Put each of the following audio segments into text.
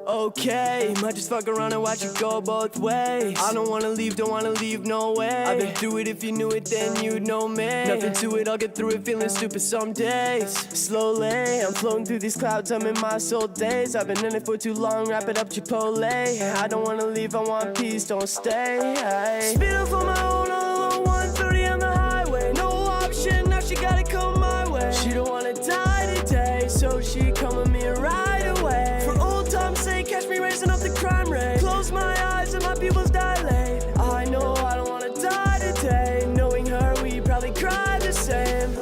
Okay, might just fuck around and watch it go both ways. I don't wanna leave, don't wanna leave, no way. I've been through it, if you knew it then you'd know me. Nothing to it, I'll get through it, feeling stupid some days. Slowly, I'm floating through these clouds, I'm in my soul days. I've been in it for too long, wrap it up Chipotle. I don't wanna leave, I want peace, don't stay. Speed up on my own, all alone, 130 on the highway. No option, now she gotta come my way. She don't wanna die today, so she come with me right away. For old time's sake, catch me raising up the crime rate. Close my eyes and my pupils dilate. I know I don't wanna die today. Knowing her, we probably cry the same.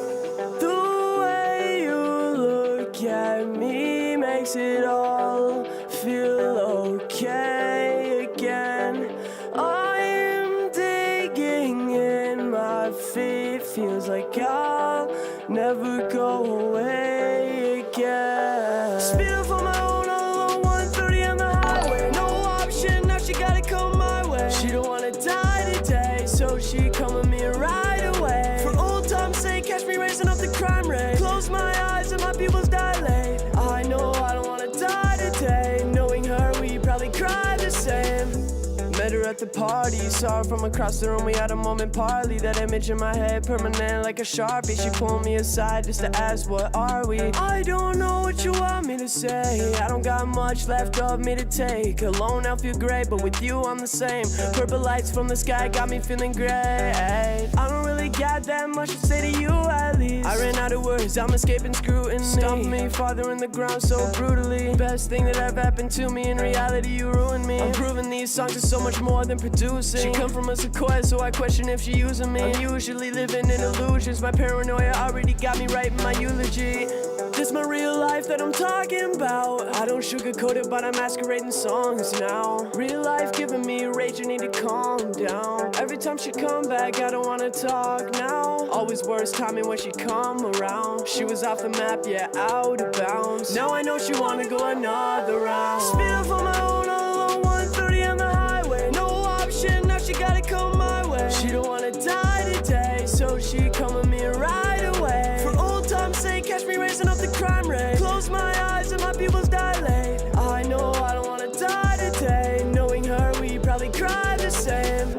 The way you look at me makes it all feel okay again. I'm digging in my feet, feels like I'll never go away again. Speed up on my own, all alone, 130 on the highway. No option, now she gotta come my way. She don't wanna die today, so she come with me right away. For old time's sake, catch me raising up the crime rate. Close my eyes and my pupils dilate. I know I don't wanna die today. Knowing her, we probably cry the same. Met her at the party, saw her from across the room, we had a moment partly. That image in my head, permanent like a Sharpie. She pulled me aside just to ask, what are we? I don't know what you want me to say. I don't got much left of me to take. Alone I feel great, but with you I'm the same. Purple lights from the sky got me feeling great. I don't really got that much to say to you at least. I ran out of words, I'm escaping scrutiny. Stomped me farther in the ground so brutally. Best thing that ever happened to me, in reality you ruined me. I'm proving these songs are so much more than producing. She come from a Sequoia, so I question if she using me. I'm usually living in illusions. My paranoia already got me writing my eulogy. This my real life that I'm talking about. I don't sugarcoat it, but I'm masquerading songs now. Real life giving me rage, I need to calm down. Every time she come back, I don't wanna talk now. Always worse timing when she come around. She was off the map, yeah, out of bounds. Now I know she wanna go another round. Speed up on my own, all alone, 130 on the highway. No option, now she gotta come my way. She don't wanna die today, so she come with me right away. For old time's sake, catch me raising up the crime rate. Close my eyes and my pupils dilate. I know I don't wanna die today. Knowing her, we probably cry the same.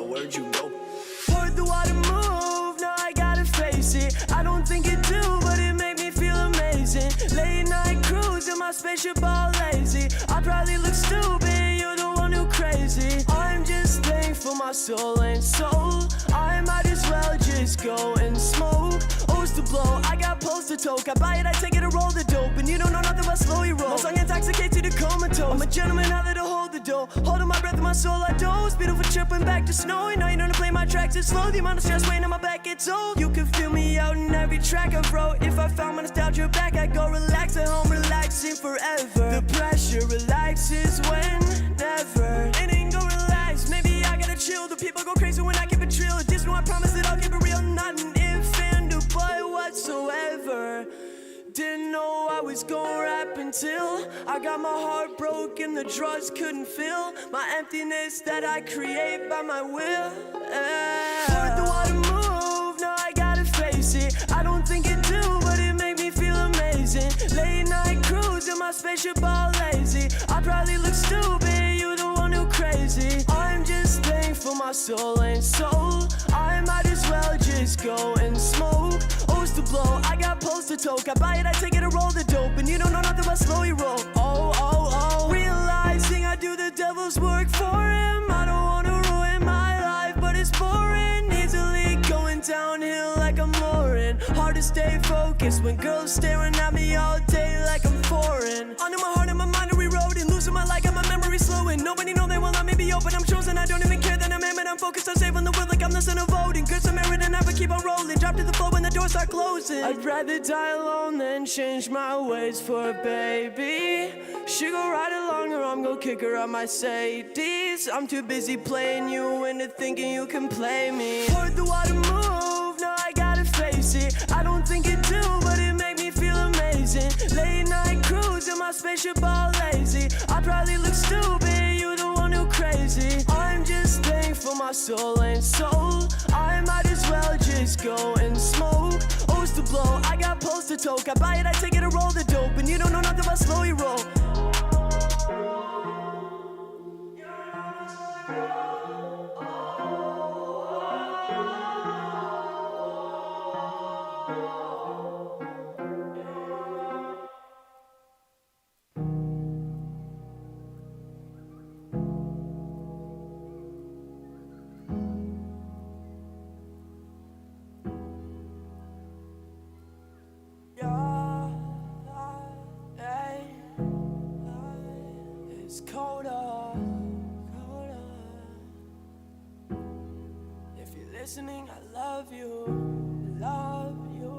Where'd you go? Heard the water move, now I gotta face it. I don't think it do, but it made me feel amazing. Late night cruise in my spaceship all lazy. I probably look stupid, you're the one who crazy. I'm just thankful my soul ain't sold. I might as well just go and smoke. O's to blow, I got post to toke. I buy it, I take it, I roll the dope. And you don't know nothing but slow you roll. My song intoxicates you to comatose. I'm a gentleman, I let her hold the door. Holding my breath in my soul, I doze. Beautiful chirping back to snow. Now you know to play my tracks, it's slow. The amount of stress weighing on my back, it's old. You can feel me out in every track I wrote. If I found my nostalgia back, I'd go relax at home, relaxing forever. The pressure relaxes whenever. It ain't go relax, maybe I gotta chill. The people go crazy when I keep it trill. Just know I promise that I'll keep it real. Not an if and a but whatsoever. Didn't know I was gon' rap until I got my heart broken, the drugs couldn't fill my emptiness that I create by my will. Heard the water move, now I gotta face it. I don't think it do, but it made me feel amazing. Late night cruise in my spaceship all lazy. I probably look stupid, you the one who crazy. I'm just thankful my soul ain't sold. I might as well just go and smoke. O's to blow, I got post to toke. I buy it, I take it, I roll the dope. And you don't know nothing but slow you roll. Oh, oh, oh. Realizing I do the devil's work for him. I don't wanna ruin my life, but it's boring. Easily going downhill like I'm Lauren. Hard to stay focused when girls staring at me all day like I'm foreign. Under my heart and my mind are eroding. Losing my light, got my memory slowing. Nobody know they will let me be open. I'm chosen, I don't even care that I'm aiming. I'm focused on saving the world like I'm the son of Odin. Good Samaritan, never keep on rolling. doors start closing. I'd rather die alone than change my ways for a baby. She gon' ride along or I'm gon' kick her out my Mercedes. I'm too busy playing you into thinking you can play me. Heard the water move, now I gotta face it. I don't think it do, but it make me feel amazing. Late night cruise in my spaceship all lazy. I probably look stupid, you the one who crazy. I'm just thankful my soul ain't sold. I might as well just go and smoke. O's to blow, I got post to toke. I buy it, I take it and roll the dope. And you don't know nothing about slow you roll. It's colder, colder. If you're listening, I love you, love you.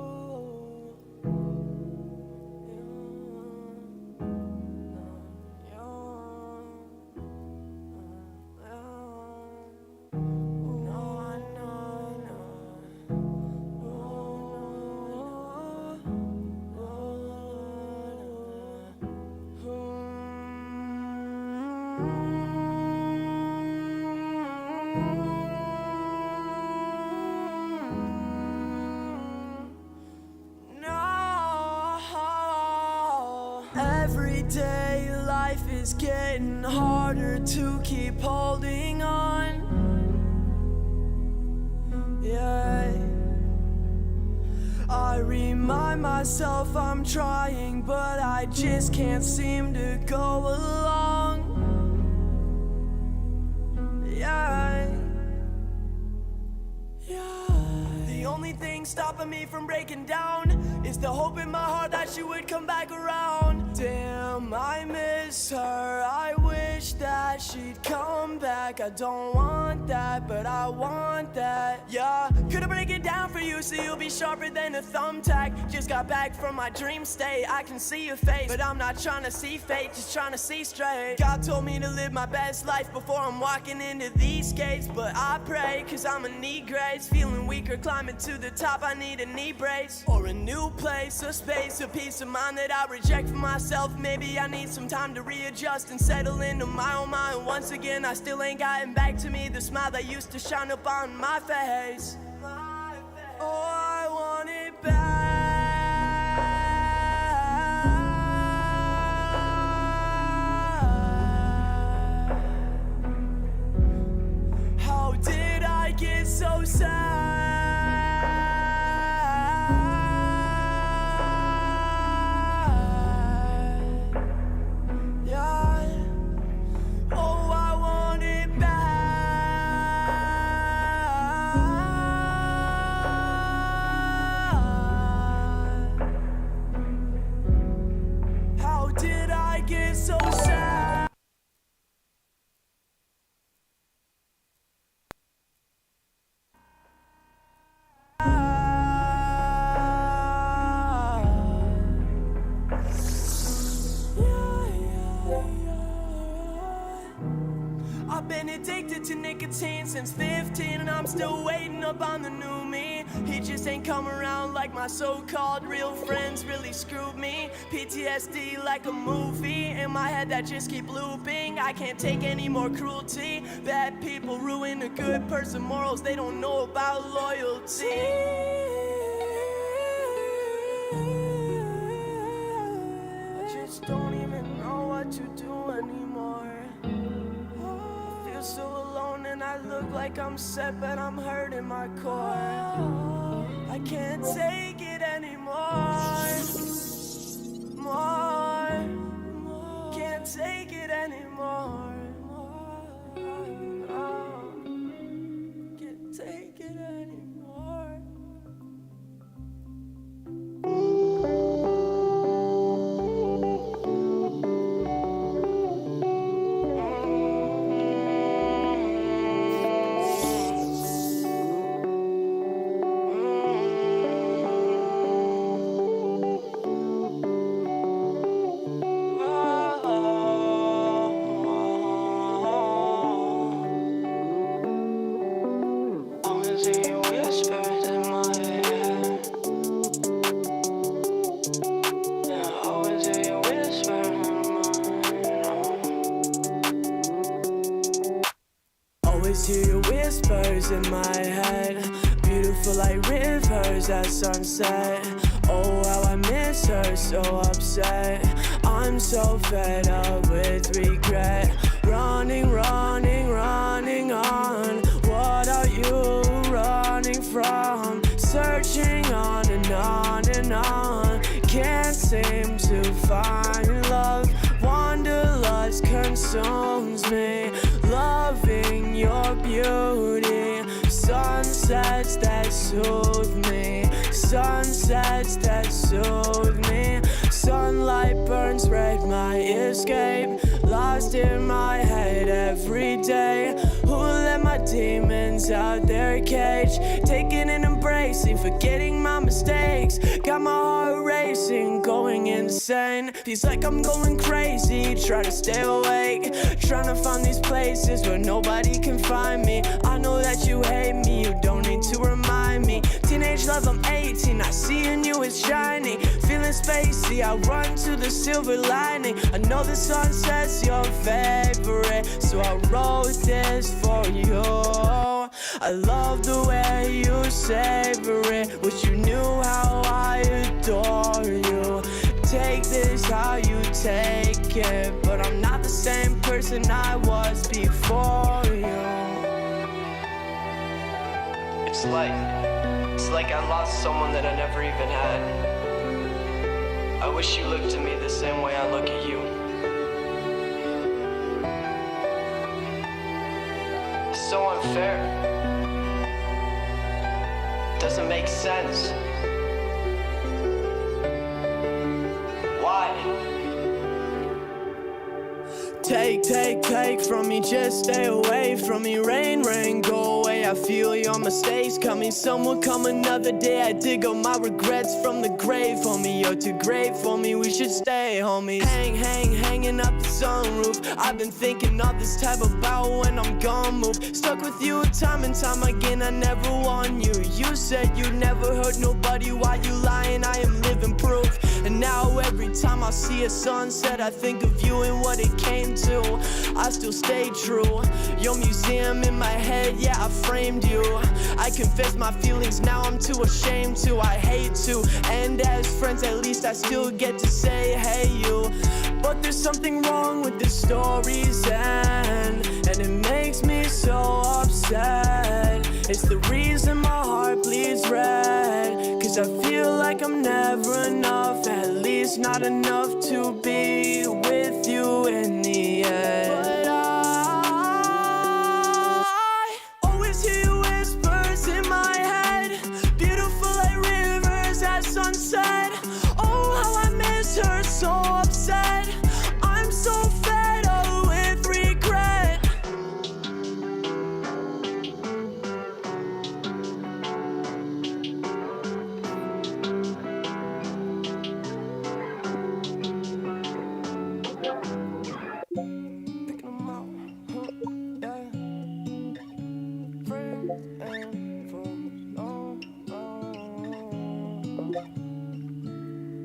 Everyday life is getting harder to keep holding on. Yeah, I remind myself I'm trying, but I just can't seem to go along. Yeah, the only thing stopping me from breaking down is the hope in my heart that she would come back around. Damn, I miss her. I wish that she'd come back. I don't want that, but I want that. Yeah, could've break it down for you so you'll be sharper than a thumbtack. Just got back from my dream state. I can see your face, but I'm not trying to see fake, just trying to see straight. God told me to live my best life before I'm walking into these gates, but I pray, cause I'ma need grace. Feeling weaker, climbing to the top, I need a knee brace. Or a new place, a space, a peace of mind that I reject for myself. Maybe I need some time to readjust and settle into my own mind. Once again, I still ain't gotten back to me the smile that used to shine up on my face. Oh, I want it back. How did I get so sad? So sad. I've been addicted to nicotine since 15, and I'm still waiting up on the new me. He just ain't come around like my so-called real friends really screwed me. PTSD like a movie in my head that just keep looping. I can't take any more cruelty. Bad people ruin a good person morals. They don't know about loyalty. I just don't even know what to do anymore. I feel so alone and I look like I'm set, but I'm hurting my core. I can't take it anymore. Can't take it anymore. Can't take it anymore. always hear your whispers in my head, beautiful like rivers at sunset. Oh, how I miss her, so upset. I'm so fed up with regret. Running, running, running on. What are you running from? Searching on and on and on. Can't seem to find love. Wanderlust consumes me. Loving your beauty. Sunsets that soothe me. Sunsets that soothe me. Sunlight burns red, my escape. Lost in my head every day. Who let my demons out their cage? Taking and embracing, forgetting my mistakes. Got my heart racing, going insane. Feels like I'm going crazy, trying to stay awake. Trying to find these places where nobody can find me. I know that you hate me, you don't need to remind me. Teenage love, I'm 18, I see in you it's shiny. Feeling spacey, I run to the silver lining. I know the sunset's your favorite, so I wrote this for you. I love the way you savor it. Wish you knew how I adore you. Take this how you take it, but I'm not the same person I was before you. It's like I lost someone that I never even had. I wish you looked at me the same way I look at you. It's so unfair. Doesn't make sense. Why? Take from me, just stay away from me. Rain, rain, go away. I feel your mistakes coming. Some will come another day. I dig up my regrets from the grave, homie. You're too great for me, we should stay, homies. Hanging up the sunroof. I've been thinking all this time about when I'm gonna move. Stuck with you time and time again, I never won you. You said you'd never hurt nobody, why you lying? I am living proof. And now every time I see a sunset, I think of you and what it came to. I still stay true. Your museum in my head, yeah, I framed you. I confess my feelings, now I'm too ashamed to. I hate to, and as friends at least I still get to say hey you. But there's something wrong with the story's end, and it makes me so upset. It's the reason my heart bleeds red, cause I feel like I'm never enough, at least not enough to be with you in the end. But I always hear your whispers in my head, beautiful like rivers at sunset. Oh, how I miss her, so upset. I'm so fed up with regret. Picking them out, yeah. Friend and foe,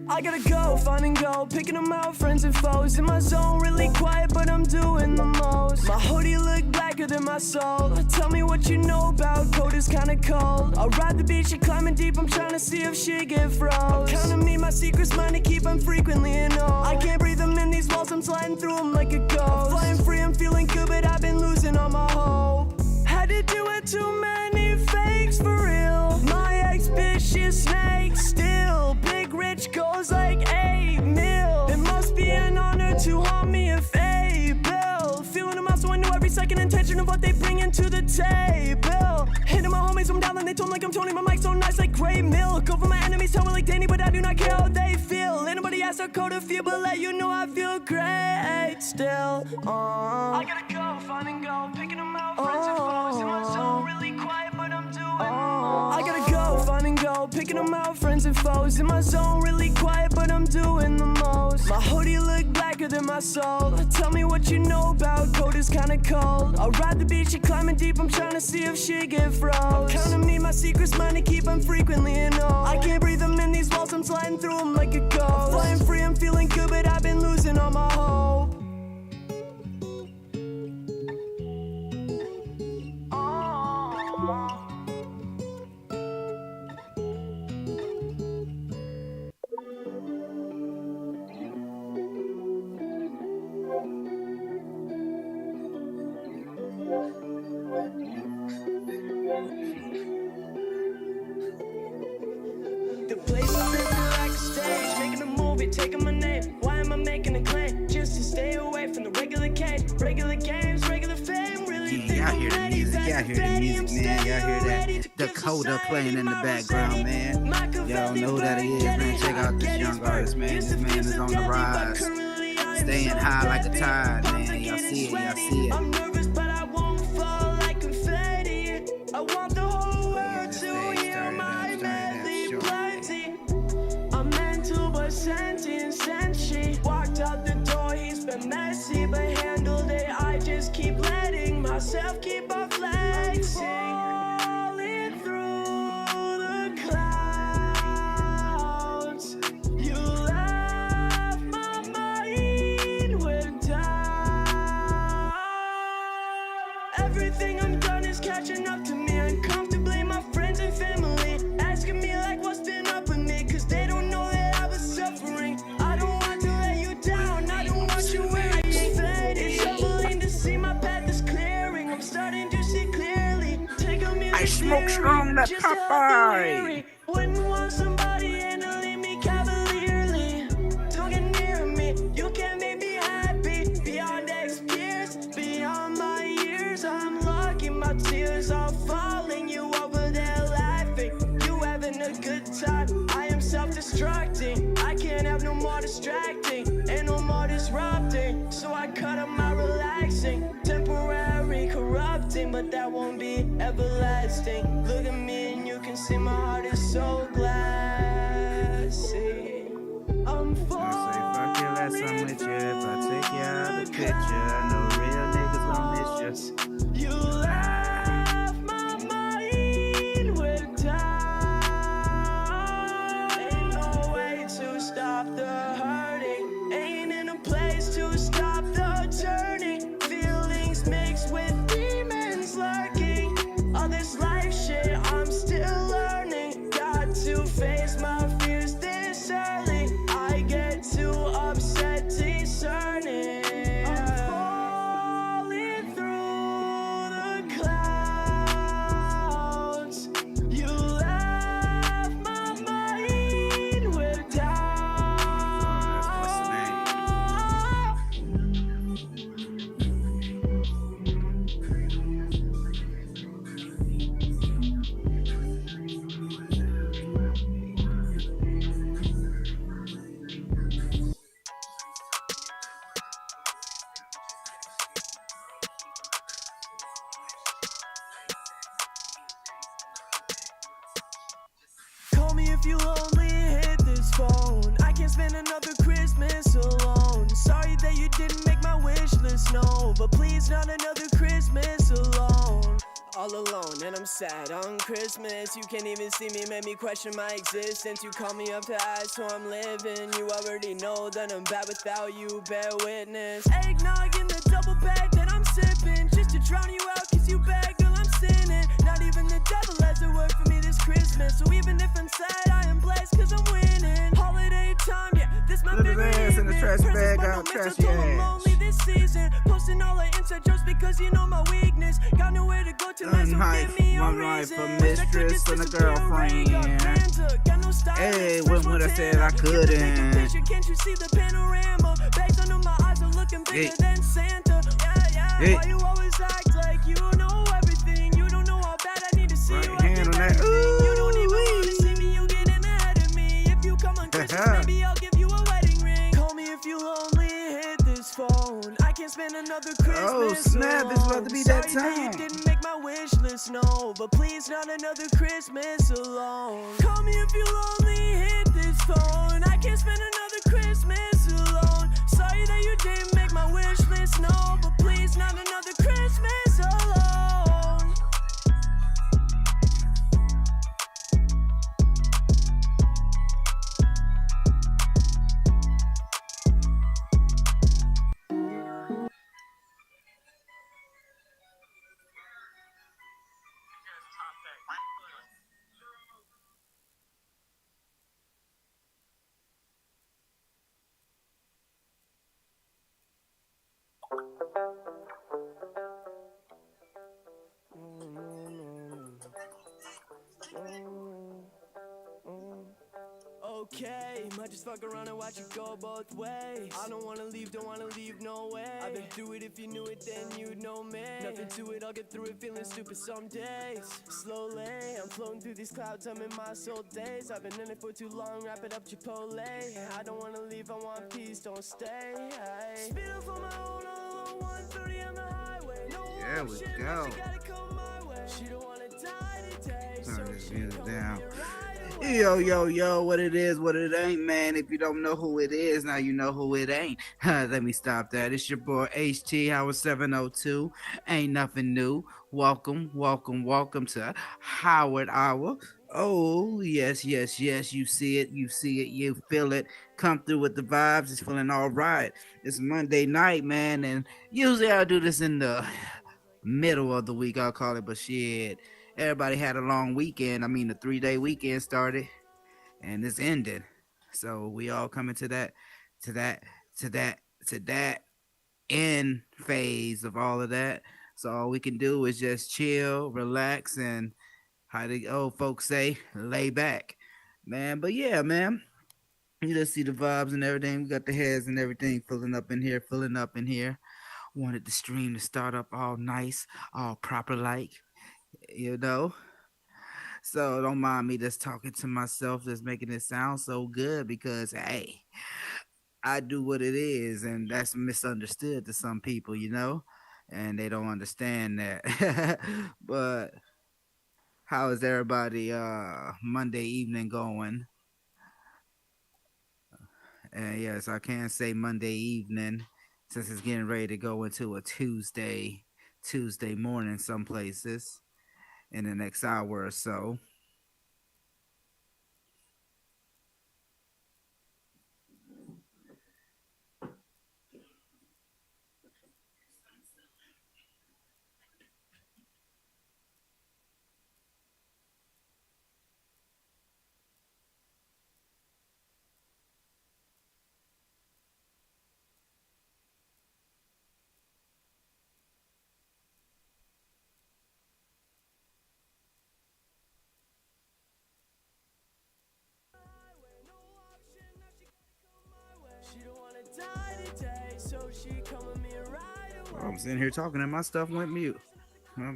I gotta go, find and go, picking them out, friends and foes. In my zone, really quiet, but I'm doing the most. My hoodie look blacker than my soul. Tell me what you know about cold is kinda cold. I'll ride the beach, she climbing deep, I'm trying to see if she get froze. I'm counting me, my secrets, mine to keep, I'm frequently in awe. I can't breathe them in these walls, I'm sliding through them like a ghost. I'm flying free, I'm feeling good, but I've been losing all my hope. Had to do it, too many fakes for real. My ex-bitch is snake still. Big rich goes like 8 mil. It must be an honor to haunt me if able. Feeling them out, so I know every second intention of what they bring into the table. Hitting my homies, I'm down and they told me like I'm Tony. My mic so nice like gray milk. Over my enemies, tell me like Danny, but I do not care how they feel. Anybody ask our code of fear, but let you know I feel great still. I gotta go, find and go, picking them out, friends and foes. In my zone, really quiet, but I'm doing I gotta go, find and go, picking them out, friends and foes. In my zone, really quiet, but I'm doing the most. My hoodie look blacker than my soul. Tell me what you know about cold is kinda cold. I'll ride the beach, she climbing deep, I'm trying to see if she get froze. I'm counting me, my secrets, mine to keep, I'm frequently in awe. I can't breathe them in these walls, I'm sliding through them like a ghost. I'm flying free, I'm feeling good, but I've been losing all my hope. taking my name. Why am I making a claim? Just to stay away from the regular cage. Regular games, regular fame. Really Yeah, y'all hear the music, y'all hear the music, man. Y'all hear that Dakota playing in the background, man. Y'all know who that is, man. Check out this young artist, man. This man is on the rise, staying high like a tide, man. Y'all see it, y'all see it. I'm nervous, but I won't fall like confetti. I want the whole world to hear my melody plenty. I'm mental but sentient since she walked out the door. He's been messy but handled it. I just keep letting myself keep on flexing. Falling through the clouds. You left my mind with doubt. Everything I'm done is catching up to me uncomfortably. My friends and family asking me like what's been up with me, cause they don't know that I was suffering. I don't want to let you down, I don't want you wearing faded. It's humbling to see my path is clearing. I'm starting to see clearly. Take a minute, I smoke strong, that Popeye. wouldn't want somebody handling me cavalierly. Don't get near me, you can't make me happy. Beyond X years, beyond my years, I'm lucky my tears are falling. You over there laughing, you having a good time. I am self-destructing, I can't have no more distracting and no more disrupting. So I cut up my relaxing, temporary corrupting, but that won't be everlasting. Look at me and you can see my heart is so glassy. I'm I say, fuck you, let some with you. If I take you out of the picture, I know real niggas gon' miss you. You left my mind with doubt. Ain't no way to stop the hurting. Ain't in a place to stop the turning. Feelings mixed with demons lurking. All this life shit I'm still learning. Got to face my fears this early. I get too upset discerning. I'm falling through the clouds. You left my mind with doubt. What's the name? Call me if you lonely, hit this phone. I can't spend another Christmas alone. Sorry that you didn't make my wish list, no. But please, not another Christmas alone. All alone and I'm sad on Christmas. You can't even see me, made me question my existence. You call me up to ask how I'm living. You already know that I'm bad without you, bear witness. Eggnog in the double bag that I'm sipping, just to drown you out cause you bad, girl, I'm sinning. Not even the devil has a word for me this Christmas. So even if I'm sad, I am blessed cause I'm winning. Holiday time, yeah, this my Put his favorite ass in the evening. trash Presents bag, by out, no trash mistletoe, I'm ass. lonely this season. Posting all the inside jokes because you know my weakness. Got nowhere to go tonight, so give me One a wife, reason. a mistress, and a girlfriend. Hey, when would I said I couldn't? Can't you see the panorama? Bags under my eyes are looking bigger than Santa. Hey. Why you always act like you know everything? You don't know how bad I need to see you. Right hand on that. You don't even want to see me, you getting ahead of me. If you come on Christmas, maybe I'll give you a wedding ring. Call me if you lonely, hit this phone. I can't spend another Christmas Oh, snap, alone. it's about to be that Sorry that you time. didn't make my wish list, no. But please, not another Christmas alone. Call me if you lonely, hit this phone. I can't spend another Christmas alone. Sorry that you didn't make my wish list, no. But please, not another Christmas alone. okay. Might just fuck around and watch it go both ways. I don't wanna leave, don't wanna leave, no way. I've been through it, if you knew it, then you'd know me. Nothing to it, I'll get through it, feeling stupid some days. Slowly, I'm floating through these clouds, I'm in my soul days. I've been in it for too long, wrap it up, Chipotle. I don't wanna leave, I want peace, don't stay. Speed up on my own, all alone, 130 on the highway. No There we option, go. she gotta come my way. She don't wanna die today, so Turn this she music come down. with me right away. Yo, what it is, what it ain't, man. If you don't know who it is, now you know who it ain't. Let me stop that. It's your boy HT Howard 702. Ain't nothing new. Welcome to Howard Hour. Oh, yes. You see it, you feel it. Come through with the vibes. It's feeling all right. It's Monday night, man, and usually I do this in the middle of the week, I'll call it, but shit. Everybody had a long weekend. I mean, the 3-day weekend started and it's ended. So we all coming to that end phase of all of that. So all we can do is just chill, relax, and how the old folks say, lay back. Man, but yeah, man. You just see the vibes and everything. We got the heads and everything filling up in here. Wanted the stream to start up all nice, all proper like, you know. So don't mind me just talking to myself, just making it sound so good because hey, I do what it is, and that's misunderstood to some people, you know, and they don't understand that. But how is everybody Monday evening going? And yes, I can say Monday evening since it's getting ready to go into a Tuesday morning some places in the next hour or so. She don't wanna die today, so she come with me right away. I'm sitting here talking and my stuff went mute. Met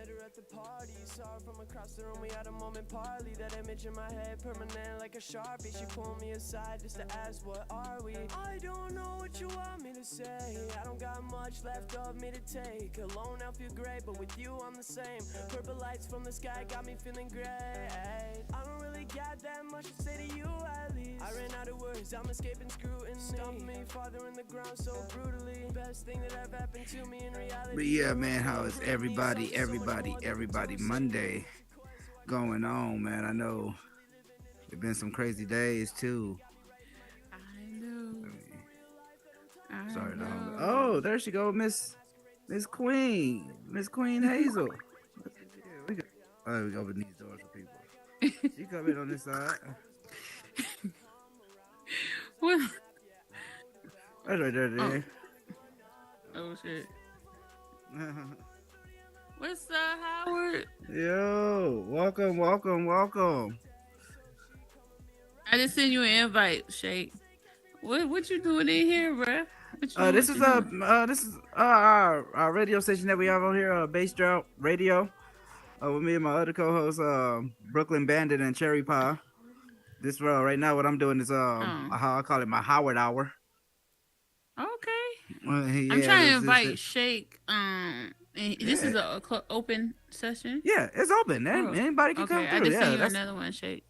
her at the party, saw her from across the room, we had a moment partly. That image in my head, permanent like a Sharpie. She pulled me aside just to ask, what are we? I don't know what you want me to say. I don't got much left of me to take. Alone I feel great, but with you I'm the same. Purple lights from the sky got me feeling great. I don't really got that much to say to you at least. I ran out of words, I'm escaping scrutiny. Stumped me farther in the ground so brutally. Best thing that ever happened to me in reality. But yeah, man, how is everybody Monday going on, man? I know it's been some crazy days too. I know. Sorry, dog. Oh, there she go, Miss Queen Hazel. Oh, we open these doors for people. She come in on this side. Well, That's right there. oh shit. What's up, Howard? Yo, welcome. I just sent you an invite, Shake. What you doing in here, bruh? This is our radio station that we have on here, Bass Drought Radio. With me and my other co-hosts, Brooklyn Bandit and Cherry Pie. This right now, what I'm doing is how I call it my Howard Hour. Okay. Yeah, I'm trying to invite Shake. This is a open session. Yeah, it's open. Anybody can come through. I just sent you another one, Shake.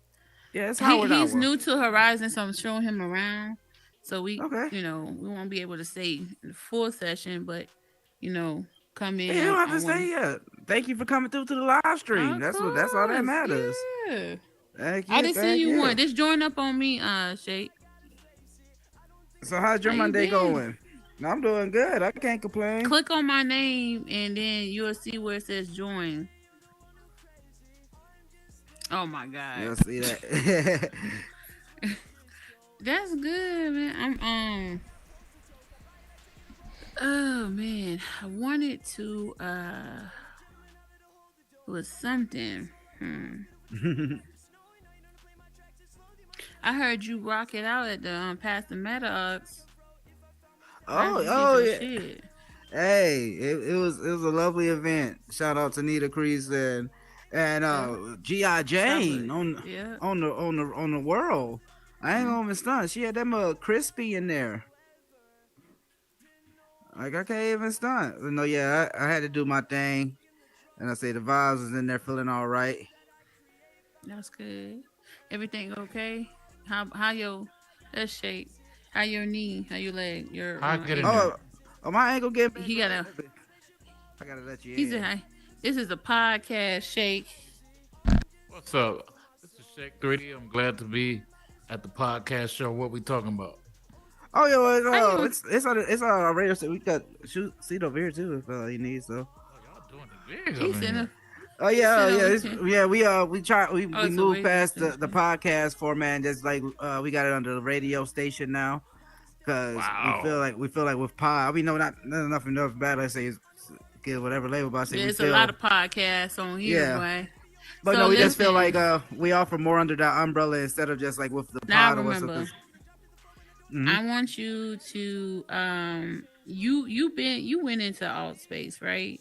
Yeah, it's Howard Hour. He's new to Horizon, so I'm showing him around. So we okay. We won't be able to stay in the full session, but come in. You don't have to stay yet. Thank you for coming through to the live stream. That's all that matters. Yeah. Thank you. I just sent you one. Just join up on me, Shake. So how's your Monday going? I'm doing good. I can't complain. Click on my name and then you'll see where it says join. Oh my God. You'll see that. That's good, man. Oh man, I wanted to was something. I heard you rock it out at the Pastor Maddox. Oh, You did oh your yeah. shit. Hey, it was a lovely event. Shout out to Nita Crease and G.I. Jane Yeah. on the world. I ain't gonna even stunt. She had them crispy in there. Like I can't even stunt. No, yeah, I had to do my thing, and I say the vibes was in there feeling all right. That's good. Everything okay? How your that shape? How your knee? How your leg? Your I get in ankle? there. Oh, my ankle get. He gotta. I gotta let you He in. said, "This is a podcast, Shake." What's up? This is Shake 3D. I'm glad to be at the podcast show. What we talking about? Oh yeah, How you- it's on our radio. So we got seat over here too if you need so. Oh, y'all doing it big He up in said, here. Oh yeah, Sit yeah, over yeah. We we Oh, it's a moved radio past station. the podcast format and just like we got it under the radio station now because Wow. we feel like with pod. I mean, no, not nothing bad. I say get whatever label, but I say we "There's feel, a lot of podcasts on here, Yeah. boy." but so no, we just feel listen. like we offer more under that umbrella instead of just like with the Now pod or remember, something. Mhm. I want you to you went into alt space, right?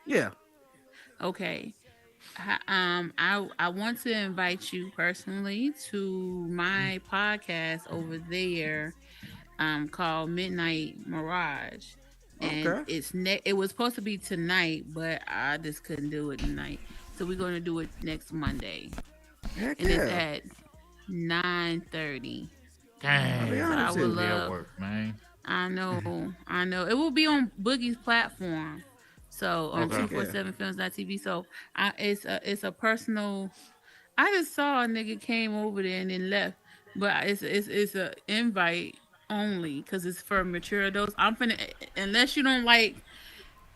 Yeah. Okay. I want to invite you personally to my podcast over there, called Midnight Mirage, and Okay. it was supposed to be tonight, but I just couldn't do it tonight, so we're gonna do it next Monday, Heck and it's yeah. at 9:30. Dang, be I honest would with you. be at love. work, man. I know. It will be on Boogie's platform. So on Okay. 247films.tv. So it's a personal. I just saw a nigga came over there and then left, but it's a invite only because it's for mature adults. I'm finna unless you don't like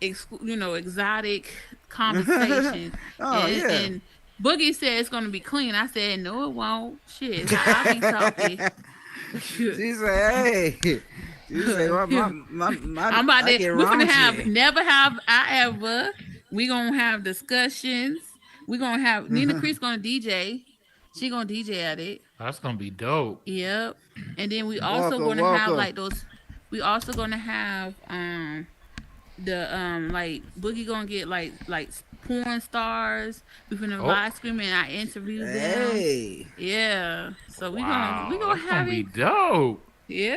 exotic conversation. Oh, yeah. And Boogie said it's gonna be clean. I said no, it won't. Shit, I'll be talking. She said, "Hey." She said, well, I'm about I to. get We're gonna raunchy. have never have I ever. We gonna have discussions. We gonna have Nina Crease gonna DJ. She gonna DJ at it. That's gonna be dope. Yep. And then we also Welcome, gonna have welcome. like those. We also gonna have the like Boogie gonna get like porn stars. We finna Oh. live stream and I interview them. Hey. Yeah. So we Wow, gonna that's have gonna be it. dope. Yeah.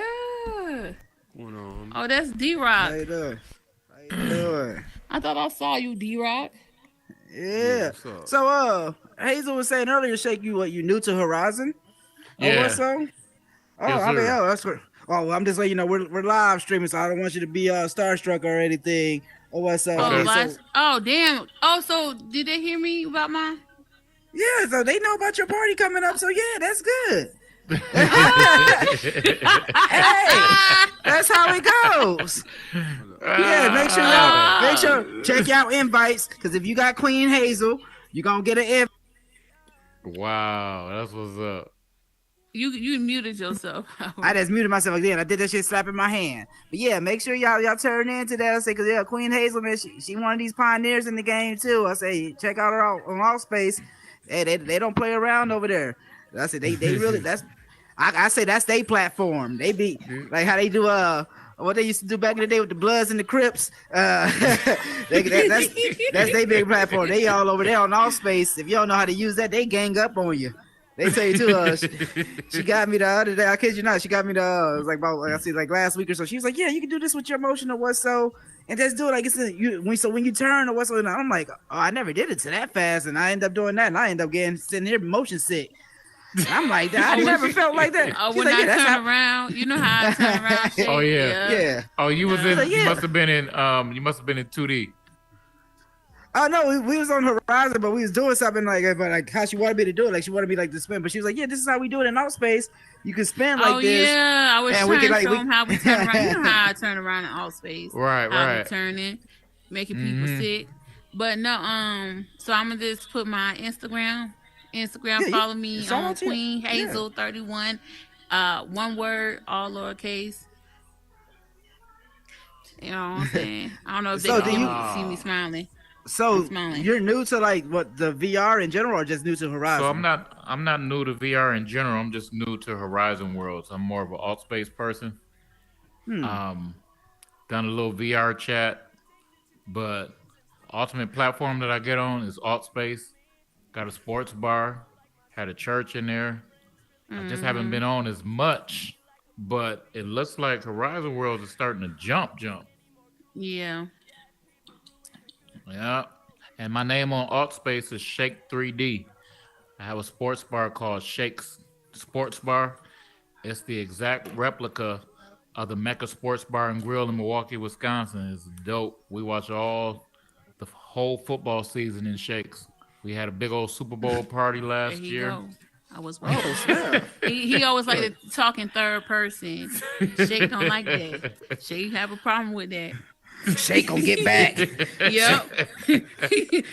Going on. Oh, that's D How Rock. you doing? How you doing? I thought I saw you, D Rock. Yeah. what's up? So Hazel was saying earlier, Shake, you new to Horizon? Yeah. Oh, what so? Oh, Yes, I mean, sir. that's what. Oh, well, I'm just letting you know we're live streaming, so I don't want you to be starstruck or anything. Oh, what's up? Oh, Okay. last, oh, damn. Oh, so did they hear me about my? Yeah, so they know about your party coming up, so yeah, that's good. Hey, that's how it goes. Yeah, make sure check out invites because if you got Queen Hazel, you're gonna get an invite. Wow, that's what's up. You muted yourself. I just muted myself again. I did that shit slapping my hand. But yeah, make sure y'all turn into that. I say because yeah, Queen Hazel, man, she one of these pioneers in the game too. I say check out her on All Space. Hey, they don't play around over there. I said they really that's. I say that's their platform. They be like how they do what they used to do back in the day with the Bloods and the Crips. That's their big platform. They all over there on All Space. If you don't know how to use that, they gang up on you. They tell you too. She got me the other day. I kid you not. She got me the. It was like about I see like last week or so. She was like, "Yeah, you can do this with your emotion or what so, and just do it like it's when you turn or what so." And I'm like, "Oh, I never did it to that fast," and I end up doing that, and I end up getting sitting here motion sick. And I'm like, I never felt like that. Oh, She's when like, I yeah, that's turn how- around, you know how I turn around. Shake? Oh, yeah. Yeah. Oh, you was in. So, You yeah. must have been in. You must have been in 2D. Oh no, we was on Horizon, but we was doing something but like how she wanted me to do it. Like she wanted me like to spin, but she was like, "Yeah, this is how we do it in Outspace. You can spin like Oh this." yeah, I was and we trying can, to like, show we- them how we turn around. You know how I turn around in all space. Right, How right. we turning, making people Mhm. sick. But no, so I'm gonna just put my Instagram. Yeah, Follow me it's all on out here. Queen Yeah. Hazel 31. One word, all lowercase. You know what I'm saying? I don't know if they So can do see me smiling. So Smiling. you're new to like what the VR in general, or just new to Horizon? So I'm not new to VR in general. I'm just new to Horizon Worlds. I'm more of an alt space person. Done a little VR chat, but ultimate platform that I get on is alt space. Got a sports bar, had a church in there. I just haven't been on as much, but it looks like Horizon Worlds is starting to jump. Yeah. Yeah. And my name on AltSpace is Shake 3D. I have a sports bar called Shake's Sports Bar. It's the exact replica of the Mecca Sports Bar and Grill in Milwaukee, Wisconsin. It's dope. We watch all the whole football season in Shakes. We had a big old Super Bowl party There last he year. go. I was wrong. He always like to talk in third person. Shake don't like that. Shake have a problem with that. Shake gonna get back. Yep.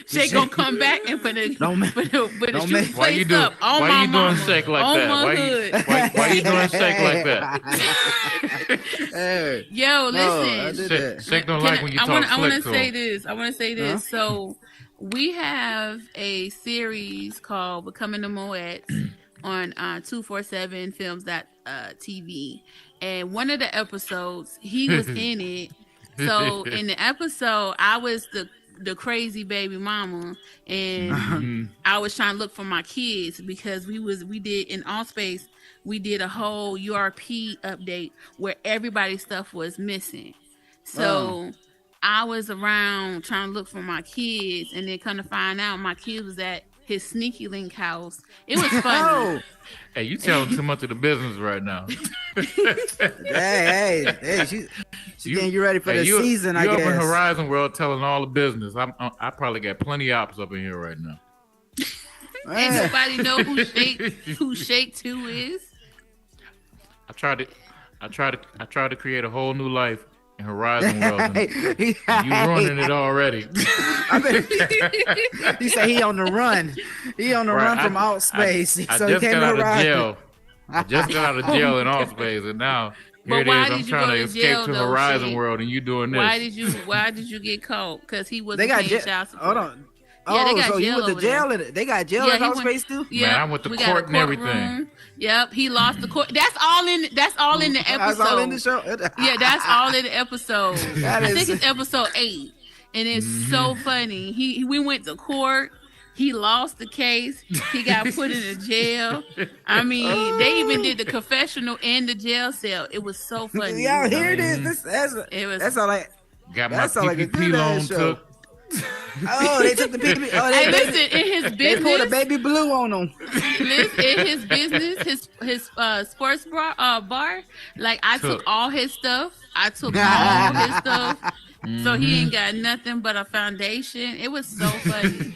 Shake gonna come back and put the Don't ma- shoe don't ma- place Why you doing? up on Why my you doing mama, Shake like on that? my hood. Why you doing Shake like that? Hey, Yo, no, I listen. did that. Shake don't Can like when you I talk wanna slick to say him. this. I want to say this. So we have a series called Becoming the Moets on 247films.tv, and one of the episodes he was in it. So in the episode, I was the crazy baby mama, and I was trying to look for my kids because we did in AllSpace, we did a whole URP update where everybody's stuff was missing. So I was around trying to look for my kids, and then come to find out my kids was at his Sneaky Link house. It was funny. Hey, you telling too much of the business right now. Hey, she getting you ready for the season, I you up in guess. Horizon World telling all the business. I probably got plenty of ops up in here right now. Ain't nobody know who Shake 2 is. I tried to create a whole new life in Horizon World. And you ruining it already. He said he on the run. He on the run from AltSpace. I So he just came got to out of Horizon. jail. I just got out of jail in AltSpace, and now here But it why is. did I'm you trying go to to escape jail, to though, Horizon Shake? World, and you doing this. Why did you get caught? Because he wasn't They got paying jail. child support. Hold on. Yeah, they got so you jail went to over jail? there. They got jail Yeah, in he went- AltSpace too? Yeah, Man, I went to we court got a and everything. courtroom. Yep, he lost the court. That's all in the episode. That's all in the show. Yeah, that's all in the episode. That I is- think it's episode 8, and it's so funny. We went to court. He lost the case. He got put in a jail. I mean, they even did the confessional in the jail cell. It was so funny. Y'all hear this? It was- That's all like. Got my That sound like a PPP good loan ass show. took. Oh, they took the PPP. Oh, Hey, they listen, in his they pulled a business, baby blue on them. in his business, his sports bar, like I took all his stuff. I took all his stuff. So he ain't got nothing but a foundation. It was so funny.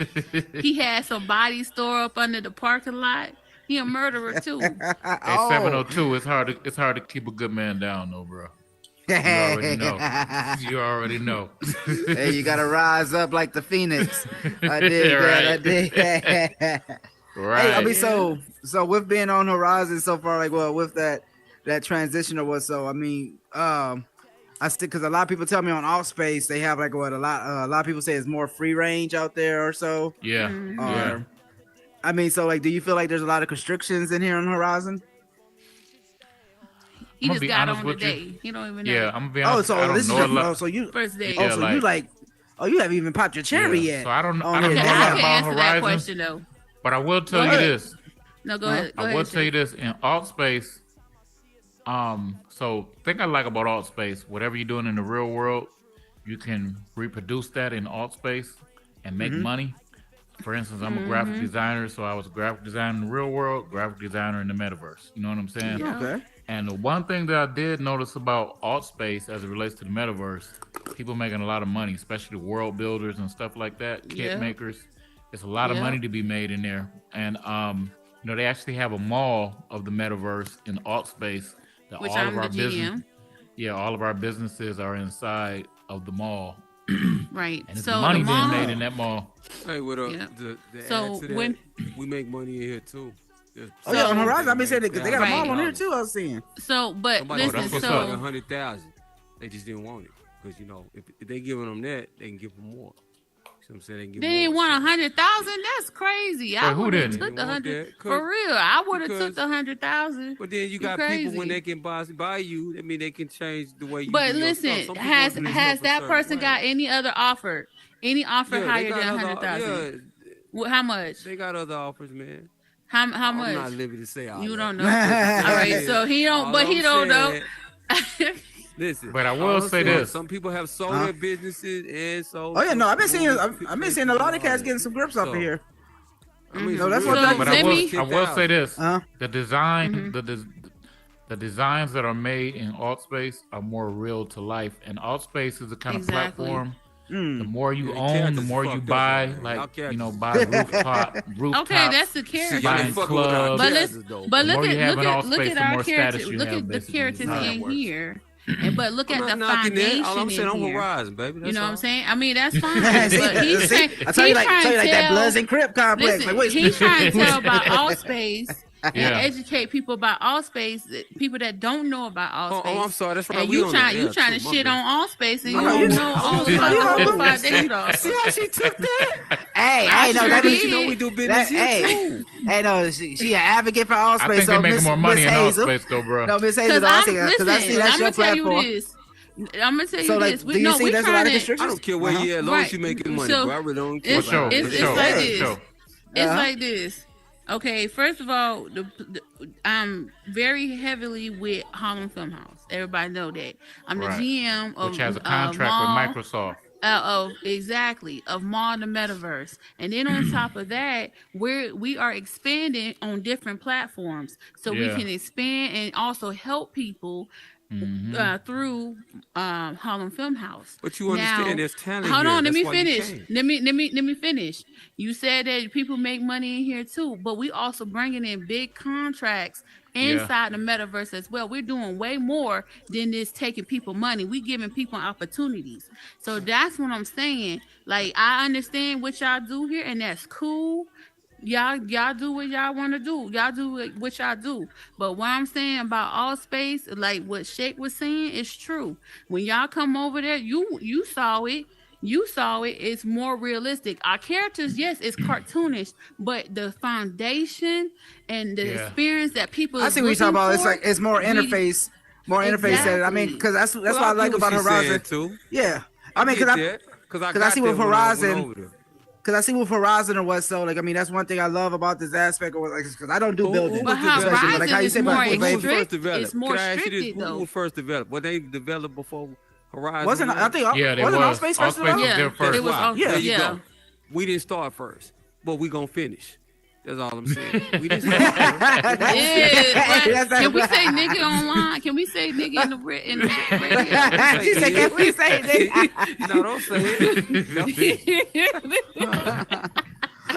He had some body store up under the parking lot. He a murderer too. Hey, 702. It's hard to keep a good man down, though, bro. You already know. You already know. Hey, you gotta rise up like the phoenix. I did that. I did that. Right. Hey, I mean, so with being on Horizon so far, like, well, with that transition or what, so I mean, I still, because a lot of people tell me on AltSpace they have like what a lot of people say it's more free range out there or so. Yeah. Yeah. Or, I mean, so like, do you feel like there's a lot of constrictions in here on Horizon? He I'ma just be got honest on with today. you. He don't even know. Yeah, I'm gonna be Oh, honest. I so don't this is know a your, lot. so you First day. oh, Yeah, so like- you like, oh, you haven't even popped your cherry Yeah. yet. So I don't know. on I don't here know Okay, now. I about can answer that Horizon, question though. but I will tell Go you ahead. this. No, go ahead. Go I ahead. will tell you Shake. this in AltSpace. So thing I like about AltSpace, whatever you're doing in the real world, you can reproduce that in AltSpace and make money. For instance, I'm a graphic designer, so I was a graphic designer in the real world, graphic designer in the metaverse. You know what I'm saying? Yeah. Okay. And the one thing that I did notice about AltSpace as it relates to the metaverse, people making a lot of money, especially world builders and stuff like that, kit Yeah. makers. There's a lot of Yeah. money to be made in there. And they actually have a mall of the metaverse in AltSpace that Which all I'm of the our GM. all of our businesses are inside of the mall. Right. And there's So money the being mall, made in that mall. Hey, what up? Yeah. The So add to that, when- we make money in here too. Oh yeah, on So- Horizon, I've been saying they got a Right. mall on here too. I was seeing. So, but Somebody listen, that's what's so up. like 100,000. They just didn't want it. because you know if they giving them that, they can give them more. You know what I'm saying? They can give They ain't more, want so. 100,000. That's crazy. I who would have didn't? took the They want 100 that, for real. I would have because- took the 100,000. But then you got people when they can buy you. I mean, they can change the way you. But do your listen, stuff. Some people has do stuff has a that certain person way. got any other offer? Any offer Yeah, they higher got than other- 100,000? Yeah, How much? they got other offers, man. How I'm not much? liberty to say all You that. don't know. All right, so he don't. All But he I'm don't know. saying- Listen, But I will all I'm say saying, this. some people have sold their businesses and sold. Oh yeah, no, I've been seeing movies, I've been seeing a lot of cats all getting that. some grips up So, in here. I mean, No, that's some what real that- But Let I will, me- I will say this: Uh-huh. the design, the designs that are made in alt space are more real to life, and alt space is the kind Exactly. of platform. Mm. The more you Yeah, the own, the characters more you fucked up, buy, man. Y'all like characters- buy rooftop. Okay, that's the See, character. y'all Buying ain't fucking with our clubs. But characters, let's though. but The look more you at have look in at all look space, at the our more characters. status you Look have, at the basically. characters That's how it in works. here. But look at I'm the not knocking that. foundation All I'm saying, in I'm here. Horizon, baby. That's You know what I'm all. saying? I mean, that's fine. See, But he's see? trying, I tell you he's trying like to that tell- Bloods and Crip complex. Listen, Like, wait, he's trying to tell about all space and Yeah. educate people about all space. People that don't know about all space. Oh, I'm sorry. That's right. And We you on trying that. you trying to true, my shit bad. on all space and No, you no, don't you- know all you- about you- the you- foundation. See how she took that? hey, I hey, no, sure that did. means You know we do business here hey, too. hey, no, she an advocate for all I space. think So they're making Miss- more money Miss in alt Hazel, space, though, bro. no, Miss Because Hazel, I'm because I see that's I'm your gonna tell you platform. this. I'm gonna tell you So, like, this. do you see we there's a lot of trying to- I restrictions? don't care where you at, as long as you making money, So, bro. I really don't care. it's- For sure, about it's- it. for it's sure, like for this. sure. It's Uh-huh. like this. Okay, first of all, I'm very heavily with Harlem Film House. Everybody know that. I'm the Right. GM of Which has a contract Mall, with Microsoft. exactly of Mall the Metaverse, and then on top of that, we are expanding on different platforms, so we Yeah. can expand and also help people through Harlem Film House. But you understand Now, there's talent hold here. on, let That's me why you finish. came. Let me finish. You said that people make money in here too, but we also bringing in big contracts inside the metaverse as well. We're doing way more than this taking people money. We giving people opportunities. So that's what I'm saying. Like, I understand what y'all do here, and that's cool. Y'all do what y'all want to do. Y'all do what y'all do. But what I'm saying about all space, like what Shake was saying, is true. When y'all come over there, you saw it. You saw it. It's more realistic. Our characters, yes, it's cartoonish, but the foundation and the experience that people I see what you're talking about. It's like it's more we- interface, that I mean, Exactly. because that's Well, what I like get about what she's saying, Horizon. too. Yeah, I mean, because I see with Horizon. Because I see with Horizon or what, so like I mean that's one thing I love about this aspect of like because I don't do building. But especially, Horizon like how you is say more about Who was extreme. first developed? It's more Can I ask you this? restricted, Who though. was first developed? Were they developed before Horizon? Wasn't I think Yeah, they wasn't was. All Space All first Space of all? was Yeah, their first. it was Wow. all, Yeah. There you yeah. go. We didn't start first, but we gonna finish. That's all I'm saying. We didn't start first. Yeah, but can we say nigga online? Can we say nigga in the radio? She said, "Can we say that?" No, don't say it.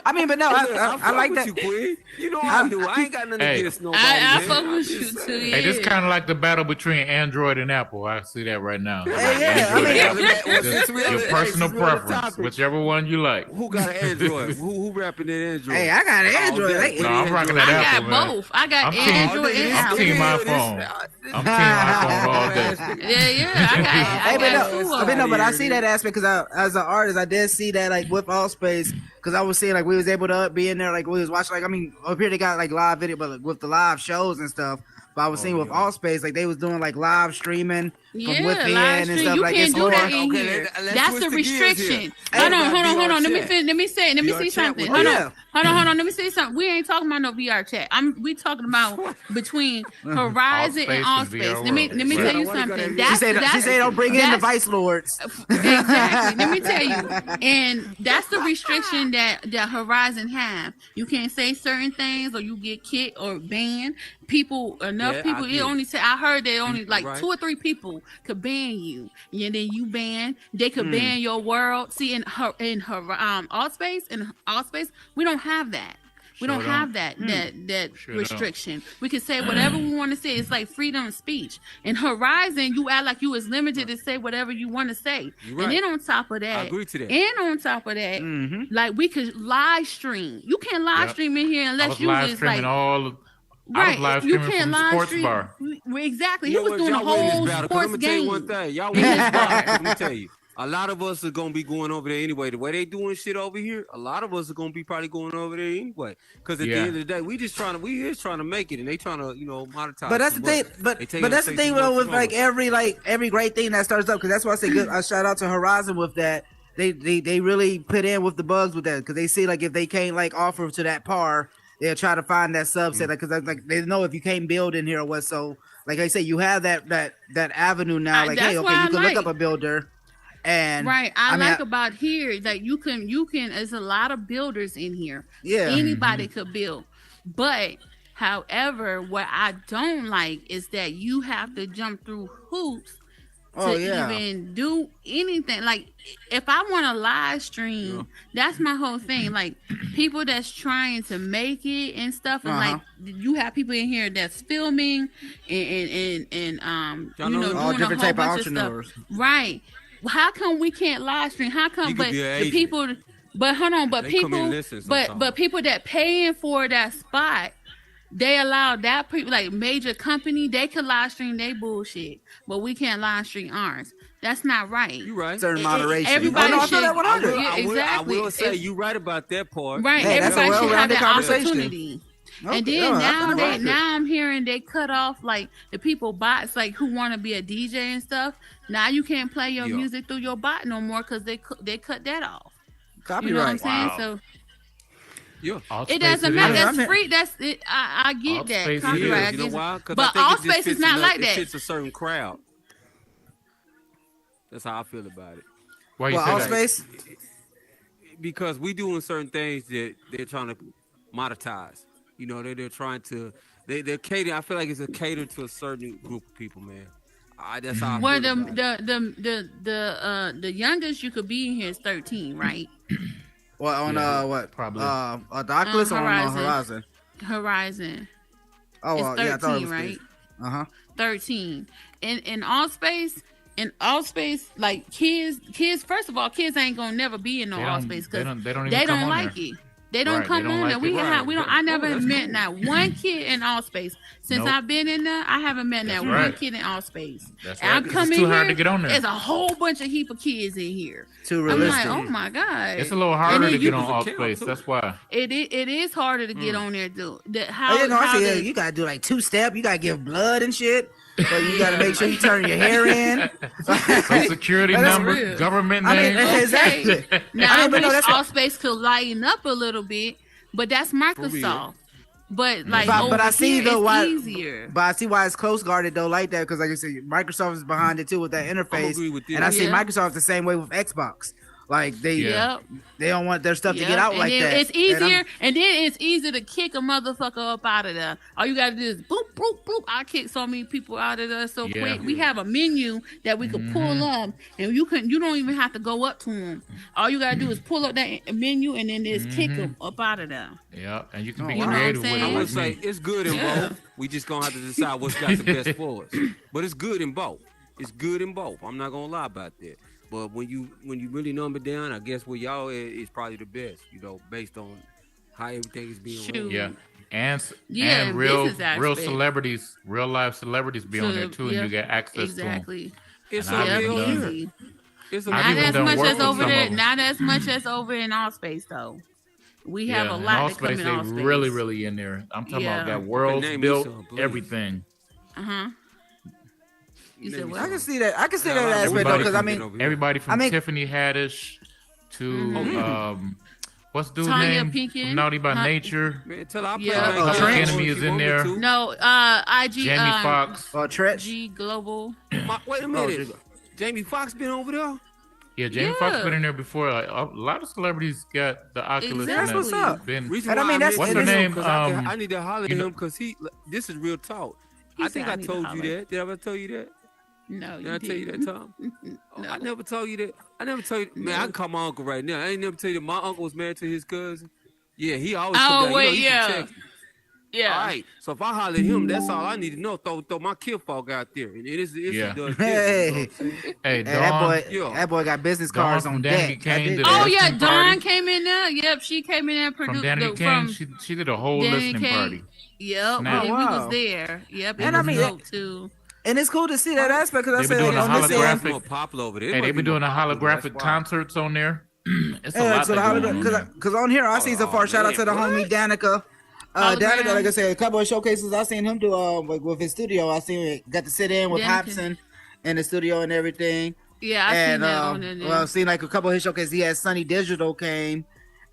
I mean, but no, I fuck like with that. You, Queen. You know how I do. I ain't got nothing Hey. against nobody. I man. fuck with I'm you just too. saying. Yeah. Hey, this is kind of like the battle between Android and Apple. I see that right now. Hey, yeah, I Android mean- and Apple. Well, since we Your on the- personal since we on the preference, topic, whichever one you like. Who got an Android? who rapping that Android? Hey, I got an Android. All day. Hey, No, I'm rocking that I Apple, got man. both. I got I'm team- Android and I'm Apple. team iPhone. I'm team iPhone all day. Yeah, I Hey, but got no, two I of mean, no, them. but I see that aspect because as an artist, I did see that like with All Space because I was seeing like we was able to be in there like we was watching like I mean up here they got like live video but like, with the live shows and stuff. But I was seeing with All Space like they was doing like live streaming from Yeah, within live and stream. stuff You like can't it's do more. that in Okay, here. let's That's switch the the gears restriction. here. Hold Hey, on. VR Let me chat. let me say VR chat something. with Hold you. on. Let me say something. We ain't talking about no VR chat. We talking about between Horizon All and space All is space. VR Let me world. tell you Right. something. She said don't bring in the that's- Vice Lords. Exactly. Let me tell you. And that's the restriction that Horizon have. You can't say certain things or you get kicked or banned. Enough Yeah, people. I It get only say I heard that only like Right. 2 or 3 people could ban you, and then you ban. They could ban your world. See, in all space, we don't have that. We don't Sure have that Sure restriction. We can say whatever we want to say. It's like freedom of speech. In Horizon, you act like you was limited to say whatever you want to say. You're right. And then on top of that, I agree to that. And on top of that, like we could live stream. You can't live Yep. stream in here I unless was you live just streaming like I was live You streaming can't from the live sports stream. bar. Exactly. You He know was what? doing a Y'all winning this whole battle, 'cause I'm sports gonna tell you game. one thing. Y'all in winning his this battle. bar. 'Cause Let me tell you. A lot of us are gonna be going over there anyway. The way they doing shit over here, a lot of us are gonna be probably going over there anyway. Because at the end of the day, we just trying to make it, and they trying to monetize. But that's the thing. But that's the thing though with like every great thing that starts up. Because that's why I say good. I shout out to Horizon with that. They really put in with the bugs with that because they see like if they can't like offer to that par, they'll try to find that subset because like they know if you can't build in here or what. So like I say, you have that avenue now. Like hey, okay, you can look up a builder. And I like about here that you can there's a lot of builders in here. Yeah. Anybody could build. But however, what I don't like is that you have to jump through hoops to even do anything. Like if I want to live stream, that's my whole thing. Like people that's trying to make it and stuff, and like you have people in here that's filming and doing all different a whole type of bunch of stuff. Right. How come we can't live stream? How come? But the people, but hold on, but people, but people that paying for that spot, they allow that people like major company, they can live stream their bullshit, but we can't live stream ours. That's not right. You right. Certain moderation. Everybody should. Exactly. I will say you right about that part. Right. Hey, everybody should have that conversation. opportunity. Okay, and then now I'm hearing they cut off like the people bots like who want to be a DJ and stuff. Now you can't play your music through your bot no more because they cut that off. Copyright. You know what I'm saying? Wow. So it doesn't matter. That's free. That's it. I get that copyright. You know why? But Allspace is not like that. It fits a certain crowd. That's how I feel about it. Why you say Allspace? Because we doing certain things that they're trying to monetize. You know, they're trying to they're catering. I feel like it's a cater to a certain group of people, man. That's how. Well, the youngest you could be in here is 13, right? Well, on what? Probably. The Oculus or on Horizon? Horizon. Oh, it's 13, yeah, I thought it was right? 13. In Allspace. In Allspace, like kids. First of all, kids ain't gonna never be in no Allspace because they don't like it. They don't come on there. We don't. I never met not one kid in Allspace since I've been in there. I haven't met not one kid in Allspace. That's and right. I'm coming it's too here. hard to get on there. There's a whole bunch of heap of kids in here. Too realistic. I'm like, oh my god. It's a little harder to get on Allspace. That's why. It is harder to get on there, dude. You gotta do like 2-step. You gotta give blood and shit. So you gotta make sure you turn your hair in. Social security number, government name. Exactly. Now I wish Allspace could lighten up a little bit, but that's Microsoft. But like, but I see though why. Easier. But I see why it's close guarded though, like that, because like I said, Microsoft is behind it too with that interface. agree with you. And I see Microsoft the same way with Xbox. Like they don't want their stuff to get out like that. It's easier, and then it's easier to kick a motherfucker up out of there. All you gotta do is boop, boop, boop. I kick so many people out of there so quick. We have a menu that we could pull up, and you don't even have to go up to them. All you gotta do is pull up that menu, and then just kick them up out of there. Yeah, and you can be You know what I'm creative with saying? it. I would say it's good in both. We just gonna have to decide what's got the best for us. But it's good in both. It's good in both. I'm not gonna lie about that. But when you really number down, I guess where y'all is probably the best, based on how everything is being run. Yeah. And real celebrities, real life celebrities be on there too, and you get access to them. It's And I've on even here. done- It's Not even as done much work as with over some there. of them. Not as much as over in Allspace though. We have a lot that come in Allspace, Allspace. they really in there. I'm talking about got worlds Name me built, some, please. everything. You said what? I can see that. I can see that aspect though, because I mean, Everybody from Tiffany Haddish to what's dude's Tanya name? Pinkin. From Naughty by Nature. Man, tell our Trent. Enemy is in there. No, IG. Jamie Foxx. Tretch. G Global. Wait a minute. Jamie Foxx been over there? Yeah, Jamie Foxx been in there before. Like, a lot of celebrities got the Oculus. Exactly. That's what's up. Been, And I mean, that's what's her name? I need to holler at him because this is real talk. He I think said I I told need to you holler. that. Did I ever tell you that? No, Did you I tell you didn't. that, Tom? No. I never told you that. I never told you. Man, I can call my uncle right now. I ain't never tell you that my uncle was married to his cousin. Yeah, he always. Oh, come down. wait, he can yeah. text me. Yeah. All right. So if I holler at him, that's all I need to know. Throw my kinfolk out there, and it's Yeah. does Hey, Hey, hey, Dawn. that boy got business Dawn cards from on Danny deck. Kane I did did a Oh that. yeah, listening Dawn party. came in there. Yep, she came in there and From produced Danny Kane, she did a whole Danny listening Kane. party. Yep, Snap. we Oh, wow. was there. Yep, And it I was mean, dope too. And it's cool to see that aspect because I They be said doing like, a on this end, holographic- more popular over there. Hey, they be doing a holographic That's why. concerts on there. It's a yeah, lot so the that going on there. because on here I see so far. Shout out to the man, homie Danica. Danica, like I said, a couple of showcases I seen him do like with his studio. I seen got to sit in with Danica. Hobson in the studio and everything. Yeah, I seen And that on there. well, I've seen like a couple of his showcases. He had Sunny Digital came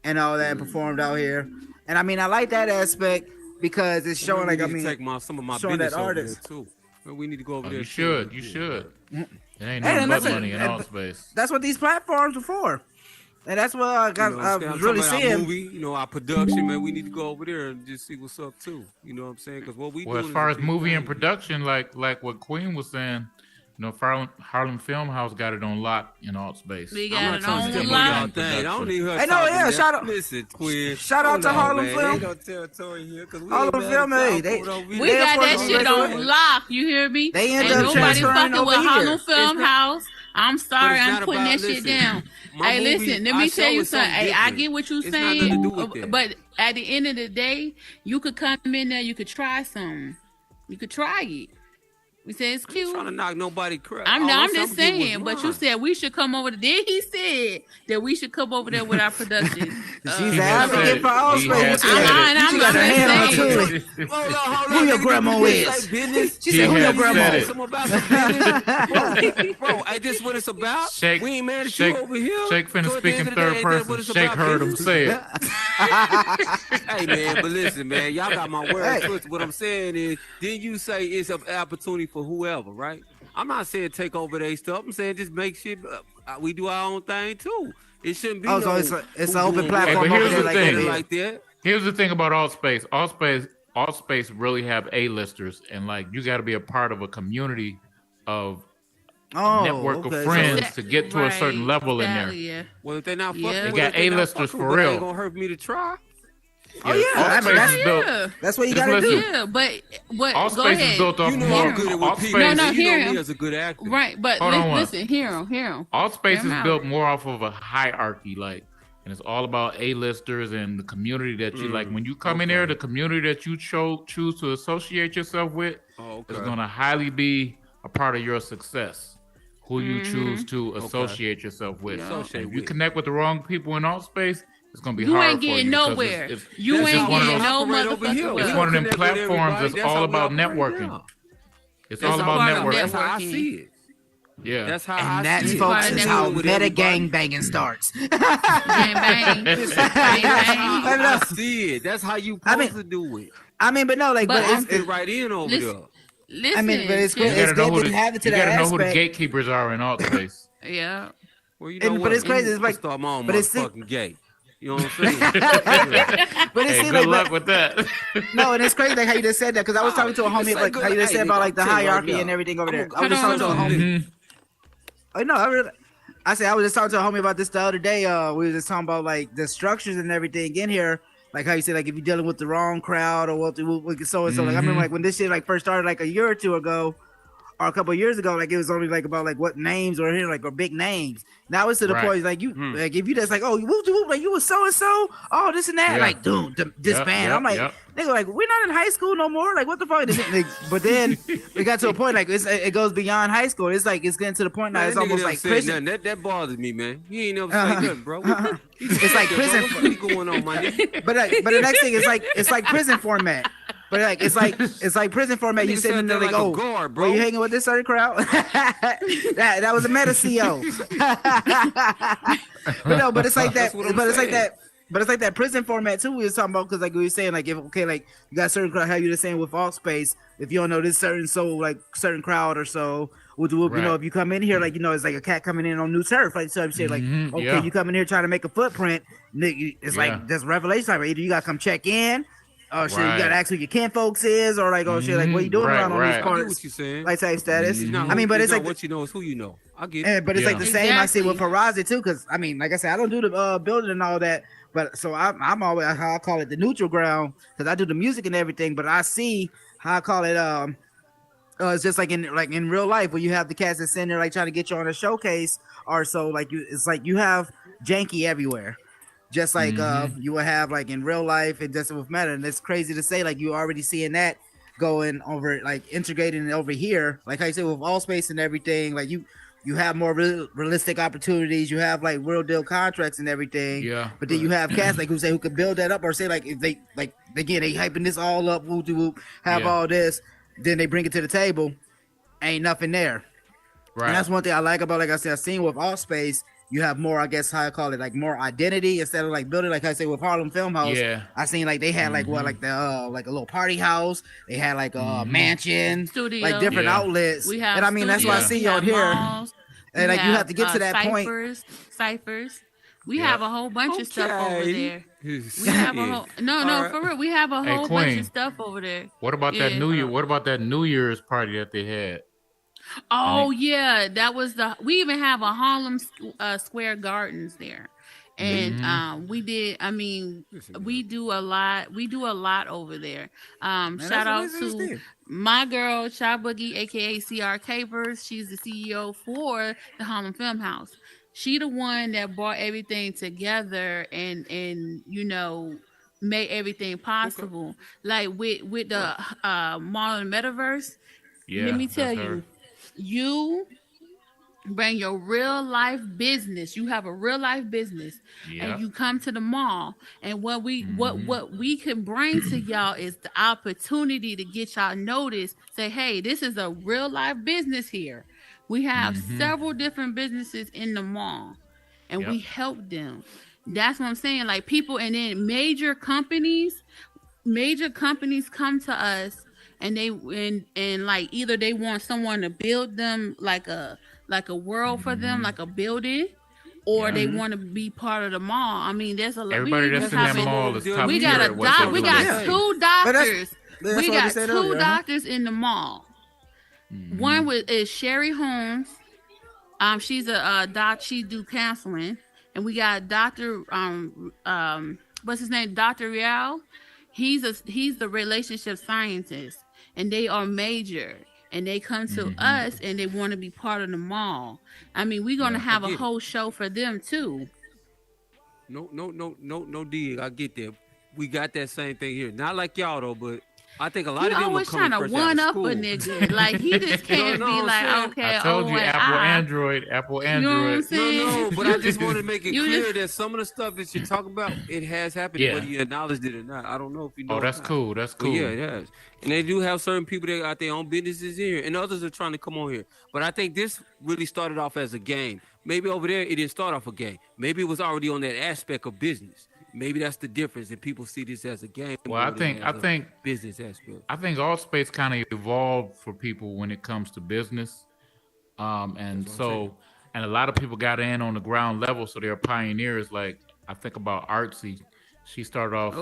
and all that and performed out here. And I mean, I like that aspect because it's showing like I mean, take some of my showing business that over artist. there too. Well, we need to go over Oh, there. you too. should. You should. It ain't Hey, nothing and but that's it. money in And all space. that's what these platforms are for. And that's what I got. You know, I I'm was talking really about our seeing. movie, our production, man. We need to go over there and just see what's up too. You know what I'm saying? Because what we Well, as doing far is as a big movie and thing. production, like what Queen was saying, Harlem Film House got it on lock in alt space. We I'm got not it trying to on step on lock. y'all thing. I don't need her. Hey, no, talking yeah, that. shout out- Listen, Quinn. shout out Hold to on, Harlem man. Film. Ain't no territory here 'cause we Harlem ain't mad Film, at y'all hey, they- for no We reason. got that for- shit they- on lock. You hear me? They end Ain't up nobody transferring fucking over with here. Harlem Film It's not- House. I'm sorry, it's I'm not putting about- that shit listen, down. my Hey, movie, listen, let our me show tell you is something. something Hey, I different. get what you It's not nothing to saying, do with that. but at the end of the day, you could come in there, you could try something. You could try it. We say it's I'm cute. trying to knock nobody crap. I'm All just getting was saying, but you mine. said we should come over there. Then he said that we should come over there with our production. She's He an had advocate said- for all he space. had She said got it. her- she got her I'm hand on just it. saying. Hold on, Who your nigga, grandma you is? say business? She He said, "Who your had grandma?" said it. Something about some business? Bro, hey, this what it's about? Shake, we ain't mad at Shake, you over here. Shake finna So at the speak end in of the day, third ain't that what person. it's Shake about, heard him business? say it. Hey man, but listen, man, y'all got my word Hey. twisted. What I'm saying is, then you say it's an opportunity for whoever, right? I'm not saying take over their stuff. I'm saying just make shit. We do our own thing too. It shouldn't be. Oh, so no it's who an open doing platform what. Hey, but here's over there the like thing. that. like that. Here's the thing about alt space. Alt space really have A-listers, and like you got to be a part of a community of Oh, network okay. of So- friends to get to a certain Right, level in exactly, there. yeah. Well, if they're not fucking, Yeah. with They it, got they not A-listers fucking for with it. real. Ain't gonna hurt me to try. Oh, yeah, Alt I mean, space that's- is built. Yeah. That's what you Just gotta do. listen. Yeah, but what? All Go space ahead. is built off You know of I'm good at alt with people. space. No, you hear know me him. as a good actor. Right, but Hold on one. listen, hear him. All space Hear is 'em out. built more off of a hierarchy, like, and it's all about A-listers and the community that you like. When you come in there, the community that you choose to associate yourself with Oh, is okay. going to highly be a part of your success. Who you Mm-hmm. choose to associate yourself with. Associate If you with. connect with the wrong people in alt space, it's going to be You hard ain't for you. getting because nowhere. It's You just ain't one of getting those- no Operate over here. motherfucking We It's well. one of them connect with platforms everybody. that's all how we about operate networking. now. It's That's all how about I- networking. That's how I Networking. see it. Yeah. That's how And I that's, see it. folks, Right, is network how with meta everybody. gang banging starts. Gang bang. That's Gang how bang. I see it. That's how you I supposed mean, to do it. I mean, but no, like, But but I'm it's, fit right in over listen, there. Listen, I mean, but it's You good. gotta know good who to the, have it to you that gotta know who the aspect. gatekeepers are in alt space. Yeah. Well, you And- know but what? it's crazy, it's like- start my own but it's- motherfucking gay. You know what I'm saying? But it's Hey, see, good like, luck with that. no, and it's crazy like how you just said that because I was talking to a homie like how you just said about like the hierarchy and everything over there. I was just talking to a homie. Oh no, I said I was just talking to a homie about this the other day. We were just talking about like the structures and everything in here. Like how you said, like if you're dealing with the wrong crowd or what so and so. Like I remember like when this shit like first started like a year or two ago, or a couple of years ago, like it was only like about like what names or here like or big names. Now it's to the Right. point like you like if you just like like you was so and so, oh this and that, Yeah. like dude, disband. Yep, I'm like yep. nigga, like we're not in high school no more. Like what the fuck? Like, but then it got to a point like it goes beyond high school. It's like it's getting to the point now. Man, It's that nigga almost never like said prison. nothing. That bothers me, man. He ain't never Uh-huh. said nothing, bro. It's like prison. What really going on, my nigga? But the next thing is like it's like prison format. But like it's like prison format. You Nigga sitting said there that like, like a oh, guard, bro, bro. you hanging with this certain crowd? that was a meta CO. But no, but it's like that. That's what I'm But it's like saying. that. But it's like that prison format too. We was talking about because like we were saying like if okay like you got certain crowd. How you just saying with all space. If you don't know this certain crowd or so. You know, Right. if you come in here, like, you know, it's like a cat coming in on new turf, like, so shit, like, okay, yeah. you come in here trying to make a footprint, it's Yeah. like, there's revelation, like, either you gotta come check in, oh shit, you Right. gotta ask who your kin folks is, or like, oh shit, like what you doing Right, around on right. these I get parts, what you're saying. like type status. It's not I mean, but it's like what you know, it's who you know. I get it. but it's like the same I see with Exactly. Farazi too, because I mean, like I said, I don't do the building and all that, but so I'm always how I call it the neutral ground because I do the music and everything, but I see how I call it it's just like in real life where you have the cats that's in there like trying to get you on a showcase or so like it's like you have janky everywhere. Just like you would have like in real life, it doesn't matter. And it's crazy to say, like you already seeing that going over, like integrating it over here. Like I said, with Allspace and everything, like you have more realistic opportunities. You have like real deal contracts and everything. Yeah. But then you have cats like who could build that up or say like if they like again they hyping this all up, whoop de whoop, have all this, then they bring it to the table, ain't nothing there. Right. And that's one thing I like about, like I said, I've seen with Allspace, you have more, I guess how I call it, like more identity instead of like building, like I say with Harlem Film House. Yeah. I seen like they had like what, like the like a little party house. They had like a mansion, Studio. like different Yeah. outlets. We have and I mean that's why I studios, see we y'all have here. malls, And we like you have to get to that point. Ciphers. We Yep. have a whole bunch of stuff over Okay. there. We have a whole Alright. for real. We have a Hey, whole bunch Queen. of stuff over there. What about that Yeah. New Year? What about that New Year's party that they had? Oh yeah, that was we even have a Harlem Square Gardens there, and we did. I mean, we do a lot. We do a lot over there. Shout out to my girl Shy Boogie, aka CR Capers. She's the CEO for the Harlem Film House. She the one that brought everything together and you know made everything possible. Like with the Marlon Metaverse. Yeah. Let me tell that's her. you. You bring your real life business. You have a real life business, Yeah. and you come to the mall. And what we can bring to y'all is the opportunity to get y'all noticed. Say, hey, this is a real life business here. We have several different businesses in the mall, and we help them. That's what I'm saying. Like people, and then major companies come to us. And they and like either they want someone to build them like a world for them, like a building, or they want to be part of the mall. I mean, there's a lot. Everybody that's in that mall is top We tier got at what they're we doing. got two But doctors. that's We what I got said two earlier, doctors in the mall. One is Sherry Holmes. She's a doc. She do counseling, and we got Dr. What's his name? Dr. Rial. He's the relationship scientist, and they are major, and they come to us, and they want to be part of the mall. I mean, we're gonna have a whole show for them too. No dig. I get that. We got that same thing here. Not like y'all though, but I think a lot You of them are always coming trying to fresh out one of up school. a nigga. Like he just can't No, be I'm like, saying- okay, I told you and Apple I. Android. You know what I'm saying? No, but I just want to make it You clear just- that some of the stuff that you're talking about, it has happened, Yeah. whether you acknowledged it or not. I don't know if you know. Oh, or that's not. cool. That's But cool. yeah, it has. And they do have certain people that got their own businesses here, and others are trying to come on here. But I think this really started off as a game. Maybe over there it didn't start off a game. Maybe it was already on that aspect of business. Maybe that's the difference, and people see this as a game. Well, I more than think as a business aspect. I think Allspace kind of evolved for people when it comes to business, and so and a lot of people got in on the ground level, so they're pioneers. Like I think about Artsy. She started off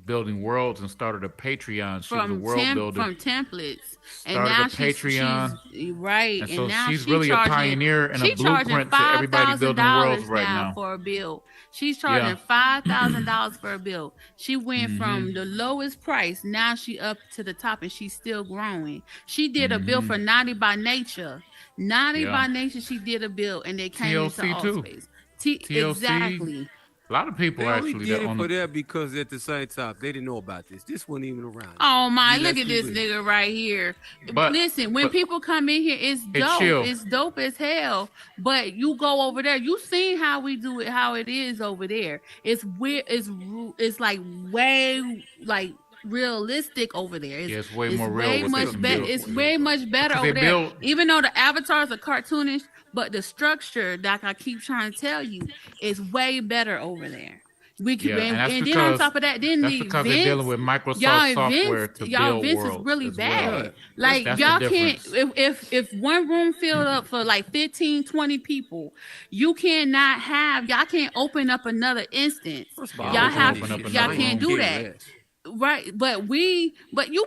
building worlds and started a Patreon. She was a world builder. From templates, and Started now a Patreon. she's right, And and, so now she's really a pioneer and a she charging blueprint to everybody building worlds $5,000 right now. for a bill. She's charging Yeah. $5,000 for a bill. She went from the lowest price. Now she up to the top, and she's still growing. She did a bill for 90 by Nature. 90 Yeah. by Nature. She did a bill, and they came TLC into too. Allspace. TLC. Exactly. A lot of people They only actually did that it on for the, that because at the same time they didn't know about this. This wasn't even around. Oh my! You Look let at this you nigga right here. But- Listen, when but- people come in here, it's Hey, dope. chill. It's dope as hell. But you go over there, you seen how we do it, how it is over there. It's weird. It's like way like realistic over there. Yeah, it's way more real Way what they much can better. build. It's way much better 'Cause over they there. build- Even though the avatars are cartoonish, but the structure, like I keep trying to tell you, is way better over there. We can, Yeah, and that's and then on because- top of that, then that's the because they're events, dealing with Microsoft y'all software events, to y'all build events worlds is really as bad. well. Like That's the y'all can't difference. if one room filled up for like 15, 20 people, you cannot have y'all can't open up another instance. First of all, Y'all I have open up y'all another can't room. do that. Right, but you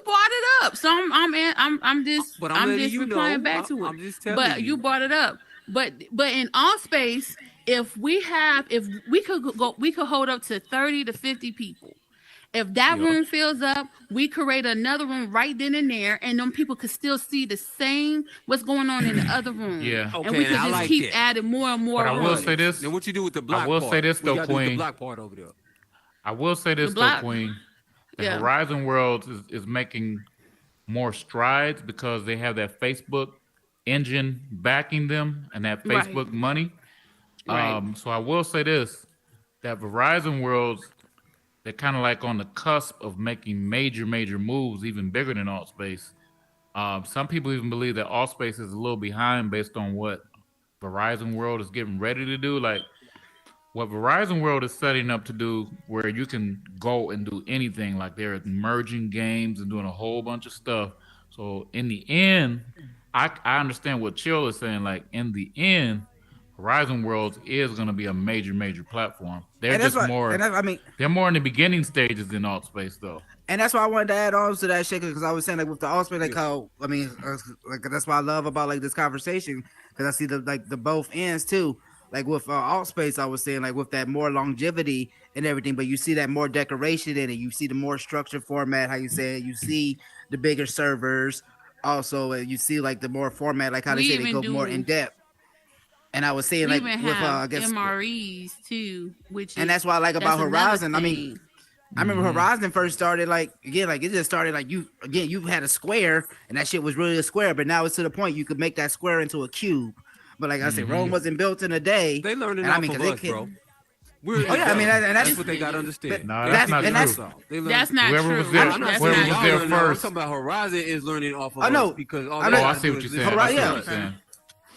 brought it up, so I'm just But I'm letting you replying know. back to it. I'm just telling But you brought it up. But in all space, if we could hold up to 30 to 50 people. If that room fills up, we create another room right then and there, and them people could still see the same what's going on in the other room. Yeah. And Okay, we could and I just like keep that. adding more and more. But I will rooms. say this. Then what you do with the black I will part? say this, What though, you gotta do with Queen. the black part over there. I will say this, black- though, Queen. The Yeah. Horizon Worlds is making more strides because they have that Facebook engine backing them and that Right. Facebook money. Right. So I will say this, that Verizon Worlds, they're kind of like on the cusp of making major moves, even bigger than AltSpace. Some people even believe that AltSpace is a little behind based on what Verizon World is getting ready to do. Like what Verizon World is setting up to do, where you can go and do anything. Like they're merging games and doing a whole bunch of stuff. So in the end, I understand what Chill is saying. Like in the end, Horizon Worlds is going to be a major platform. They're And that's just why- more. and I mean, they're more in the beginning stages than AltSpace, though. and that's why I wanted to add on to that shit, because I was saying like with the AltSpace, like how like that's why I love about like this conversation, because I see the both ends too. Like with AltSpace, I was saying like with that more longevity and everything, but you see that more decoration in it. You see the more structured format, how you say it. You see the bigger servers. Also, you see like the more format, like how they say they go more in depth. And I was saying We like even with have I guess, MREs too, which and that's what I like about that's another Horizon. I mean, thing. I remember Horizon first started like it just started like you had a square and that shit was really a square, but now it's to the point you could make that square into a cube. But like I said, Rome wasn't built in a day. They learning and off I mean, of 'cause us, they bro. We're Oh, yeah, I mean, and that's what they got to understand. No, that's not true. That's not Whoever true. was there- I'm not That's whoever saying was not y'all there learning. first. I'm talking about Horizon is learning off of I know. us because all I they know. Oh, I gotta see do what is you're listen saying. to Horizon- I see yeah. what you're saying.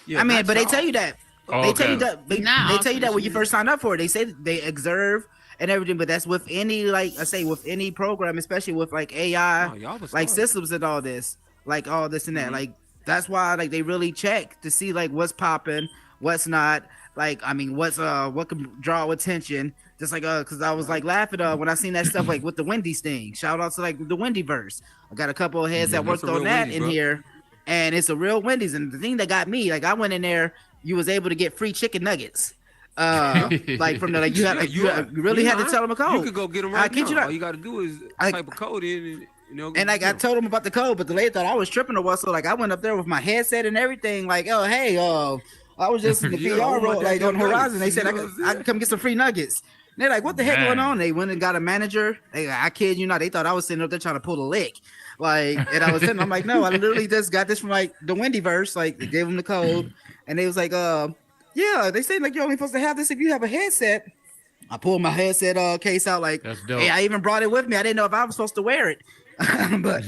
Yeah, I mean, that's but they all. tell you that. Oh, They tell okay. you that. They Nah, tell you that when you also- first sign up for it. They say they observe and everything, but that's with any like I say with any program, especially with like AI, Oh, y'all was like started. systems and all this, like all this and that. Like that's why like they really check to see like what's popping, what's not. Like I mean, what's what can draw attention. Just like because I was like laughing when I seen that stuff like with the Wendy's thing. Shout out to like the Wendyverse. I got a couple of heads that That's worked a real on that Wendy's, in bro. here, and it's a real Wendy's. And the thing that got me, like I went in there, you was able to get free chicken nuggets. Like from the like you had like, you really had to tell them a code. You could go get them I right kid now. you not. All you got to do is I- type a code in, and you know. And like I told them about the code, but the lady thought I was tripping or what. So like I went up there with my headset and everything. Like, oh hey, I was just in the Yeah, VR oh, my road, like goddamn on Horizon. They nuggets, said you I know could, what I'm I could come get some free nuggets. And they're like, what the heck Man. going on? They went and got a manager. I kid you not. They thought I was sitting up there trying to pull a lick. Like, and I was sitting. I'm like, no, I literally just got this from like the Wendyverse. Like, they gave them the code, and they was like, yeah. They say like you're only supposed to have this if you have a headset. I pulled my headset case out. Like, That's dope. hey, I even brought it with me. I didn't know if I was supposed to wear it, but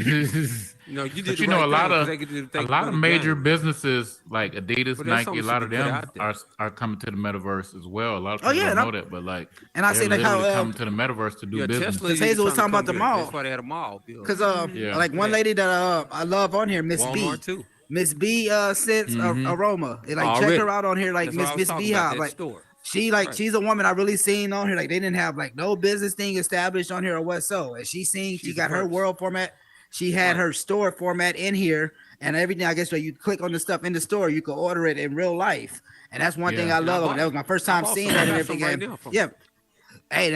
No, you did. But the you know, right a lot thing, 'cause of they could do the a thing lot for of the major game. businesses like Adidas, But that's Nike, a something lot you of could put them out there. are coming to the metaverse as well. A lot of Oh, people yeah, don't and know that, but like, and I they're say like how literally coming to the metaverse to do Yeah, business. Tesla. Because is Hazel was trying talking to about the come here. mall. That's why they had a mall. Bill. because Yeah. like one lady that I love on here, Miss B. Walmart too. Miss B sends aroma. It, like Already. check her out on here, like That's what I was Miss talking B about, Hop. that Like store. she like Right. she's a woman I really seen on here. Like they didn't have like no business thing established on here or what so. And she seen she She's got the her first. world format. She had Right. her store format in here and everything. I guess when you click on the stuff in the store, you can order it in real life. And that's one thing Yeah. I love. bought That it. was my first I time bought seeing some. that I and got some everything. right now from Yeah. Hey,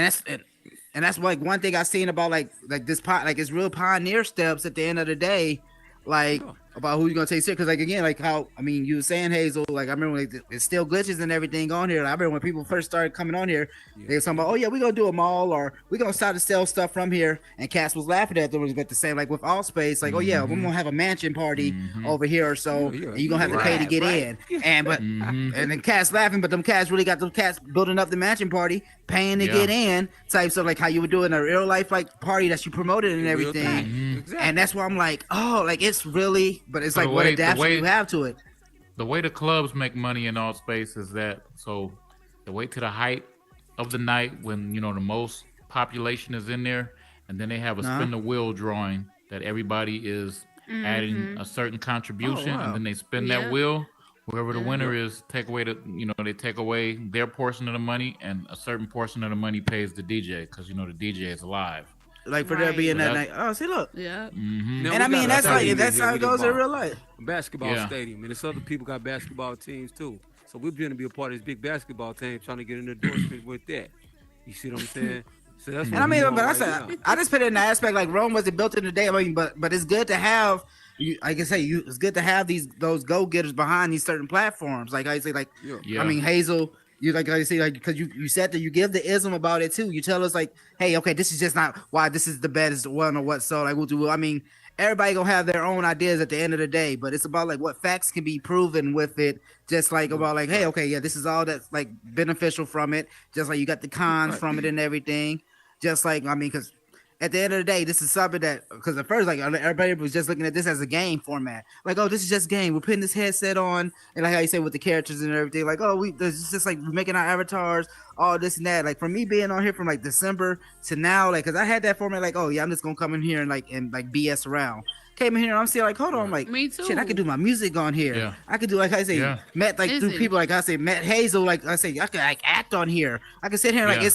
and that's like one thing I seen about like this like it's real pioneer steps at the end of the day, like Yeah. about who you're gonna take serious. Because like again, like how I mean you were saying Hazel, like I remember like, it's still glitches and everything on here. I remember when people first started coming on here, they were talking about, oh yeah, we're gonna do a mall or we're gonna start to sell stuff from here. And Cass was laughing at them, but the same like with Allspace, like oh yeah, we're gonna have a mansion party over here or so, Yeah, and you're gonna have to pay to right, get right. in. And but and then Cass laughing, but them cats really got them cats building up the mansion party, paying to Yeah. get in, types of like how you would do in a real life like party that you promoted and Real everything. thing. Exactly. And that's why I'm like, oh, like it's really, but it's So like the what way- the adaptation way- you have to it. The way the clubs make money in all space is that so they wait to the height of the night when you know the most population is in there, and then they have a spin the wheel drawing that everybody is adding a certain contribution, Oh, wow. and then they spin Yeah. that wheel. Whoever the winner is, take away they take away their portion of the money, and a certain portion of the money pays the DJ because the DJ is live. like for there Right. being that That's- night. Oh, see, look, Yeah. Now, and I we mean got that's a like stadium that's here how with it goes in ball. real life. Basketball Yeah. stadium, and there's other people got basketball teams too. So we're going to be a part of this big basketball team, trying to get an endorsement with that. You see what I'm saying? So that's what And I mean, we're but doing I right said now. I just put it in the aspect like Rome wasn't built in a day. I mean, but it's good to have you. Like I say, it's good to have those go getters behind these certain platforms. Like I say, like Yeah. Yeah. I mean, Hazel. You like I say, like because you said that you give the ism about it too. You tell us like, hey, okay, this is just not why this is the best one or what. So like we'll do. I mean, everybody gonna have their own ideas at the end of the day, but it's about like what facts can be proven with it. Just like about like, hey, okay, yeah, this is all that's like beneficial from it. Just like you got the cons Right. from it and everything. Just like I mean, because at the end of the day, this is something that because at first like everybody was just looking at this as a game format. Like, oh, this is just game. We're putting this headset on, and like how you say with the characters and everything. Like, oh, it's just like we're making our avatars, all this and that. Like for me being on here from like December to now, like because I had that format. Like, oh yeah, I'm just gonna come in here and like BS around. Came in here and I'm still like, hold on, like Me too. shit, I could do my music on here. Yeah. I could do like I say, Yeah. met like through Listen. people like I say, Matt Hazel, like I say, I could like act on here. I could sit here and like Yeah.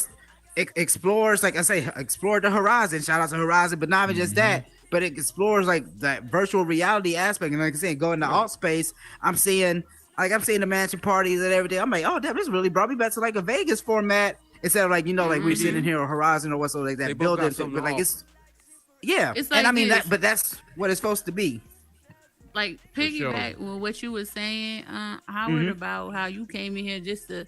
it explores, like I say, explore the horizon. Shout out to Horizon, but not even just that, but it explores like that virtual reality aspect. And like I said, going to alt space, I'm seeing the mansion parties and everything. I'm like, oh, damn, this really brought me back to like a Vegas format instead of like like we're sitting here on Horizon or what's so like that They both got building. something But to like it's yeah, It's and like I mean this. that, but that's what it's supposed to be. Like sure. piggyback with what you were saying, Howard, Mm-hmm. about how you came in here just to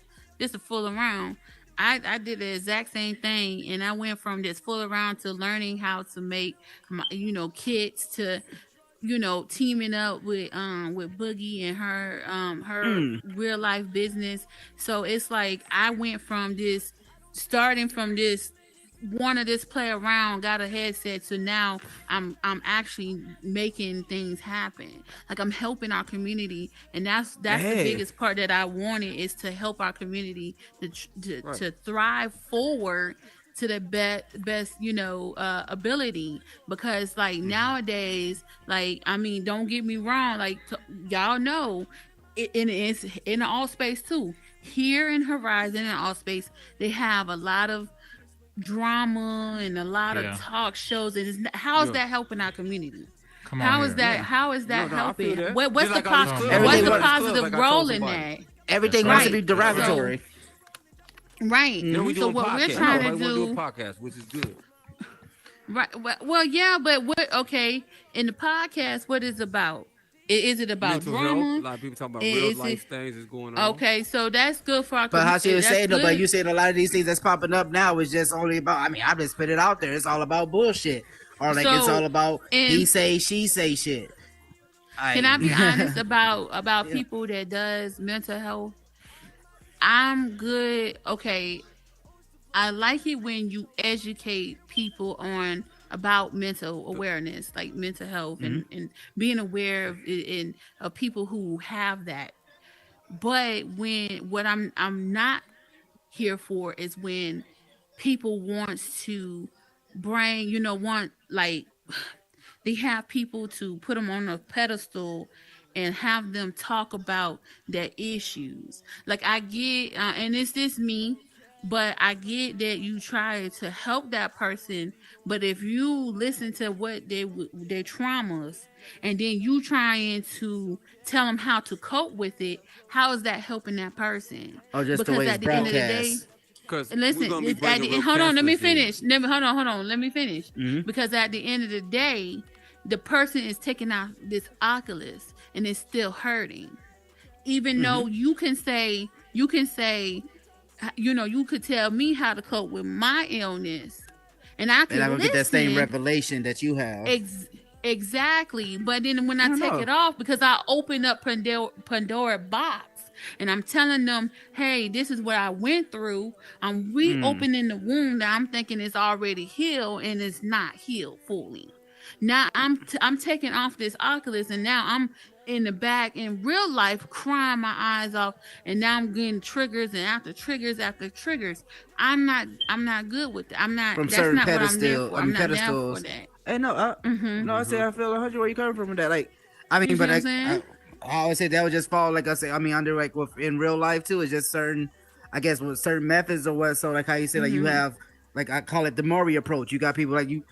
fool around. I did the exact same thing, and I went from just fool around to learning how to make my, kits to teaming up with Boogie and her real life business. So it's like I went from this starting from this wanted this play around, got a headset, so now I'm actually making things happen. Like I'm helping our community, and that's the Hey. biggest part that I wanted is to help our community to thrive forward to the best ability, because like nowadays, like I mean, don't get me wrong, like y'all know it's in the all space too. Here in Horizon and all space, they have a lot of drama and a lot Yeah. of talk shows, and how's Yeah. that helping our community? Come on. How here. is that? How is that No, I feel helping? that. What's Just the like all these positive? clubs. What's the Everything- positive like I told role in somebody. that? Everything That's wants to right. be derogatory. Right. Then we do So a what podcast. we're trying to Everybody wanna do do, a podcast, which is good. right? Well, yeah, but what? Okay, in the podcast, what is it about? Is it about Mental drama? health. A lot of people talking about Is real it- life things that's going on. Okay, so that's good for our But how she was that's saying though, but good. you saying a lot of these things that's popping up now is just only about. I mean, I just put it out there. It's all about bullshit, or like it's So, all about and- he say she say shit. Can I be honest about Yeah. people that does mental health? I'm good. Okay, I like it when you educate people on about mental awareness, like mental health, and being aware of people who have that. But what I'm not here for is when people wants to want like they have people to put them on a pedestal and have them talk about their issues. Like I get, and it's just me, but I get that you try to help that person. But if you listen to what their traumas, and then you trying to tell them how to cope with it, how is that helping that person? Or just the way it's at the end of the day, broadcast. Because listen, we're gonna be it's at breaking the, real hold on, let me cancerous finish. Hold on, let me finish. Mhm. Because at the end of the day, the person is taking out this Oculus and it's still hurting. Even though you can say, you could tell me how to cope with my illness, and I can And I'm gonna get that same listen. revelation that you have. Exactly. But then when I No, take no. it off, because I open up Pandora box and I'm telling them, hey, this is what I went through. I'm reopening the wound that I'm thinking is already healed and it's not healed fully. Now I'm taking off this Oculus, and now I'm in the back in real life crying my eyes off, and now I'm getting triggers and after triggers after triggers. I'm not good with that. I'm not From that's certain not what I'm there pedestal- for. I I'm mean, not down pedestals. for that. Hey, no, no, I say I feel 100 where you coming from with that. Like, I mean, You but see what I'm I saying? always say that would just fall. Like I say, I mean, under like in real life too, it's just certain, I guess, with certain methods or what. So like how you say, like you have like I call it the Maury approach. You got people like you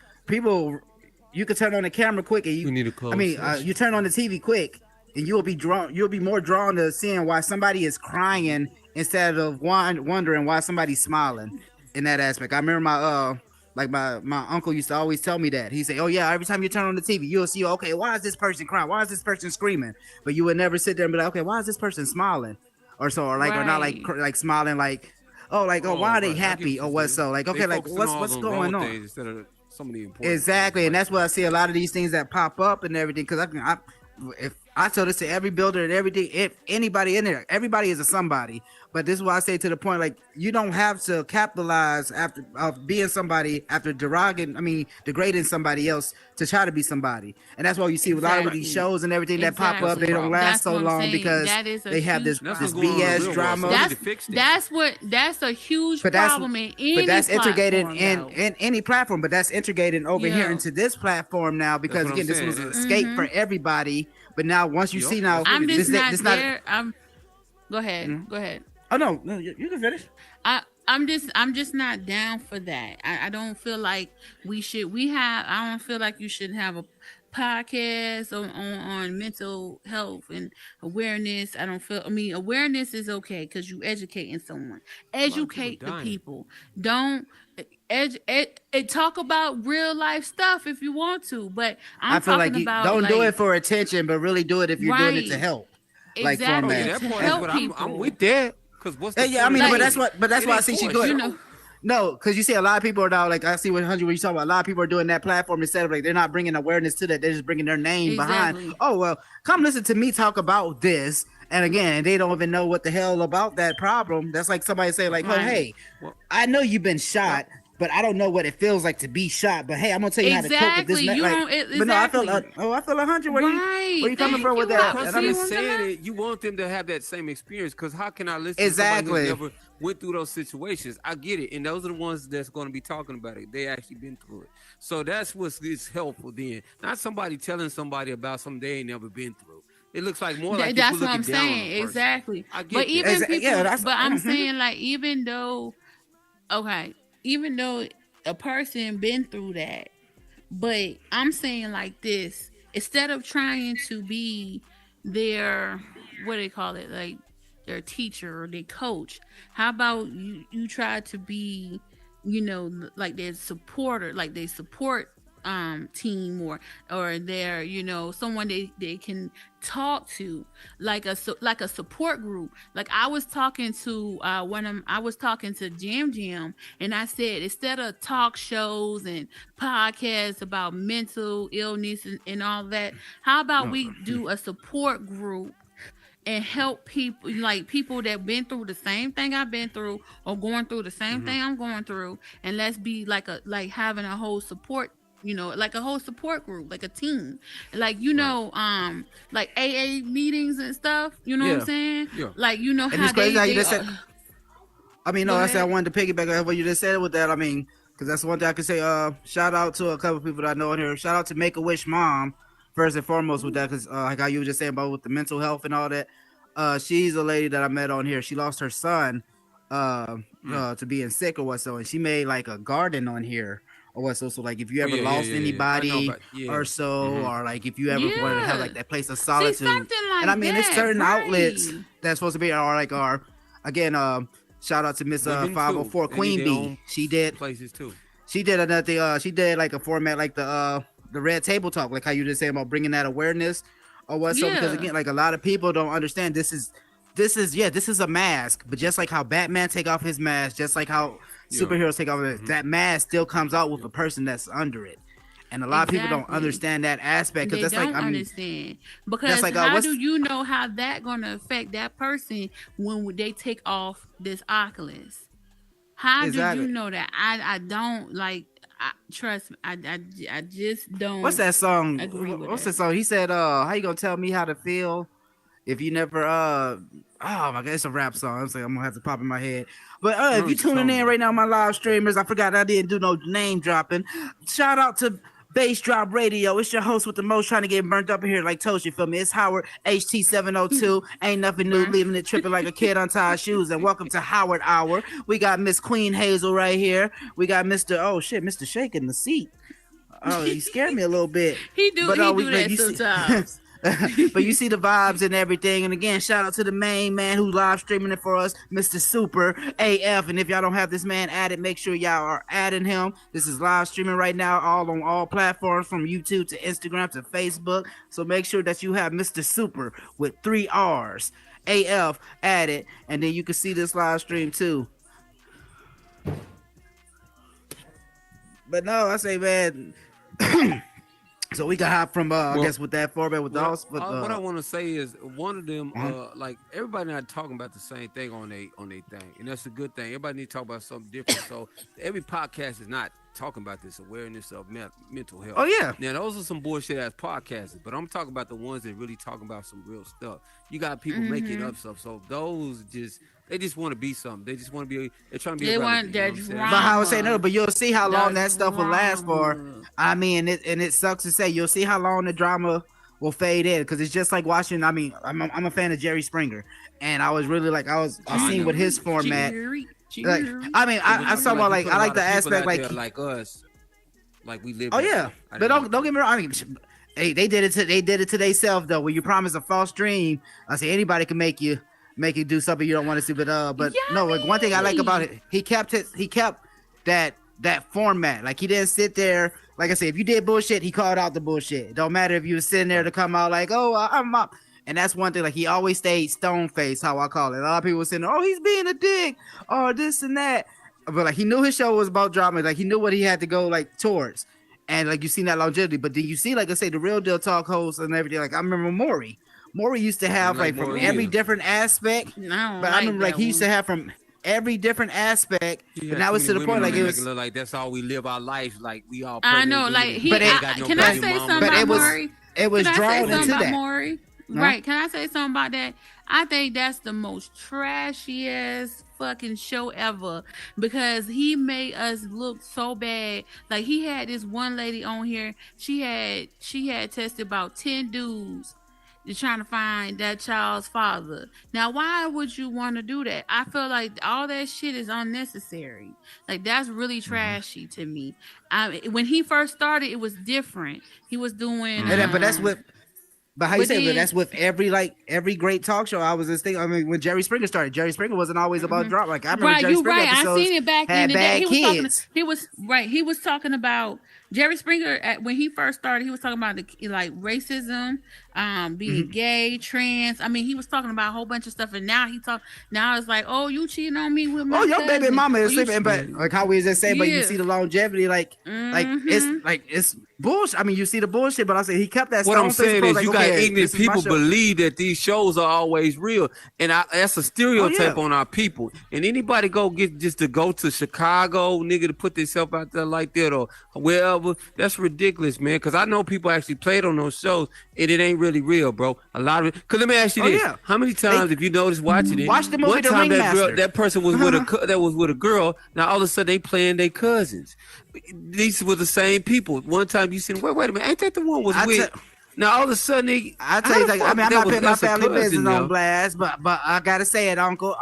can turn on the camera quick and We need a closed you turn on the TV quick and you'll be more drawn to seeing why somebody is crying instead of wondering why somebody's smiling in that aspect. I remember my uncle used to always tell me that. He said, "Oh yeah, every time you turn on the TV, you'll see, okay, why is this person crying? Why is this person screaming?" But you would never sit there and be like, "Okay, why is this person smiling?" Or so, or not like smiling, like, why are they happy or what? So like, okay, like what's going on? Instead of some of the important Exactly, and that's why I see a lot of these things that pop up and everything. Because if I tell this to every builder and everything, if anybody in there, everybody is a somebody. But this is why I say to the point, like, you don't have to capitalize after being somebody after degrading somebody else to try to be somebody. And that's why you see a lot of these shows and everything that pop up, they don't last so long because they have this BS drama. That's a huge problem in any But that's integrated platform, in any platform. But that's integrated over here into this platform now because again, this was an escape for everybody. But now once you see now, I'm just not there. Go ahead. Go ahead. Oh no, you can finish. I'm just not down for that. I don't feel like I don't feel like you should have a podcast on mental health and awareness. Awareness is okay because you educating someone. Educate the people. Don't talk about real life stuff if you want to, but I feel like you don't do it for attention, but really do it if you're doing it to help. Exactly. Like format. I'm with that. Cause what's the but that's why I see she doing. No, because you see a lot of people are now like I see what 100 when you talk about a lot of people are doing that platform instead of like they're not bringing awareness to that, they're just bringing their name behind. Oh well, come listen to me talk about this, and again they don't even know what the hell about that problem. That's like somebody say like, oh hey, I know you've been shot. But I don't know what it feels like to be shot. But hey, I'm gonna tell you how to cope with this. But no, I feel 100. Where you coming from with that? And I'm just saying it. You want them to have that same experience. Because how can I listen to somebody who never went through those situations? I get it, and those are the ones that's going to be talking about it. They actually been through it. So that's what's helpful. Then, not somebody telling somebody about something they ain't never been through. It looks like more like that's what I'm saying. Exactly. But even people. But I'm saying like even though a person been through that, but I'm saying like this, instead of trying to be their, what do they call it, like their teacher or their coach, how about you try to be, like their supporter, like they support team or they're someone they can talk to, like a support group. Like I was talking to Jam Jam, and I said instead of talk shows and podcasts about mental illness and all that, how about we do a support group and help people, like people that been through the same thing I've been through or going through the same thing I'm going through, and let's be like having a whole support, like a whole support group, like a team, like like AA meetings and stuff. You know what I'm saying? Yeah. Like and how it's crazy how you just said. I said I wanted to piggyback on what you just said with that. Because that's one thing I can say. Shout out to a couple of people that I know in here. Shout out to Make-A-Wish mom first and foremost with that, because like how you were just saying about with the mental health and all that. She's a lady that I met on here. She lost her son to being sick or what, so, and she made like a garden on here. Or what, so like if you ever lost anybody or so, or like if you ever wanted to have like that place of solitude, and it's certain outlets that's supposed to be, again, shout out to Miss 504 Queen Bee. She did places too. She did another. She did like a format like the Red Table Talk, like how you just saying about bringing that awareness or what. So because again, like a lot of people don't understand this is a mask, but just like how Batman take off his mask, just like how superheroes take off that mask still comes out with a person that's under it, and a lot of people don't understand that aspect because that's like understand because like, how do you know how that gonna affect that person when they take off this Oculus? How do you know that? I don't like. Trust me, I just don't. What's that song? What's that song? He said, "How you gonna tell me how to feel if you never?" Oh my God, it's a rap song. I'm gonna have to pop in my head. But if you tuning in right now, my live streamers, I forgot I didn't do no name dropping. Shout out to Bass Drop Radio. It's your host with the most, trying to get burnt up in here like toast, you feel me? It's Howard HT702. Ain't nothing new, leaving it tripping like a kid untied shoes. And welcome to Howard Hour. We got Miss Queen Hazel right here. We got Mr. Shake in the seat. Oh, he scared me a little bit. He do that sometimes. But you see the vibes and everything. And again, shout out to the main man who's live streaming it for us, Mr. Super AF. And if y'all don't have this man added, make sure y'all are adding him. This is live streaming right now, all on all platforms, from YouTube to Instagram to Facebook. So make sure that you have Mr. Super with 3 R's, AF added, and then you can see this live stream too. But no, I say, man. So we got hop from I guess with that format with those. What I want to say is one of them, like everybody not talking about the same thing on they thing, and that's a good thing. Everybody need to talk about something different. So every podcast is not talking about this awareness of mental health. Oh yeah. Now those are some bullshit ass podcasts, but I'm talking about the ones that really talking about some real stuff. You got people making up stuff, so those they just want to be something. They just want to be. They're trying to be. They relevant, want that you know drama. But I was saying no, but you'll see how long that That's stuff will last for. wrong. I mean, it sucks to say, you'll see how long the drama will fade in, because it's just like watching. I mean, I'm a fan of Jerry Springer, and I was really like I seen with his format. Like, I mean, I saw about like I like the aspect like us, like we live. Oh yeah, but don't get me wrong. I mean, hey, they did it to themselves though. When you promise a false dream, I say anybody can make you do something you don't want to see. But no, like one thing I like about it, he kept that format. Like he didn't sit there. Like I said, if you did bullshit, he called out the bullshit. It don't matter if you were sitting there to come out like, oh, I'm up. And that's one thing. Like he always stayed stone faced, how I call it. A lot of people were saying, oh, he's being a dick, or this and that. But like he knew his show was about drama. Like he knew what he had to go like towards. And like you seen that longevity. But then you see, like I say, the Real Deal talk hosts and everything. Like I remember Maury. Maury used to have like from every different aspect. But I remember like he used to have from every different aspect. But now it's to the point like it was look like that's all we live our life. Like we all. I know, like he. But Can I say something about Maury? It was drawn into that. Maury? No? Right? Can I say something about that? I think that's the most trashiest fucking show ever, because he made us look so bad. Like he had this one lady on here. She had tested about 10 dudes. You're trying to find that child's father. Now, why would you want to do that? I feel like all that shit is unnecessary. Like that's really trashy to me. When he first started, it was different. He was doing. But that's what. But how you say? But that's with every great talk show. I was just thinking. I mean, when Jerry Springer started, Jerry Springer wasn't always about drama. Like I remember Jerry Springer episodes I seen it back had in the day. bad kids. He was talking about Jerry Springer when he first started. He was talking about like racism, being gay, trans. I mean, he was talking about a whole bunch of stuff. And now now it's like, oh, you cheating on me with my your cousin. baby mama is sleeping. But like how we was just saying, but you see the longevity, like it's bullshit. I mean, you see the bullshit, but I say he kept that. What I'm saying is, you got ignorant people show. believe that these shows are always real, and that's a stereotype on our people. And anybody go to Chicago, nigga, to put themselves out there like that or wherever, that's ridiculous, man. Because I know people actually played on those shows, and it ain't really real, bro. A lot of it. Because let me ask you this: how many times, if you notice watching it, watch the movie one The time Ringmaster. that person was with a girl. Now all of a sudden they playing their cousins. These were the same people. One time you said, wait a minute, ain't that the one was with? Now all of a sudden I tell you, like, I mean, I'm not putting my family business on blast, but I gotta say it, uncle.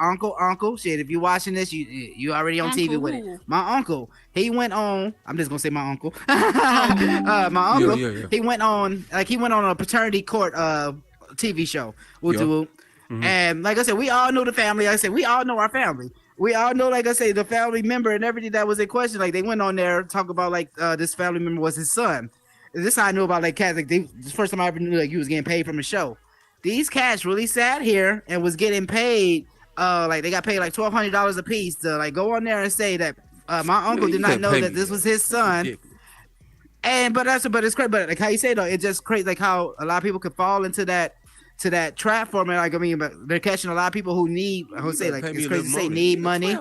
Shit, if you watching this, you already on TV with it. My uncle, he went on. I'm just gonna say my uncle. My uncle, he went on a paternity court TV show. And like I said, we all know the family. Like I said, we all know our family. We all know, like I say, the family member and everything that was in question. Like they went on there talk about like this family member was his son. This how I knew about like cats. Like this first time I ever knew like you was getting paid from a show. These cats really sat here and was getting paid. Like they got paid like $1,200 a piece to like go on there and say that my uncle did not know that this was his son. And but it's crazy. But like how you say though, it's just crazy like how a lot of people could fall into that trap format. Like I mean, but they're catching a lot of people who need. I would say like it's crazy to say need money.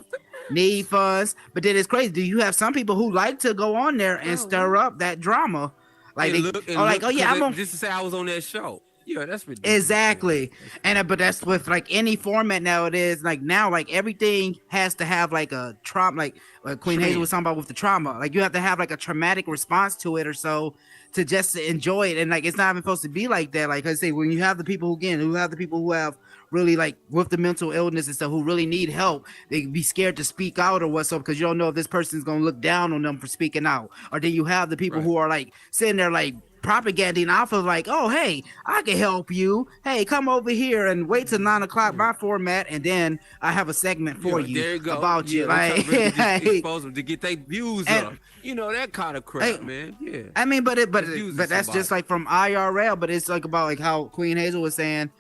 Need funds, but then it's crazy. Do you have some people who like to go on there and stir up that drama? Like I'm on just to say I was on that show. Yeah, that's ridiculous. Exactly. And but that's with like any format nowadays. Like now, like everything has to have like a trauma, like Queen Hazel was talking about with the trauma. Like you have to have like a traumatic response to it or so to just enjoy it. And like it's not even supposed to be like that. Like I say, when you have the people who have really like with the mental illness and stuff who really need help, they can be scared to speak out or what's up because you don't know if this person's gonna look down on them for speaking out. Or then you have the people who are like sitting there like propagating off of like, oh hey, I can help you. Hey, come over here and wait till 9 o'clock my format, and then I have a segment for you about you. Like expose them to get their views up. You know that kind of crap, man. Yeah. I mean, but that's just like from IRL. But it's like about like how Queen Hazel was saying.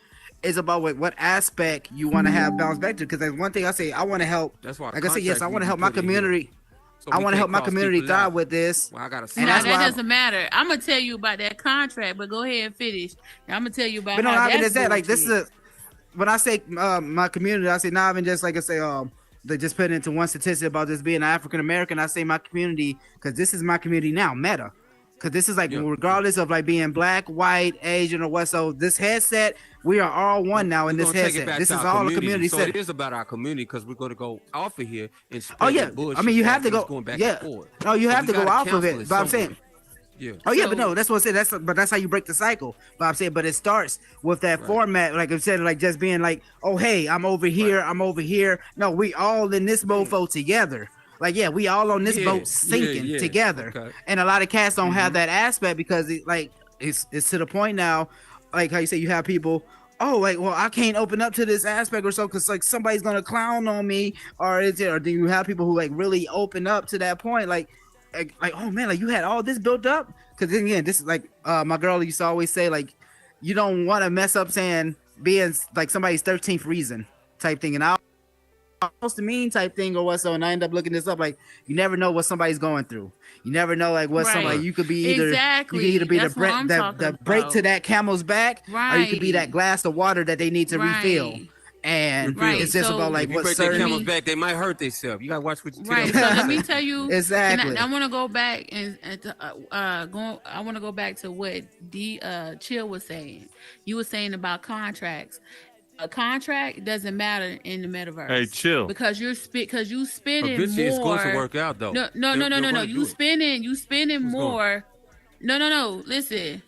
It's about what aspect you want to have bounce back to. Because there's one thing I say, I want to help. That's why. Like I said, yes, I want to help my community. So I want to help my community thrive with this. Well, I gotta say that doesn't matter. I'm gonna tell you about that contract, but go ahead and finish. I'm gonna tell you about. But no, not even that. Like this is when I say my community, I say not even just like I say they just put it into one statistic about this being African American. I say my community because this is my community now, Meta. Because this is like regardless of like being black, white, Asian, or what. So this headset, we are all one now in this headset. This is all a community. So it is about our community because we're going to go off of here and spread I mean, you have to go. No, you have to go off of it. But I'm saying. Yeah. Oh yeah, but no, that's what I said. That's how you break the cycle. But I'm saying, but it starts with that format, like I said, like just being like, oh hey, I'm over here, I'm over here. No, we all in this mofo together. Like, yeah, we all on this boat sinking together. Okay. And a lot of cats don't have that aspect because it's to the point now, like how you say you have people, oh, like, well, I can't open up to this aspect or so because like somebody's gonna clown on me, or do you have people who like really open up to that point, like oh man, like you had all this built up? Because then again, this is like my girl used to always say, like, you don't want to mess up saying being like somebody's 13th reason type thing, and I supposed to mean type thing or what. So, and I end up looking this up. Like, you never know what somebody's going through. You never know like what somebody. You could be either you could either be the break to that camel's back, or you could be that glass of water that they need to refill. And it's just about like what certain camel's back, they might hurt themselves. You gotta watch what you tell them. So let me tell you exactly. I want to go back and I want to go back to what Chill was saying. You were saying about contracts. A contract doesn't matter in the metaverse. Hey, Chill. Because you spending more. It's going to work out though. No. You spending more. No. Listen.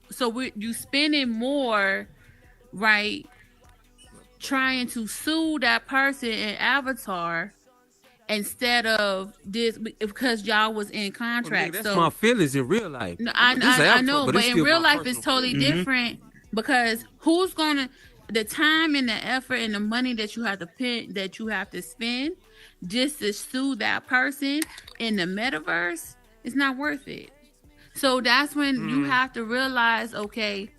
So you spending more, right? Trying to sue that person in Avatar instead of this because y'all was in contract. That's my feelings in real life. No, I know, but in real life it's totally different. Because who's gonna the time and the effort and the money that you have to spend just to sue that person in the metaverse, it's not worth it. So that's when you have to realize, okay,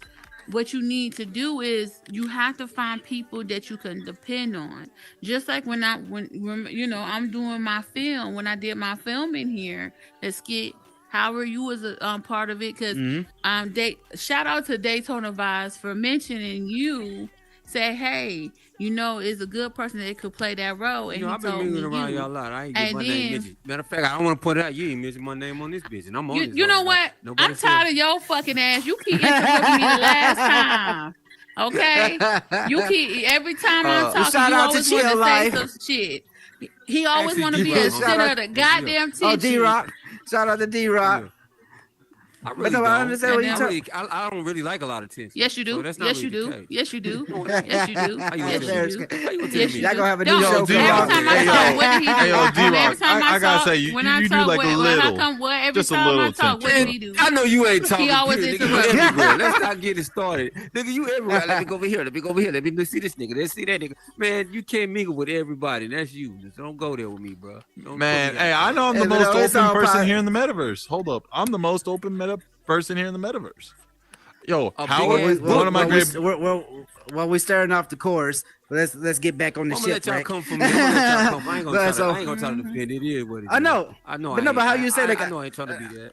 what you need to do is you have to find people that you can depend on. Just like when you know I'm doing my film, when I did my film in here, the skit. Howard, you was a part of it because shout out to Daytona Vibes for mentioning you. Say, hey, you know, is a good person that could play that role. And I've been moving around y'all a lot. I ain't get my name mentioned. Matter of fact, I don't want to put it out. You ain't mentioned my name on this bitch, and I'm on this. You know what? I'm tired of your fucking ass. You keep interrupting me the last time. Okay? You keep every time I'm talking, you always want to say some shit. He always want to be the center of the goddamn tension. Oh, D-Rock. Shout out to D-Rock. I really don't. I don't really like a lot of tension. Yes, you do. So yes, you do. Yes, you do. Yes, you do. Yes, you do. Yes, y'all gonna have a new show. Every time I talk, what did he do? Hey, yo, D-Rock, I gotta say, you do like a little. Every time I talk, what did he do? I know you ain't talking. He always interrupts. Let's not get it started. Nigga, you everywhere. Let me go over here. Let me go over here. Let me see this nigga. Let's see that nigga. Man, you can't mingle with everybody. That's you. Just don't go there with me, bro. Man, hey, I know I'm the most open person here in the metaverse. Hold up. I'm the most open person here in the metaverse. Yo, Howard, one of my great. We're starting off the course. Let's get back on the ship. Let y'all come from me. I ain't gonna try to defend it. Is what it is. I know. But no, but how you say that? I know I ain't trying to be that.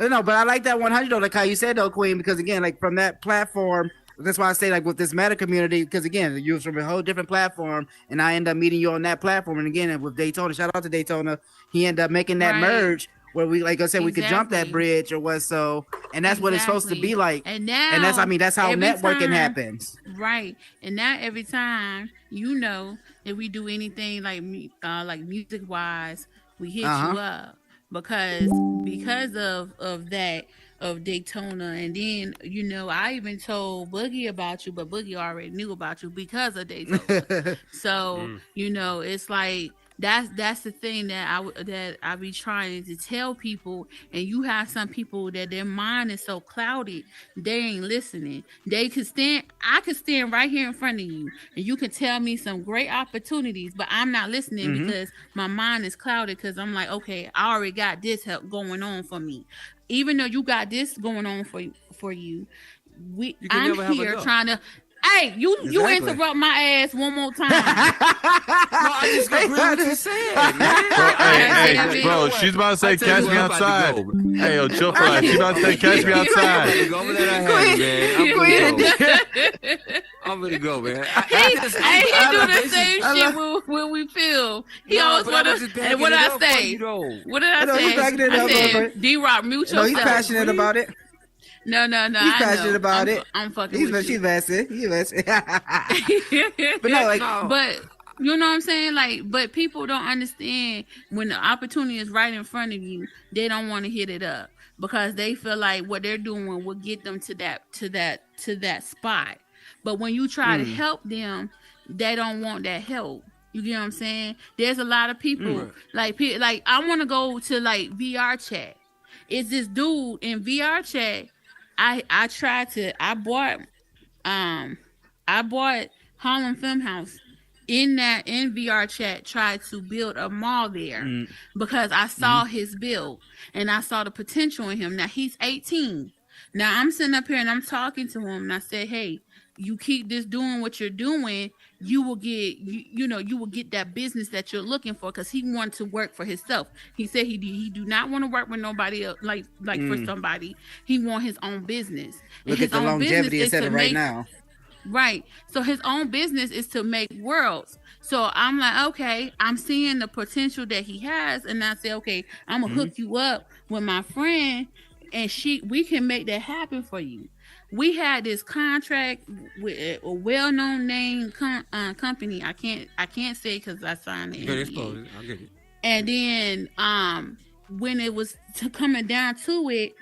No, but I like that 100 though, like how you said though, Queen, because again, like from that platform. That's why I say like with this meta community, because again, you're from a whole different platform, and I end up meeting you on that platform. And again, with Daytona, shout out to Daytona, he ended up making that merge where we, like I said, we could jump that Exactly. bridge or what. So, and that's what it's supposed to be like. And now, And that's, I mean, that's how every networking time- happens. Right. And now every time, if we do anything like music wise, we hit you up because of that, of Daytona. And then, I even told Boogie about you, but Boogie already knew about you because of Daytona. So, it's like that's the thing that I be trying to tell people. And you have some people that their mind is so clouded, they ain't listening. I could stand right here in front of you and you can tell me some great opportunities, but I'm not listening because my mind is clouded, because I'm like, okay, I already got this help going on for me. Even though you got this going on for you, I'm here trying to. Hey, you interrupt my ass one more time. No, I just agree with what you said, man. Bro, she's about to say, catch me outside. Hey, yo, chill for that. She's about to say, catch me outside. I'm gonna go, man. He do the same shit when we film. He always want to. And what did I say? What did I say? I said, D-Rock, mute yourself. No, he's passionate about it. No. He's passionate about it. I'm fucking with you. She's vested. He's vested. But no, like, but you know what I'm saying? Like, but people don't understand when the opportunity is right in front of you, they don't want to hit it up because they feel like what they're doing will get them to that spot. But when you try to help them, they don't want that help. You get what I'm saying? There's a lot of people like I want to go to like VR chat. It's this dude in VR chat. I bought Harlem Film House in VR chat, tried to build a mall there because I saw his build and I saw the potential in him. Now he's 18. Now I'm sitting up here and I'm talking to him and I said, hey, you keep doing what you're doing, you will get you will get that business that you're looking for, because he wanted to work for himself. He said he do not want to work with nobody else, like for somebody. He want his own business. Look at the longevity instead of right now. Right. So his own business is to make worlds. So I'm like, okay, I'm seeing the potential that he has, and I say, okay, I'm gonna hook you up with my friend, and we can make that happen for you. We had this contract with a well-known name company. I can't say because I signed it. I'll get it. And then when it was coming down to it,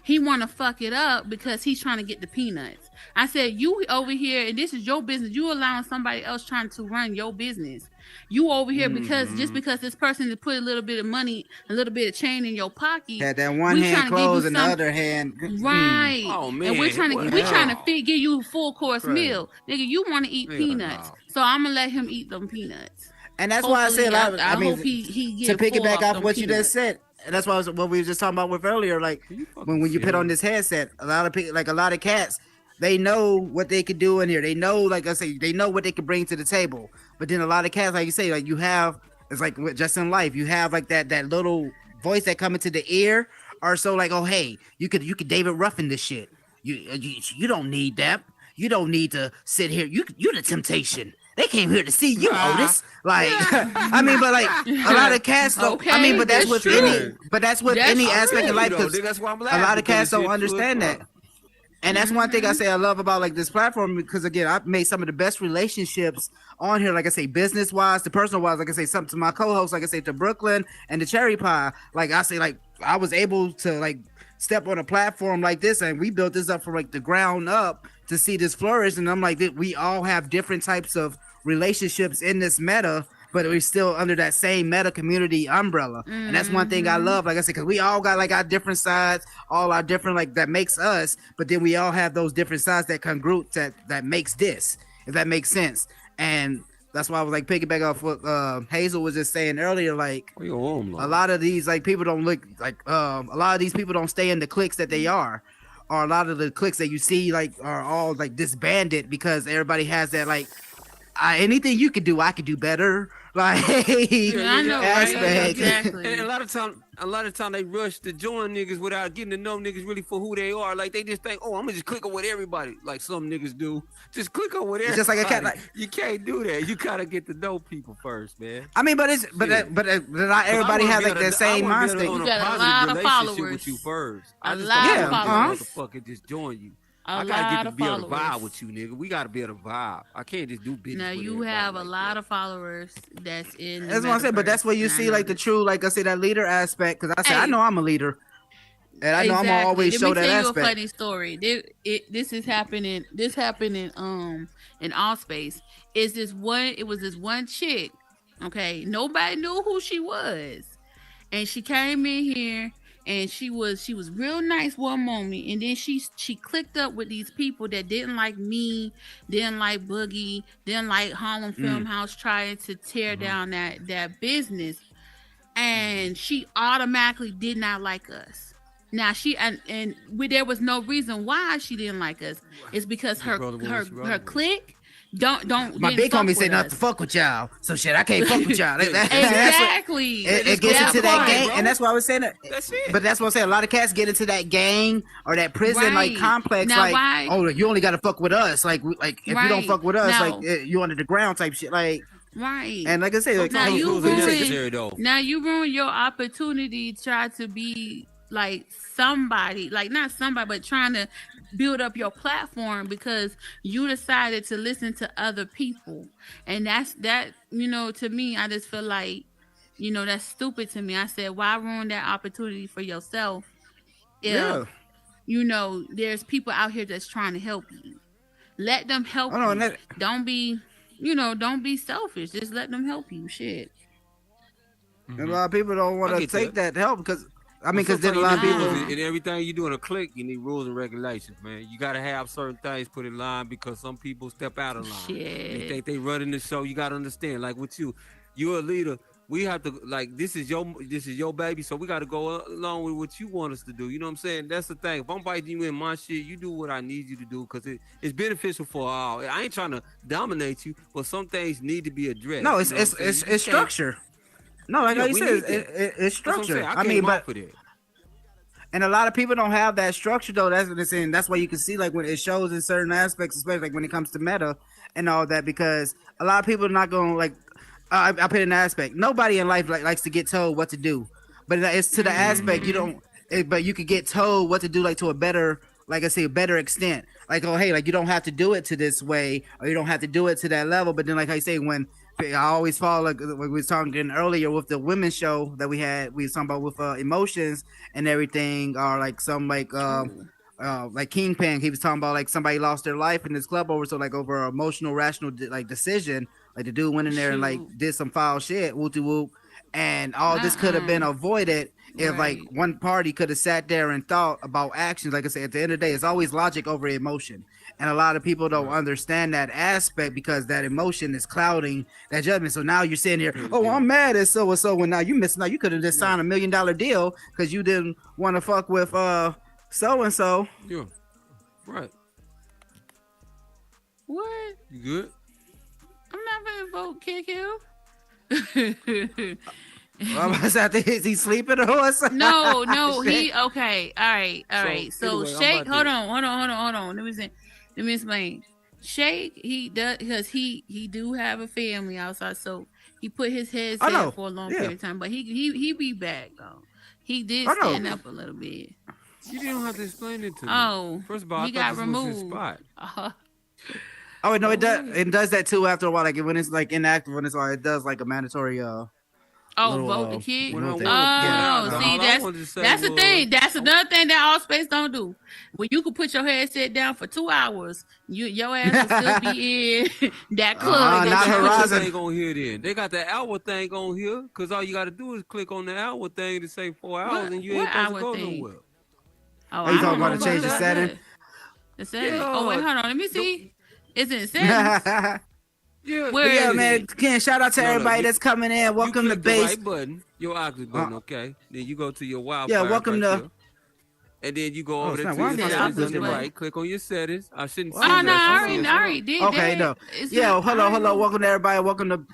he want to fuck it up because he's trying to get the peanuts. I said, you over here, and this is your business. You allowing somebody else trying to run your business. You over here because this person put a little bit of money, a little bit of chain in your pocket. Had that one hand closed and the other hand. Right. Oh man. And we're trying to give you a full course meal. Nigga, you want to eat peanuts. So I'm gonna let him eat them peanuts. And that's why I say a lot. I mean, hope he to piggyback off what you peanuts. just said, and that's why what we were just talking about with earlier. Like when you put on this headset, a lot of people, like a lot of cats, they know what they could do in here. They know, like I say, they know what they could bring to the table. But then a lot of cats, like you say, like you have, it's like just in life, you have like that little voice that come into the ear, or so like, oh hey, you could David Ruffin this shit. You don't need that. You don't need to sit here. You the temptation. They came here to see you, Otis. Like, I mean, but like a lot of cats don't. Okay, I mean, but that's that's with true. any aspect of life. Though, Because that's why I'm a laughing, lot of cats because don't it's understand good that. And that's one thing I say I love about like this platform, because again, I've made some of the best relationships on here. Like I say, business wise, to personal wise, like I say, something to my co-hosts, like I say, to Brooklyn and the Cherry Pie. Like I say, like I was able to like step on a platform like this, and we built this up from like the ground up to see this flourish. And I'm like, we all have different types of relationships in this meta, but we're still under that same meta community umbrella. And that's one thing I love, like I said, because we all got like our different sides, all our different, like that makes us, but then we all have those different sides that congruent that makes this, if that makes sense. And that's why I was like piggyback off what Hazel was just saying earlier, like a lot of these like people don't look like a lot of these people don't stay in the cliques that they are, or a lot of the cliques that you see like are all like disbanded because everybody has that like anything you could do, I could do better. Like, I know, right? aspect. Exactly. And a lot of time they rush to join niggas without getting to know niggas really for who they are. Like they just think, oh, I'm gonna just click on with everybody, like some niggas do. Just click on with everybody. It's just like a cat. Like, you can't do that. You gotta get to know people first, man. I mean, but not everybody has like that same mindset. You got a lot of followers. With you first. A lot of followers. Motherfucker, just join you. I gotta get to be able to vibe with you, nigga. We gotta be able to vibe. I can't just do business. Now you have a lot of followers that's in. That's what I'm saying, but that's where you see like the true, like I say, that leader aspect. Because I say I know I'm a leader, and I know I'm gonna always show that aspect. Let me tell you a funny story. This is happening. This happened in Allspace. It was this one chick. Okay, nobody knew who she was, and she came in here. And she was real nice one moment, and then she clicked up with these people that didn't like me, didn't like Boogie, didn't like Harlem Film House, trying to tear down that business, and she automatically did not like us. Now there was no reason why she didn't like us. It's because her clique. Don't my big homie say not to fuck with y'all, so shit I can't fuck with y'all. Exactly. It gets into that gang, and that's why I was saying that. That's it. But that's what I'm saying. A lot of cats get into that gang or that prison like complex, now, like oh, you only got to fuck with us. Like if you don't fuck with us, now, like you under the ground type shit. Like right. And like I say, like, now you ruin your opportunity to try to be like somebody, like not somebody, but trying to build up your platform because you decided to listen to other people. And that, to me, I just feel like, that's stupid to me. I said, why ruin that opportunity for yourself if, there's people out here that's trying to help you. Let them help you. Don't be selfish. Just let them help you. Shit. Mm-hmm. A lot of people don't want to take that help because because then a lot of people in everything you do in a clique, you need rules and regulations, man. You gotta have certain things put in line because some people step out of line. Shit. They think they running the show. You gotta understand, like with you're a leader. We have to this is your baby, so we gotta go along with what you want us to do. You know what I'm saying? That's the thing. If I'm biting you in my shit, you do what I need you to do because it's beneficial for all. I ain't trying to dominate you, but some things need to be addressed. No, it's structure. No, like you said, it's structure. And a lot of people don't have that structure though. That's what it's saying. That's why you can see like when it shows in certain aspects, especially like when it comes to meta and all that, because a lot of people are not going to like. I put in an aspect. Nobody in life likes to get told what to do, but it's to the aspect you don't. But you could get told what to do like to a better, like I say, a better extent. Like oh hey, like you don't have to do it to this way, or you don't have to do it to that level. But then like I say when. I always follow like we was talking earlier with the women's show that we was talking about with emotions and everything, or like some like Kingpin. He was talking about like somebody lost their life in this club over over an emotional rational like decision, like the dude went in there and like did some foul shit, whoop whoop, and all this could have been avoided if like one party could have sat there and thought about actions. Like I said, at the end of the day, it's always logic over emotion. And a lot of people don't understand that aspect because that emotion is clouding that judgment. So now you're sitting here, oh, I'm mad at so and so. When now you missing out, you could have just signed $1 million deal because you didn't want to fuck with so and so. Yeah, right. What? You good? I'm not gonna vote kick him. Is he sleeping or something? No, he okay. All right. So anyway, Shake, hold on. Let me explain. Shake, he does because he do have a family outside, so he put his head down for a long period of time. But he be back though. He did stand up a little bit. You didn't have to explain it to me. Oh, first of all, he got removed. Was his spot. Oh no, it does. It does that too after a while. Like when it's like inactive, when it's it does like a mandatory. Vote the kid. See, that's the thing. That's another thing that Allspace don't do. When you can put your headset down for 2 hours, your ass will still be in that club. Not Horizon. Thing on here then. They got the hour thing on here because all you got to do is click on the hour thing to say 4 hours, and you ain't supposed to go nowhere. Oh, you talking about to change the setting? The setting. Oh wait, hold on. Let me see. Is it settings? Yeah, man. Again, shout out to everybody that's coming in. Welcome to base. Right button, your oxygen button, okay? Then you go to your wildfire. Yeah, welcome to. and then you go over there snap. to Why your am I settings on the supposed to- right. Click on your settings. I shouldn't see Oh no, that. I already did Okay, that. no. It's Yeah, not- hello. Welcome to everybody. Welcome to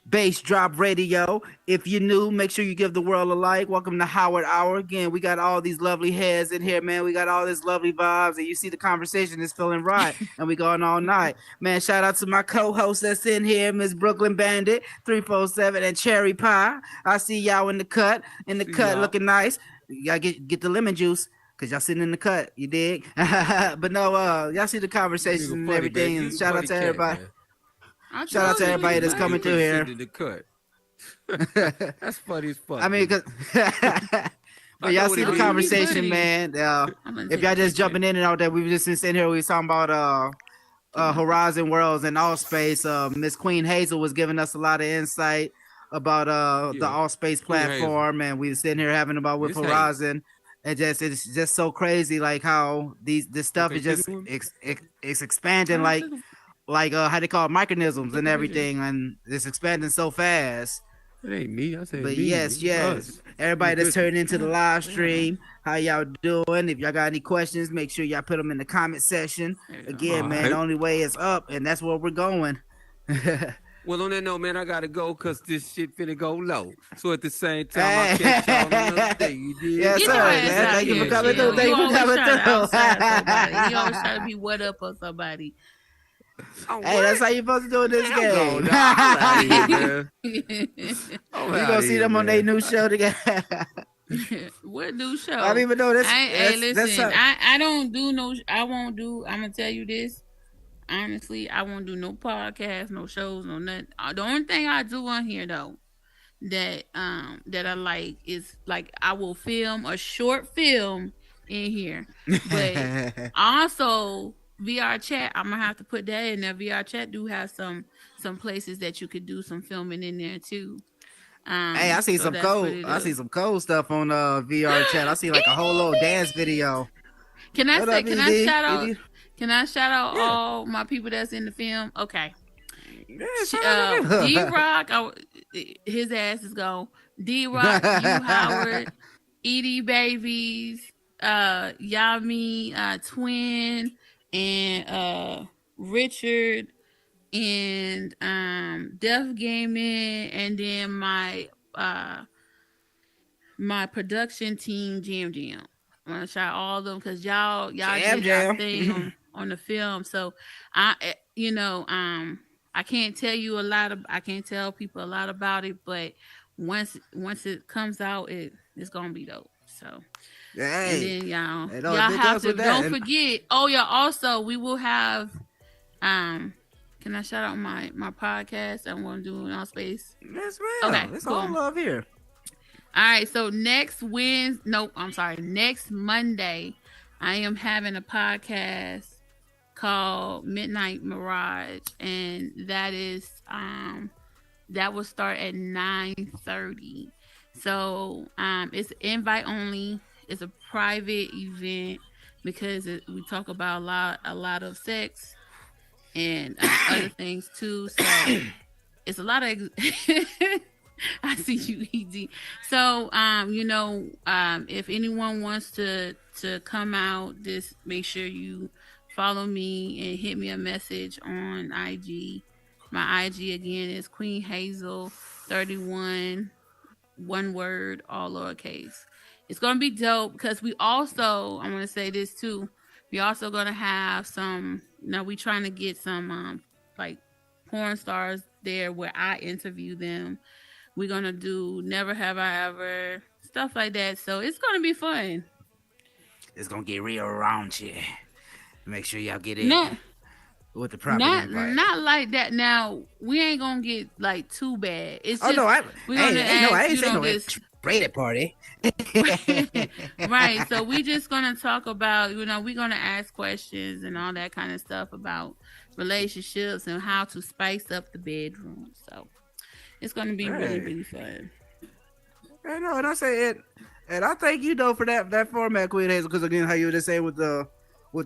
Bass Drop Radio. If you're new, make sure you give the world a like. Welcome to Howard Hour. Again, we got all these lovely heads in here, man. We got all this lovely vibes, and you see the conversation is feeling right, and we going all night. Man, shout out to my co-host that's in here, Miss Brooklyn Bandit, 347, and Cherry Pie. I see y'all in the cut, looking nice. Y'all get the lemon juice. Cause y'all sitting in the cut, you dig? But no, y'all see the conversation and everything. And shout out to everybody. Shout out to everybody that's coming through here. The cut. That's funny as fuck. I mean, cause but y'all see the conversation, man. If y'all just jumping in and all that, we were just sitting here. We was talking about Horizon Worlds and All Space. Miss Queen Hazel was giving us a lot of insight about the All Space platform, and we were sitting here having about with Horizon. And it's just so crazy, like how this stuff is just it's expanding, like how they call it, micronisms and everything, and it's expanding so fast. It ain't me. I said, but me, yes, us. everybody that's turning into the live stream, how y'all doing? If y'all got any questions, make sure y'all put them in the comment section. Again, man, the only way is up, and that's where we're going. Well, on that note, man, I gotta go because this shit finna go low. So at the same time, I catch y'all on another day. You did? Yes, sir. Thank you for coming through. Thank you for coming through. You always try to be what up on somebody. Hey, that's how you supposed to do in this game. You gonna see them on their new show together. What new show? I mean, but no, listen, I don't do no. I won't do. I'm gonna tell you this. Honestly, I won't do no podcasts, no shows, no nothing. The only thing I do on here though, that I like is like I will film a short film in here, but also VR chat. I'm gonna have to put that in there. VR chat do have some places that you could do some filming in there too. Hey, I see some cool stuff on VR chat. I see like a whole little dance video. Can I shout out all my people that's in the film? Okay. D-Rock, his ass is gone. D-Rock, you Howard, Edie Babies, Yami, Twin, and Richard, and Def Gaming, and then my production team, Jam Jam. I'm gonna shout all of them because y'all did your thing on the film. So I can't tell you I can't tell people a lot about it, but once it comes out, it's gonna be dope. So and then y'all have to don't forget. Oh yeah, also we will have can I shout out my podcast I'm gonna do in All Space? Yes, ma'am. Okay, it's all love here. All right, so next Monday, I am having a podcast called Midnight Mirage, and that is that will start at 9:30. So it's invite only. It's a private event because we talk about a lot of sex and other things too. So it's a lot of. I see you, ED. So, if anyone wants to come out, just make sure you follow me and hit me a message on IG. My IG again is Queen Hazel 31, one word, all lowercase. It's gonna be dope because we also, I want to say this too. We also gonna have some. We trying to get some like porn stars there where I interview them. We're going to do Never Have I Ever, stuff like that. So it's going to be fun. It's going to get real around you. Make sure y'all get in with the proper invite. Not like that. Now, we ain't going to get like too bad. It's just, I ain't saying no rated party. Right. So we just going to talk about, we're going to ask questions and all that kind of stuff about relationships and how to spice up the bedroom. So it's going to be really, really fun. I know, and I say it, and I thank you though for that format, Queen Hazel, because again, how you were just saying with the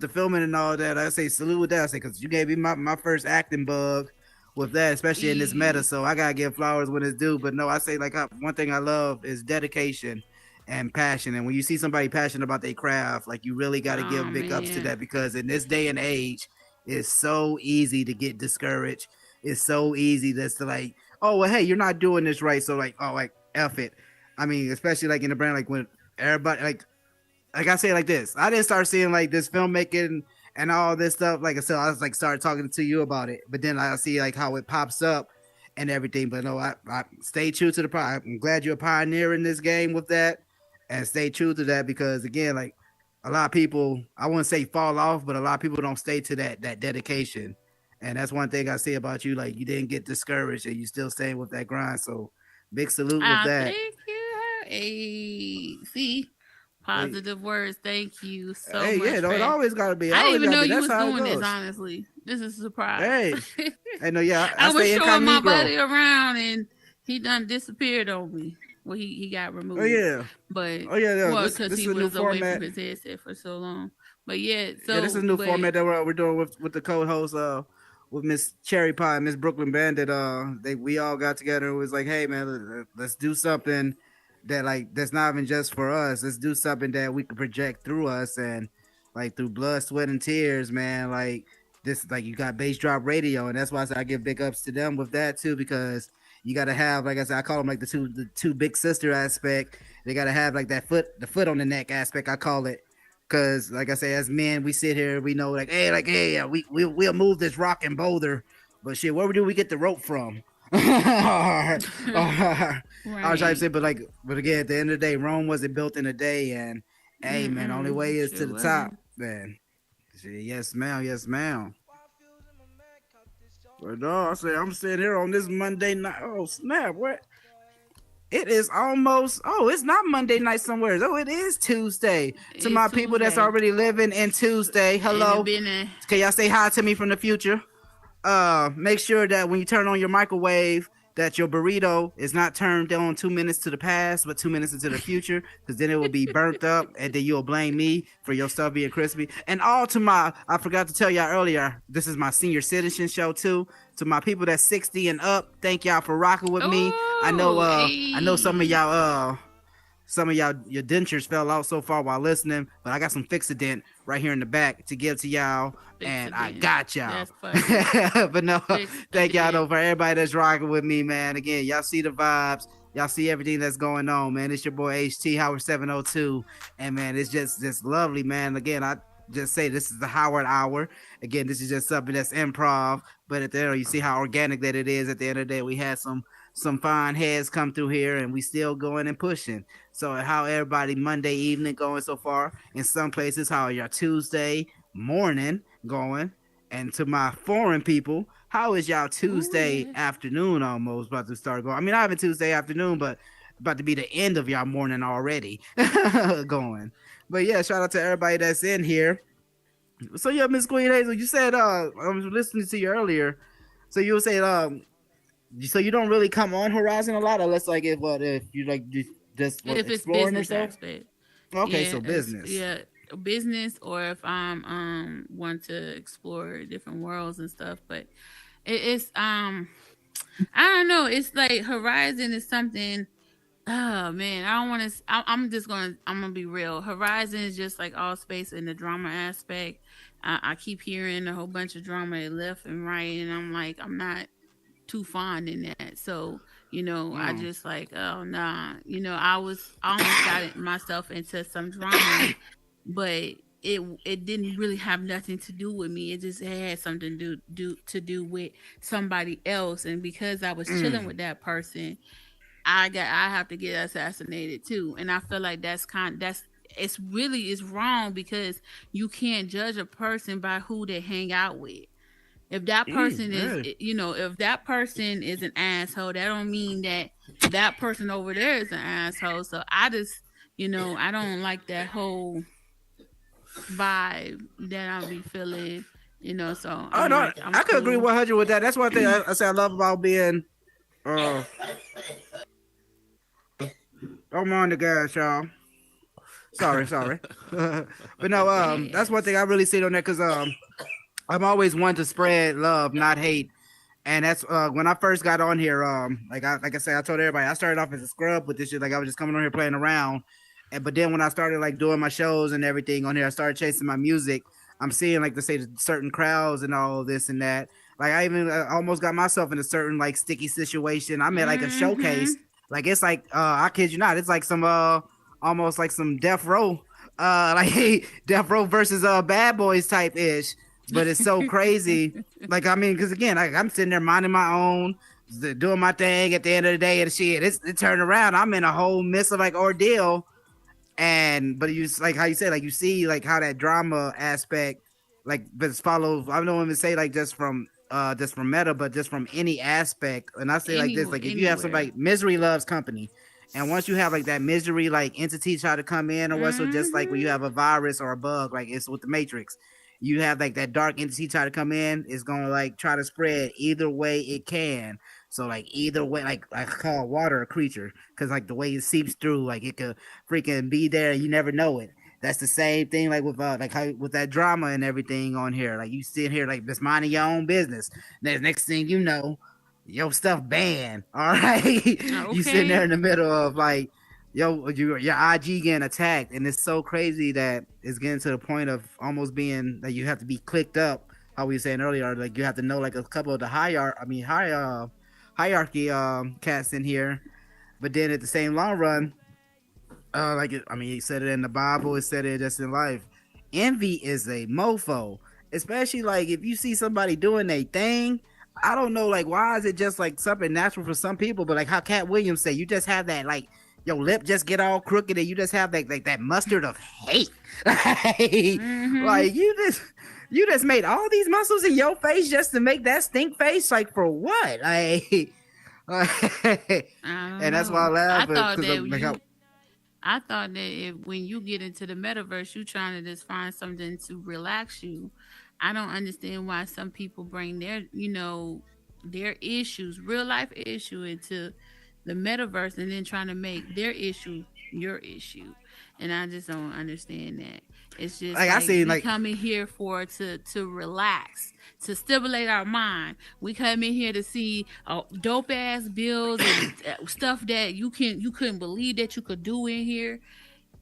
filming and all that, I say salute with that. I say because you gave me my first acting bug with that, especially in this meta. So I gotta give flowers when it's due. But no, I say like one thing I love is dedication, and passion. And when you see somebody passionate about their craft, like you really got to give big ups to that, because in this day and age, it's so easy to get discouraged. It's so easy just to like, oh well, hey, you're not doing this right, so like, oh like F it. I mean, especially like in the brand, like when everybody like I say like this, I didn't start seeing like this filmmaking and all this stuff. Like I said, I was like started talking to you about it, but then I see like how it pops up and everything. But no, I stay true to the I'm glad you're a pioneer in this game with that, and stay true to that, because again, like a lot of people, I wouldn't say fall off, but a lot of people don't stay to that dedication. And that's one thing I see about you. Like you didn't get discouraged and you still staying with that grind. So big salute with that. Thank you. Hey, see, positive words. Thank you so much. Yeah, no, it always gotta be. I didn't even know you was doing this. Honestly, this is a surprise. Hey, I know. Yeah, I was showing my buddy around and he done disappeared on me. Well, he got removed. Oh yeah, but well, because he was away from his headset for so long. But yeah, so this is a new format that we're doing with the co-host with Miss Cherry Pie and Miss Brooklyn Bandit. We all got together and was like, hey man, let's do something that like that's not even just for us. Let's do something that we can project through us and like through blood, sweat, and tears, man. Like this, like you got Bass Drop Radio, and that's why I give big ups to them with that too, because you got to have, like I said, I call them like the two big sister aspect. They got to have like the foot on the neck aspect, I call it. Cause like I say, as men, we sit here, we know like, hey, we'll move this rock and boulder, but shit, where do we get the rope from? I was trying to say, but again, at the end of the day, Rome wasn't built in a day, and hey, man, the only way is to the top, man. Yes, ma'am. But no, I say I'm sitting here on this Monday night. Oh snap! What? It is almost. Oh, it's not Monday night somewhere. Oh, it is Tuesday. To my people that's already living in Tuesday, hello. Can y'all say hi to me from the future? Make sure that when you turn on your microwave, that your burrito is not turned on 2 minutes to the past, but 2 minutes into the future, because then it will be burnt up, and then you'll blame me for your stuff being crispy. And all to I forgot to tell y'all earlier, this is my senior citizen show too. To my people that's 60 and up, thank y'all for rocking with me. I know some of y'all your dentures fell out so far while listening, but I got some Fixodent right here in the back to give to y'all, and I got y'all. But no, thank y'all though for everybody that's rocking with me, man. Again, y'all see the vibes, y'all see everything that's going on, man. It's your boy HT Howard 702, and man, it's just lovely, man. Again, I just say this is the Howard Hour. Again, this is just something that's improv, but at the end, you see how organic that it is. At the end of the day, we had some fine heads come through here, and we still going and pushing. So how everybody Monday evening going so far? In some places, how your Tuesday morning going? And to my foreign people, how is y'all Tuesday afternoon almost about to start going? I mean, I have a Tuesday afternoon, but about to be the end of y'all morning already going. But yeah, shout out to everybody that's in here. So yeah, Miss Queen Hazel, you said I was listening to you earlier. So you were saying so you don't really come on Horizon a lot, unless like if you like just if it's exploring business yourself? Aspect. Okay, so business. Yeah, business, or if I'm want to explore different worlds and stuff. But it's I don't know. It's like Horizon is something. Oh man, I don't want to. I'm gonna be real. Horizon is just like all space in the drama aspect. I keep hearing a whole bunch of drama left and right, and I'm like, I'm not too fond in that. So I just like, oh nah. I almost got myself into some drama, but it didn't really have nothing to do with me. It just had something to do with somebody else, and because I was chilling with that person, I have to get assassinated too. And I feel like it's wrong, because you can't judge a person by who they hang out with. If that person if that person is an asshole, that don't mean that person over there is an asshole. So I just, I don't like that whole vibe that I'll be feeling, so. I could agree 100 with that. That's one thing I say I love about being, I'm on the gas, y'all. Sorry. But no, that's one thing I really see on that, because I'm always one to spread love, not hate. And that's when I first got on here, like I said, I told everybody I started off as a scrub with this shit. Like I was just coming on here playing around, But then when I started like doing my shows and everything on here, I started chasing my music. I'm seeing like to say certain crowds and all this and that. Like I even almost got myself in a certain like sticky situation. I'm at like a showcase. Like it's like I kid you not, it's like some almost like some Death Row, like Death Row versus Bad Boys type ish. But it's so crazy. Like I mean, because again, I'm sitting there minding my own, doing my thing. At the end of the day, and shit, it turned around. I'm in a whole midst of like ordeal. But you like how you said, like you see like how that drama aspect, like but follows. I don't even say like just from meta, but just from any aspect. And I say like this, like if you have somebody, misery loves company. And once you have like that misery like entity try to come in or what, so just like when you have a virus or a bug, like it's with the Matrix, you have like that dark entity try to come in, it's gonna like try to spread either way it can. So like either way, like I call water a creature because like the way it seeps through, like it could freaking be there and you never know it. That's the same thing like with like how with that drama and everything on here. Like you sit here like just minding your own business. Then next thing you know, your stuff banned. All right, you sitting there in the middle of like your IG getting attacked, and it's so crazy that it's getting to the point of almost being that you have to be clicked up. How we were saying earlier, like you have to know like a couple of the hierarchy cats in here, but then at the same long run, he said it in the Bible, it said it just in life. Envy is a mofo, especially like if you see somebody doing a thing. I don't know, like why is it just like something natural for some people, but like how Cat Williams said, you just have that like your lip just get all crooked and you just have like that mustard of hate. Like you just made all these muscles in your face just to make that stink face, like for what? Like and that's why I laugh. I thought that when you get into the metaverse, you trying to just find something to relax you. I don't understand why some people bring their issues, real life issue, into the metaverse and then trying to make their issue your issue. And I just don't understand that. It's just like I see, we come in here to relax, to stimulate our mind. We come in here to see dope ass bills and stuff that you couldn't believe that you could do in here,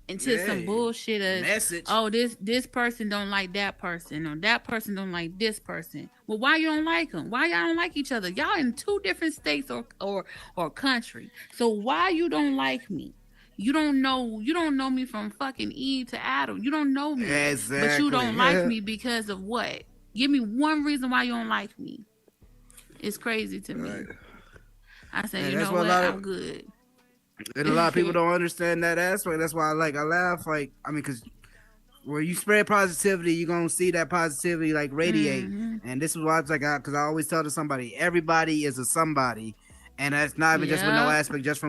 into some bullshit of message. Oh, this person don't like that person, or that person don't like this person. Well, why you don't like them? Why y'all don't like each other? Y'all in two different states or country. So why you don't like me? You don't know me from fucking Eve to Adam. You don't know me. Exactly. But you don't like me because of what? Give me one reason why you don't like me. It's crazy to me. Right. I say, you know what? I'm good. And a lot of people don't understand that aspect. That's why I laugh. Like, I mean, because where you spread positivity, you're going to see that positivity like radiate. And this is why it's like, because I always tell to somebody, everybody is a somebody. And that's not even just with no aspect, just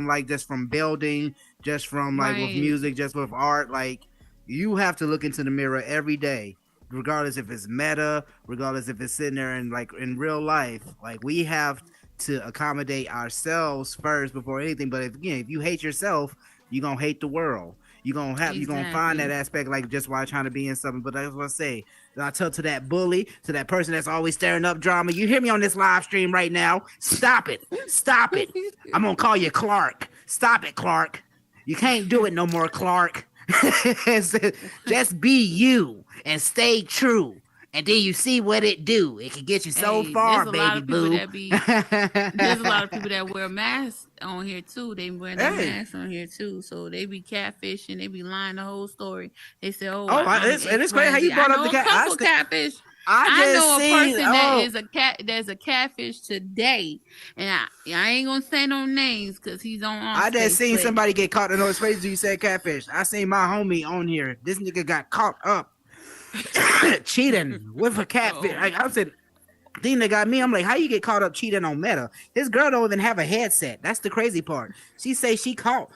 from building, just from like with music, just with art. Like you have to look into the mirror every day, regardless if it's meta, regardless if it's sitting there and like in real life. Like we have to accommodate ourselves first before anything. But if you hate yourself, you're gonna hate the world. You're gonna find that aspect like just while trying to be in something. But that's what I say. I tell to that bully, to that person that's always stirring up drama. You hear me on this live stream right now? Stop it. Stop it. I'm gonna call you Clark. Stop it, Clark. You can't do it no more, Clark. Just be you and stay true. And then you see what it do. It can get you so far, baby boo. There's a lot of people that wear masks on here too. They wear their masks on here too. So they be catfishing. They be lying the whole story. They say, it's great how you brought up the catfish. I know a person that's a catfish today, and I ain't gonna say no names because he's on. I just seen somebody get caught. I know it's crazy you said catfish. I seen my homie on here. This nigga got caught up cheating with a catfish. Like I said, thing that got me. I'm like, how you get caught up cheating on Meta? This girl don't even have a headset. That's the crazy part. She say she caught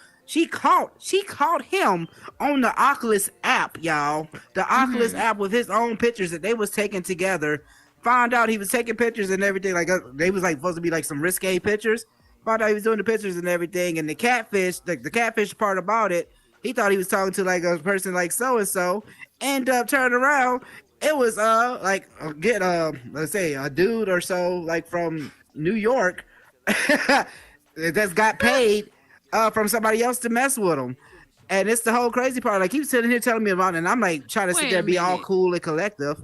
him on the Oculus app, y'all. The Oculus app with his own pictures that they was taking together. Found out he was taking pictures and everything. Like they was like supposed to be like some risque pictures. Found out he was doing the pictures and everything. And the catfish, the catfish part about it, he thought he was talking to like a person like so and so. End up turning around, it was let's say a dude or so like from New York that's got paid from somebody else to mess with him. And it's the whole crazy part. Like, he's sitting here telling me about it, and I'm like trying to sit Wait there a and be all minute. cool and collective.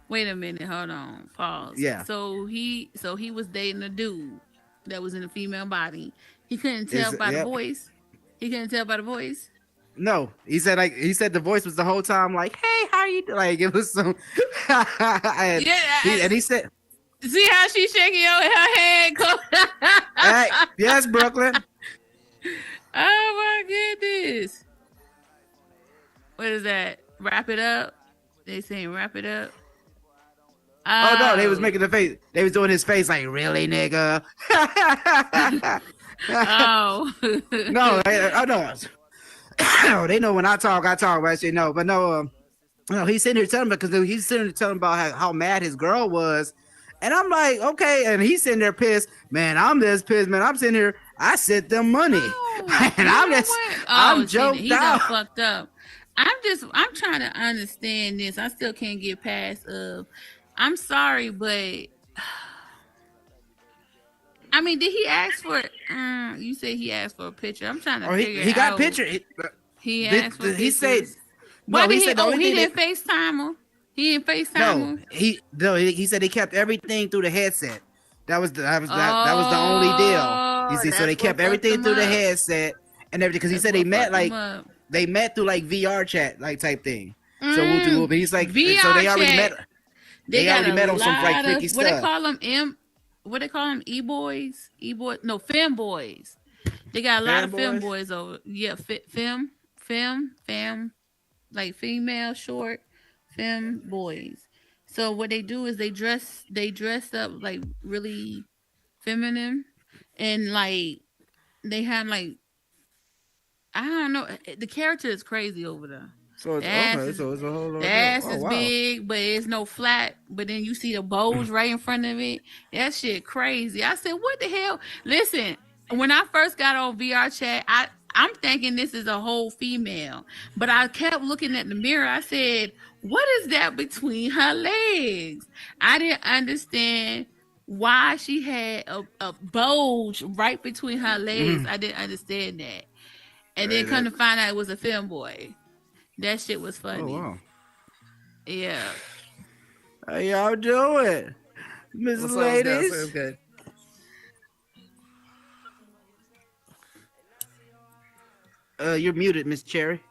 Wait a minute, hold on, pause. Yeah. So he was dating a dude that was in a female body. He couldn't tell by the voice. He couldn't tell by the voice. No, he said the voice was the whole time like, "Hey, how you doing?" Like it was some. and, he said, "See how she's shaking her head." Hey, yes, Brooklyn. Oh my goodness! What is that? Wrap it up. They saying wrap it up. Oh no, they was making the face. They was doing his face like, "Really, nigga." Oh no, I know. They know when I talk, but I say no. But no, he's sitting here telling me because he's sitting there telling about how mad his girl was, and I'm like, okay, and he's sitting there pissed. Man, I'm this pissed, man. I'm sitting here, I sent them money, and I'm joked he out. done fucked up. I'm trying to understand this. I still can't get past. I'm sorry, but I mean, did he ask for? You said he asked for a picture. I'm trying to figure. He got out. picture. He asked for. He said. Why No, did he said he didn't FaceTime her. He didn't FaceTime her. He said he kept everything through the headset. That was the only deal. You see, so they kept everything through the headset and everything because he said they met through like VR chat like type thing. So but he's like, VR so they already chat. met. They already met on some like freaky stuff. What they call them? What they call them? E-boys? No, femboys. They got a lot of femboys over. Yeah, fem, like female, short, femboys. So what they do is they dress up like really feminine, and like they have like, I don't know. The character is crazy over there. So it's okay. So it's a whole lot. The ass is big, but it's no flat. But then you see the bulge right in front of it. That shit crazy. I said, what the hell? Listen, when I first got on VR chat, I'm thinking this is a whole female. But I kept looking at the mirror. I said, what is that between her legs? I didn't understand why she had a bulge right between her legs. I didn't understand that. And then come to find out it was a femboy. That shit was funny. Oh, wow. Yeah. How y'all doing, Miss Ladies? Okay. You're muted, Miss Cherry.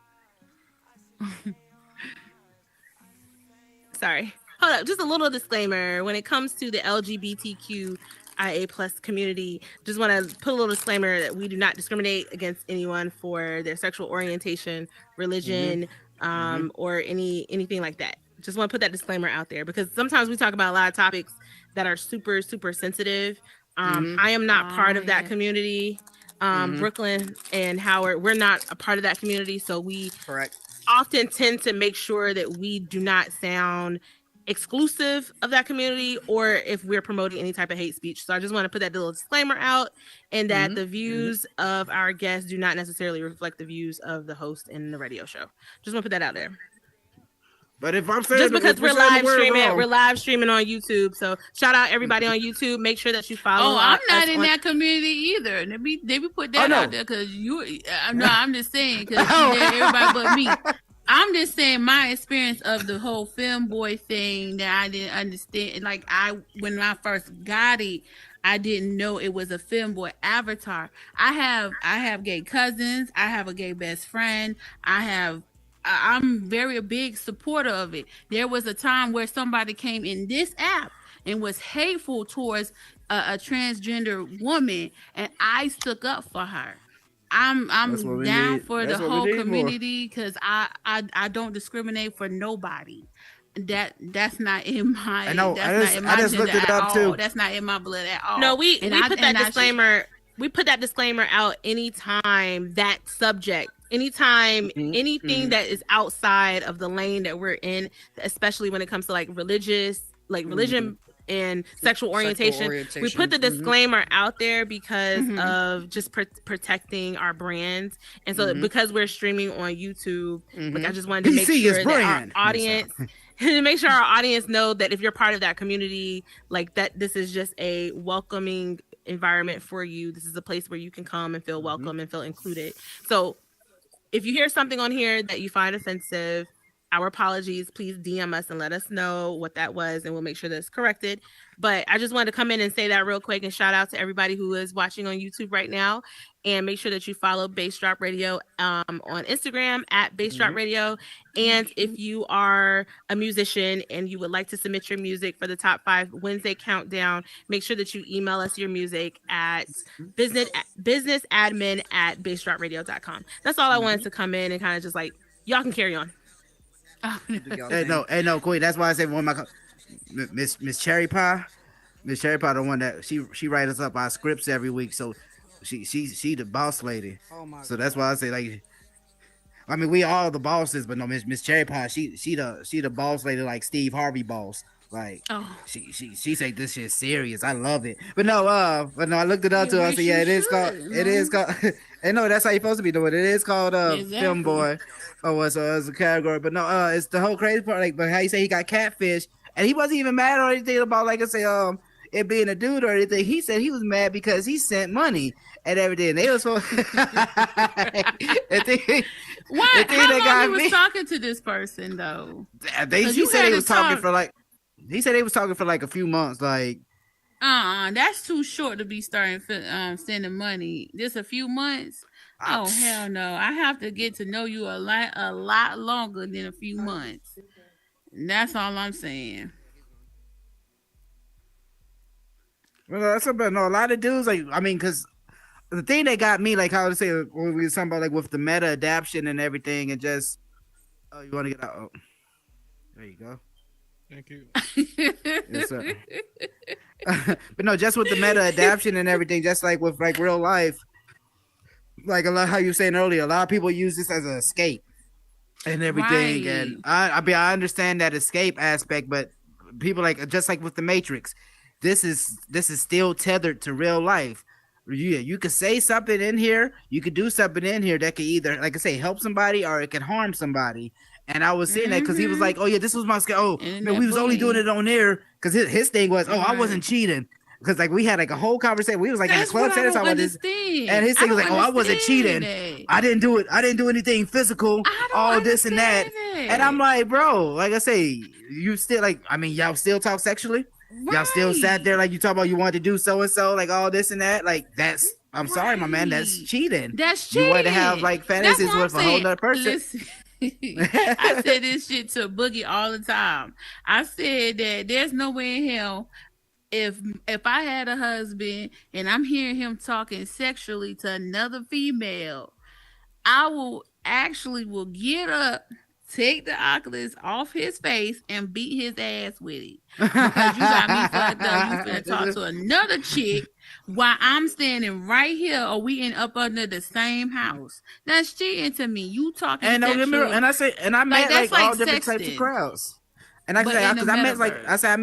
Sorry. Hold up. Just a little disclaimer. When it comes to the LGBTQIA plus community, just want to put a little disclaimer that we do not discriminate against anyone for their sexual orientation, religion, or anything like that. Just want to put that disclaimer out there because sometimes we talk about a lot of topics that are super, super sensitive. I am not part of that community. Brooklyn and Howard, we're not a part of that community. So we often tend to make sure that we do not sound exclusive of that community or if we're promoting any type of hate speech. So I just want to put that little disclaimer out and that the views of our guests do not necessarily reflect the views of the host in the radio show. Just want to put that out there. But if I'm saying just because we're live streaming on YouTube, so shout out everybody on YouTube. Make sure that you follow. Oh, I'm not in that community either. They be put that out there because I'm just saying because everybody but me. I'm just saying my experience of the whole femboy thing that I didn't understand. Like when I first got it, I didn't know it was a femboy avatar. I have gay cousins. I have a gay best friend. I'm very a big supporter of it. There was a time where somebody came in this app and was hateful towards a transgender woman, and I stuck up for her. I'm down for the whole community because I don't discriminate for nobody. That's not in my. I know. I just looked it up too. That's not in my blood at all. No, we put that disclaimer. We put that disclaimer out anytime that subject. Anytime anything that is outside of the lane that we're in, especially when it comes to like religion and sexual orientation, we put the disclaimer out there because of just protecting our brands. And so because we're streaming on YouTube, like I just wanted to make sure that our audience to make sure our audience know that if you're part of that community, like that this is just a welcoming environment for you. This is a place where you can come and feel welcome and feel included. So if you hear something on here that you find offensive, our apologies. Please DM us and let us know what that was, and we'll make sure that's corrected. But I just wanted to come in and say that real quick and shout out to everybody who is watching on YouTube right now. And make sure that you follow Bass Drop Radio on Instagram at Bass Drop Radio. And if you are a musician and you would like to submit your music for the Top 5 Wednesday Countdown, make sure that you email us your music at businessadmin@bassdropradio.com. That's all I wanted to come in and kind of just like, y'all can carry on. Hey, no, Queen. That's why I say one of my Miss Cherry Pie. Miss Cherry Pie, the one that she writes us up our scripts every week. So she the boss lady. So that's why I say like, I mean we all the bosses, but no, Miss Cherry Pie, she the boss lady, like Steve Harvey boss. Like she say this shit serious. I love it. But no, I looked it up to her. I said, yeah, it is called. And no, that's how you're supposed to be doing it. It is called Film Boy. Oh, so it's a category. But no, it's the whole crazy part. Like, but how you say he got catfish, and he wasn't even mad or anything about, like I say, it being a dude or anything. He said he was mad because he sent money and everything. They was so. What? How long he was talking to this person though? He said he was talking for like. He said they was talking for like a few months. Like, that's too short to be starting sending money. Just a few months. Oh hell no! I have to get to know you a lot longer than a few months. That's all I'm saying. Well, that's about a lot of dudes. Like, I mean, because the thing that got me, like, how to say when we were talking about like with the meta adaption and everything, and just you want to get out? Oh, there you go. Thank you. Yes, sir. But no, just with the meta adaption and everything, just like with like real life. Like a lot, how you were saying earlier, a lot of people use this as an escape and everything. Right. And I understand that escape aspect, but people like just like with the Matrix, this is still tethered to real life. You could say something in here, you could do something in here that could either, like I say, help somebody or it could harm somebody. And I was seeing that because he was like, "Oh yeah, this was my skill. Oh man, we was only doing it on there because his thing was, I wasn't cheating." Because like we had like a whole conversation. We was like in the club setting about this, and his thing was like, I wasn't cheating. I didn't do it. I didn't do anything physical. All this and that. And I'm like, bro, like I say, you still like. I mean, y'all still talk sexually. Right. Y'all still sat there like you talk about you wanted to do so and so, like all this and that. Like that's. I'm sorry, my man. That's cheating. That's cheating. You want to have like fantasies with a whole other person. Listen. I said this shit to Boogie all the time. I said that there's no way in hell. If I had a husband and I'm hearing him talking sexually to another female, I will get up, take the Oculus off his face, and beat his ass with it. Because you got me fucked up. You finna talk to another chick while I'm standing right here, or we up under the same house. That's cheating to me. You talking and sexual. And I say, and I met like all different types of crowds. And I say, because I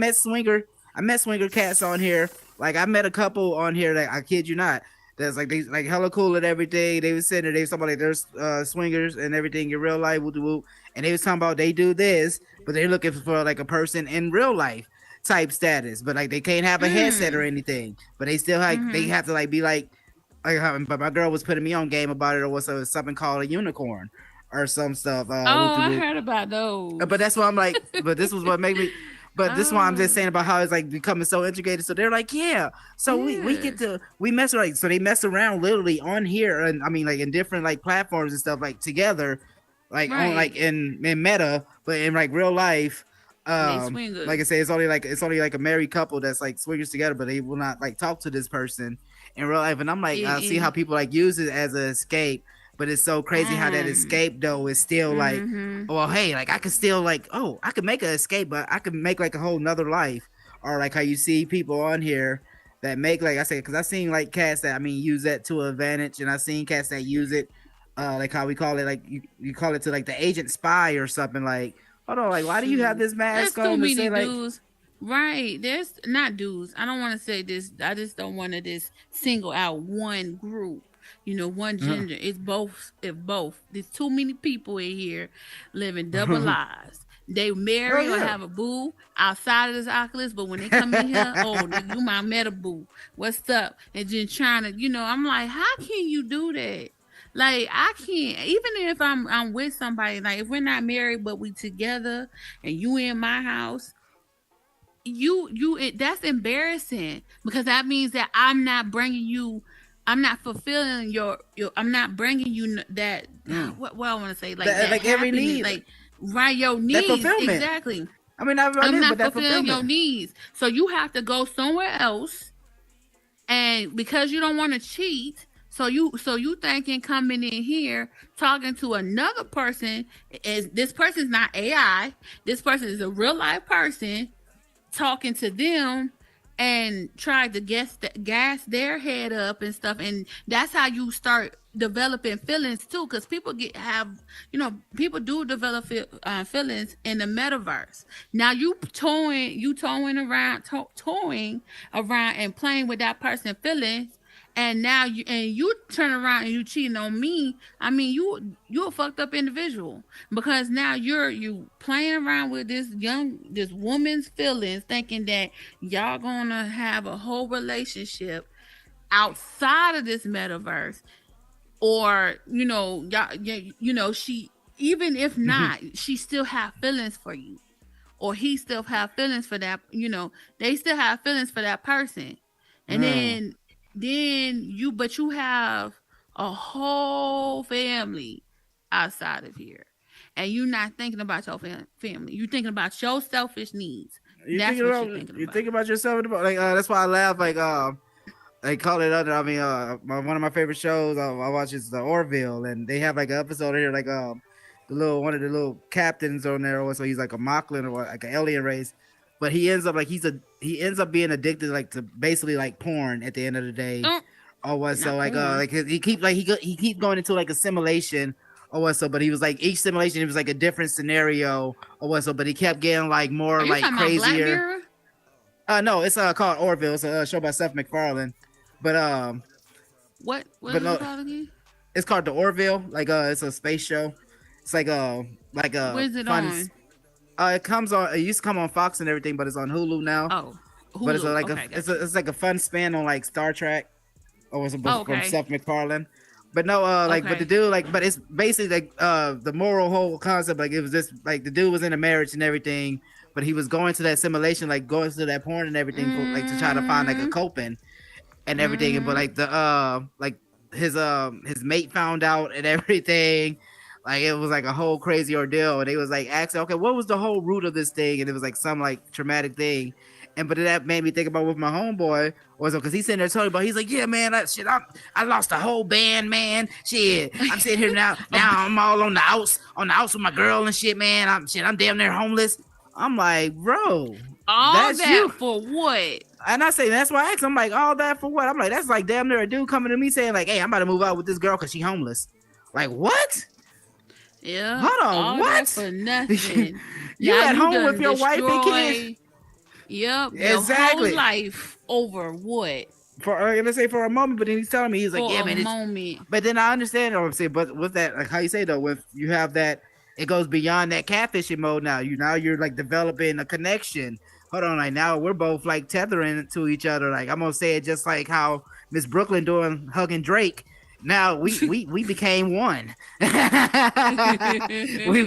met swinger cats on here. Like I met a couple on here that I kid you not. That's like they like hella cool and everything. They was sitting there, they was talking about like there's swingers and everything in real life, woo. And they was talking about they do this, but they're looking for like a person in real life type status. But like they can't have a headset or anything. But they still like they have to like be like but my girl was putting me on game about it, or what's something called a unicorn or some stuff. I heard about those. But that's why I'm like, but this was what made me. But this is why I'm just saying about how it's like becoming so integrated. So they're like, yeah. So we get to mess like so they mess around literally on here, and I mean like in different like platforms and stuff like together, like on like in Meta, but in like real life. Like I say, it's only like a married couple that's like swingers together, but they will not like talk to this person in real life. And I'm like, I see how people like use it as an escape. But it's so crazy how that escape though is still like, well, hey, like I could still like, I could make an escape, but I could make like a whole nother life. Or like how you see people on here that make, like I said, because I've seen like cats that use that to an advantage, and I've seen cats that use it, like how we call it, like you call it to like the agent spy or something. Like, hold on, like why do you have this mask on? There's too many dudes. Right, there's not dudes. I don't want to say this. I just don't want to just single out one group. One gender. It's both. There's too many people in here living double lives. They marry or have a boo outside of this Oculus, but when they come in here, you my meta boo. What's up? And just trying to, I'm like, how can you do that? Like I can't, even if I'm with somebody, like if we're not married but we together and you in my house, that's embarrassing, because that means that I'm not fulfilling your I'm not bringing you that what I want to say, like that, like every need, like right, your needs, exactly. I mean, I'm not fulfilling your needs, so you have to go somewhere else, and because you don't want to cheat, so you thinking coming in here talking to another person, is this person's not AI, this person is a real life person, talking to them and try to gas their head up and stuff, and that's how you start developing feelings too, because people people do develop feelings in the metaverse. Now you toying around and playing with that person's feelings, and now you turn around and you cheating on me. I mean, you're a fucked up individual, because now you playing around with this woman's feelings, thinking that y'all gonna have a whole relationship outside of this metaverse, or she, even if not, she still have feelings for you, or he still have feelings for that. They still have feelings for that person, and then you have a whole family outside of here, and you're not thinking about your family. You're thinking about your selfish needs. That's what you're thinking about. You think about yourself, like that's why I laugh. Like they call it under. I mean, one of my favorite shows I watch is the Orville, and they have like an episode here, like one of the little captains on there. Also, he's like a Moclan or like an alien race. But he ends up like he ends up being addicted like to basically like porn at the end of the day. Or what? So like he keeps going into like a simulation or what? So but he was like each simulation it was like a different scenario or what? So but he kept getting like more like crazier. No, it's called Orville. It's a show by Seth MacFarlane. But what is it called again? It's called the Orville. Like it's a space show. It's like where's it on? It comes on. It used to come on Fox and everything, but it's on Hulu now. Oh, Hulu. But it's it's like a fun spin on like Star Trek, or was it from Seth MacFarlane? But no, but the dude but it's basically like the moral whole concept. Like it was just like the dude was in a marriage and everything, but he was going to that simulation, like going to that porn and everything, for, like to try to find like a coping and everything. But like the his mate found out and everything. Like it was like a whole crazy ordeal, and they was like asking, okay, what was the whole root of this thing? And it was like some like traumatic thing, but that made me think about with my homeboy also, because he's sitting there talking about, he's like, yeah, man, I lost the whole band, man. Shit, I'm sitting here now I'm all on the outs with my girl and shit, man. I'm damn near homeless. I'm like, bro, all that's that you. For what? And I say that's why I asked. I'm like, all that for what? I'm like, that's like damn near a dude coming to me saying like, hey, I'm about to move out with this girl because she homeless. Like what? Yeah. Hold on. All what? For nothing. You at home with your wife and kids? Yep. Exactly. Your whole life over what? Let's say for a moment, but then he's telling me he's like, for yeah, man. Moment. But then I understand what I'm saying. But with that, like how you say though, with you have that, it goes beyond that catfishing mode. Now you're like developing a connection. Hold on, like now we're both like tethering to each other. Like I'm gonna say it just like how Miss Brooklyn doing hugging Drake. Now we became one. We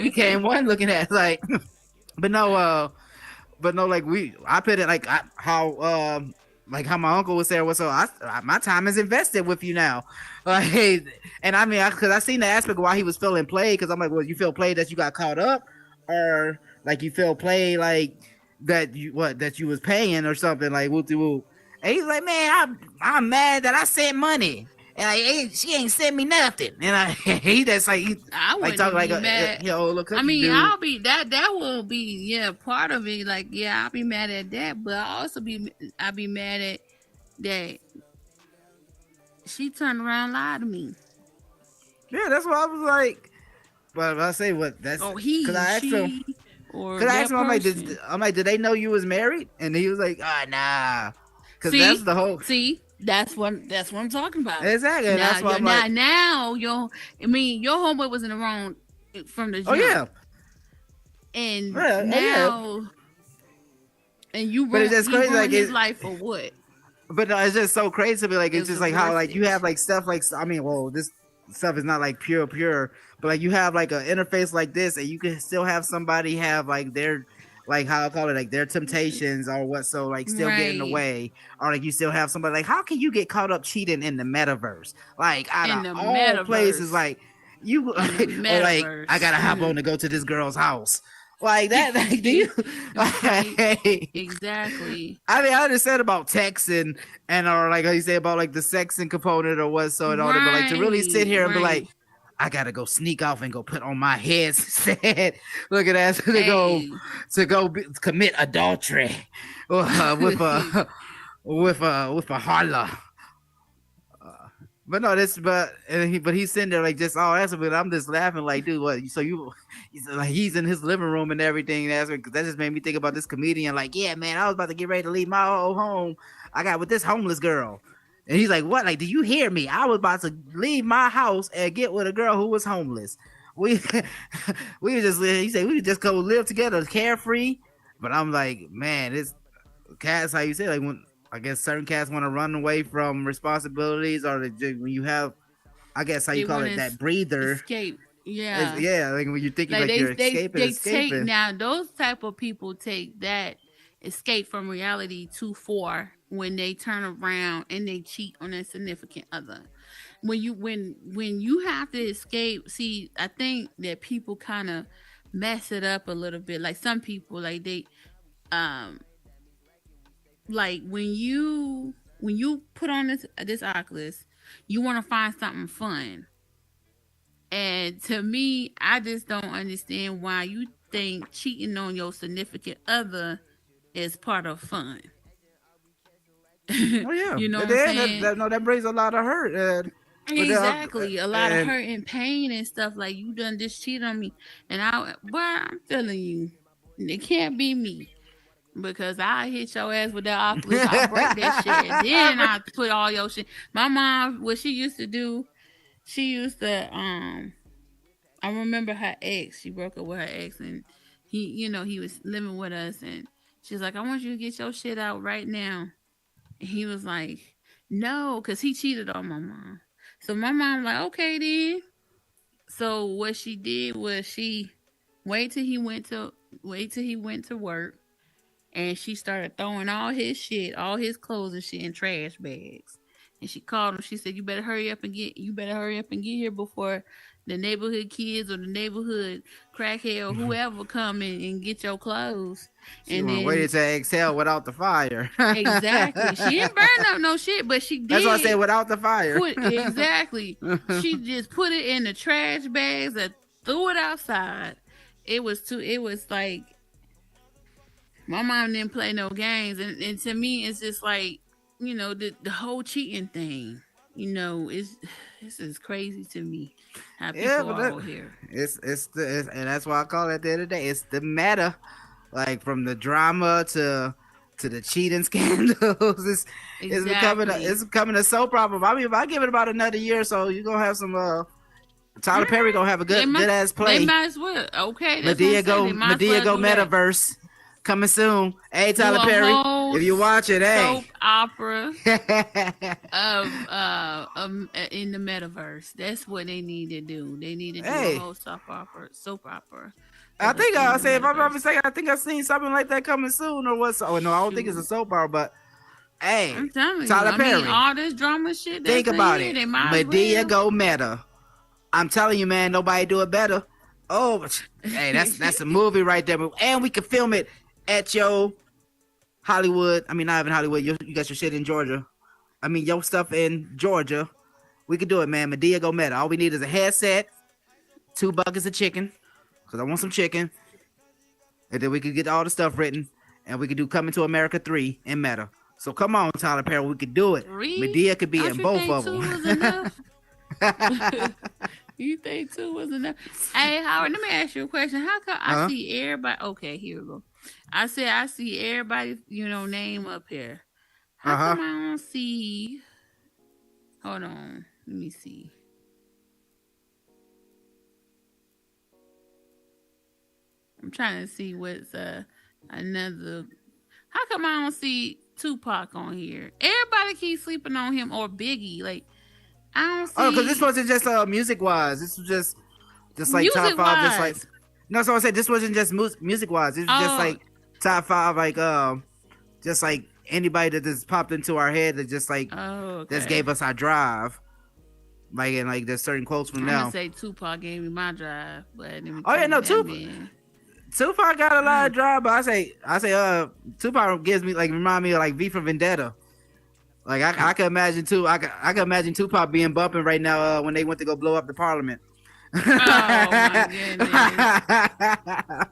became one looking at like, but no, like I put it like how my uncle was saying, my time is invested with you now. Like, and I mean, because I seen the aspect of why he was feeling played. Because I'm like, well, you feel played that you got caught up, or like you feel played like that you was paying or something like whoop de whoop. And he's like, man, I'm mad that I sent money. And like, she ain't sent me nothing. And he just like, I wouldn't talk be mad. Look, I mean, dude. I'll be that will be part of it. Like, yeah, I'll be mad at that, but I'll be mad at that she turned around and lied to me. Yeah, that's what I was like. But I say what that's because I asked him. Because I asked him, I'm like, did they know you was married? And he was like, nah. Because that's the whole. See. That's what I'm talking about. Exactly. That's what I'm like. Now your homeboy was in the wrong from the jump. Oh yeah. And now, and you ruined his life for what? But no, it's just so crazy to me. Like it's just like how like you have like stuff like, I mean, well, this stuff is not like pure, but like you have like an interface like this, and you can still have somebody have like their, like how I call it, like their temptations or what, so like still get in the way, or like you still have somebody like, how can you get caught up cheating in the metaverse? Like out of all places, like you, or like I gotta hop on to go to this girl's house. Like that, like, do you? Like, exactly. I mean, I understand about texting and or like how you say about like the sexing component or what, so and all that, but like to really sit here and be like, I gotta go sneak off and go put on my head instead. Look at that, to go commit adultery with a holla. But no, but he's sitting there like just that's but I'm just laughing like, dude, what? So he's in his living room and everything. That just made me think about this comedian. Like, yeah, man, I was about to get ready to leave my old home. I got with this homeless girl, and he's like, what? Like, do you hear me? I was about to leave my house and get with a girl who was homeless. He said we could just go live together, carefree. But I'm like, man, it's cats. How you say, like, when I guess certain cats want to run away from responsibilities, or when you have, I guess how you call it, that breather. Escape. Yeah. Like when you're thinking like you're escaping. Take now those type of people take that escape from reality too far when they turn around and they cheat on their significant other. When you have to escape, see, I think that people kind of mess it up a little bit. Like some people, like they like when you put on this Oculus, you want to find something fun. And to me, I just don't understand why you think cheating on your significant other is part of fun. Oh yeah, you know what I'm saying? That brings a lot of hurt. Exactly, a lot of hurt and pain and stuff. Like, you done this cheat on me, and I'm telling you, it can't be me. Because I hit your ass with that Oculus, I break that shit, and then I put all your shit. My mom, what she used to do, she used to, I remember her ex. She broke up with her ex, and he was living with us, and she's like, I want you to get your shit out right now. And he was like, no, because he cheated on my mom. So my mom like, okay then. So what she did was she wait till he went to work. And she started throwing all his shit, all his clothes and shit in trash bags. And she called him. She said, "You better hurry up and get here before the neighborhood kids or the neighborhood crackhead or whoever come in and get your clothes." She waited to exhale without the fire. Exactly. She didn't burn up no shit, but she did. That's why I said without the fire. Exactly. She just put it in the trash bags and threw it outside. It was like, my mom didn't play no games, and to me, it's just like, the whole cheating thing. This is crazy to me. How people are out here. And that's why I call it at the end of the day. It's the meta, like from the drama to the cheating scandals. It's becoming a soap opera. I mean, if I give it about another year or so, you're gonna have some. Tyler Perry gonna have a good ass play. They might as well. Okay, Madea go metaverse. Coming soon. Hey, Tyler Perry, if you watch it, soap opera of in the metaverse. That's what they need to do. They need to do a whole soap opera. I think if I'm not mistaken, I think I've seen something like that coming soon or what. Oh no, I don't think it's a soap opera, but hey, I'm telling Tyler Perry, all this drama shit. Think about it. Madea go meta. I'm telling you, man, nobody do it better. Oh, hey, that's a movie right there, and we can film it at your Hollywood. I mean, not even Hollywood. You got your shit in Georgia. I mean, your stuff in Georgia. We can do it, man. Madea go meta. All we need is a headset, 2 buckets of chicken, because I want some chicken. And then we can get all the stuff written, and we can do Coming to America 3 in meta. So come on, Tyler Perry, we could do it. 3? Madea could be in both of them. You think 2 was enough? Hey, Howard, let me ask you a question. How come I see everybody? Okay, here we go. I see everybody, name up here. How come I don't see? Hold on, let me see. I'm trying to see what's another. How come I don't see Tupac on here? Everybody keeps sleeping on him, or Biggie. Like, I don't see. Oh, because this wasn't just music wise. This was just like top 5, just like. No, so I said this wasn't just music wise. It was just like top 5, like just like anybody that just popped into our head that just like just gave us our drive. Like, and like there's certain quotes from I'm them. gonna say Tupac gave me my drive, but Tupac got a lot of drive, but I say Tupac gives me like remind me of like V for Vendetta. Like I can imagine I can imagine Tupac being bumping right now when they went to go blow up the Parliament. Oh my goodness!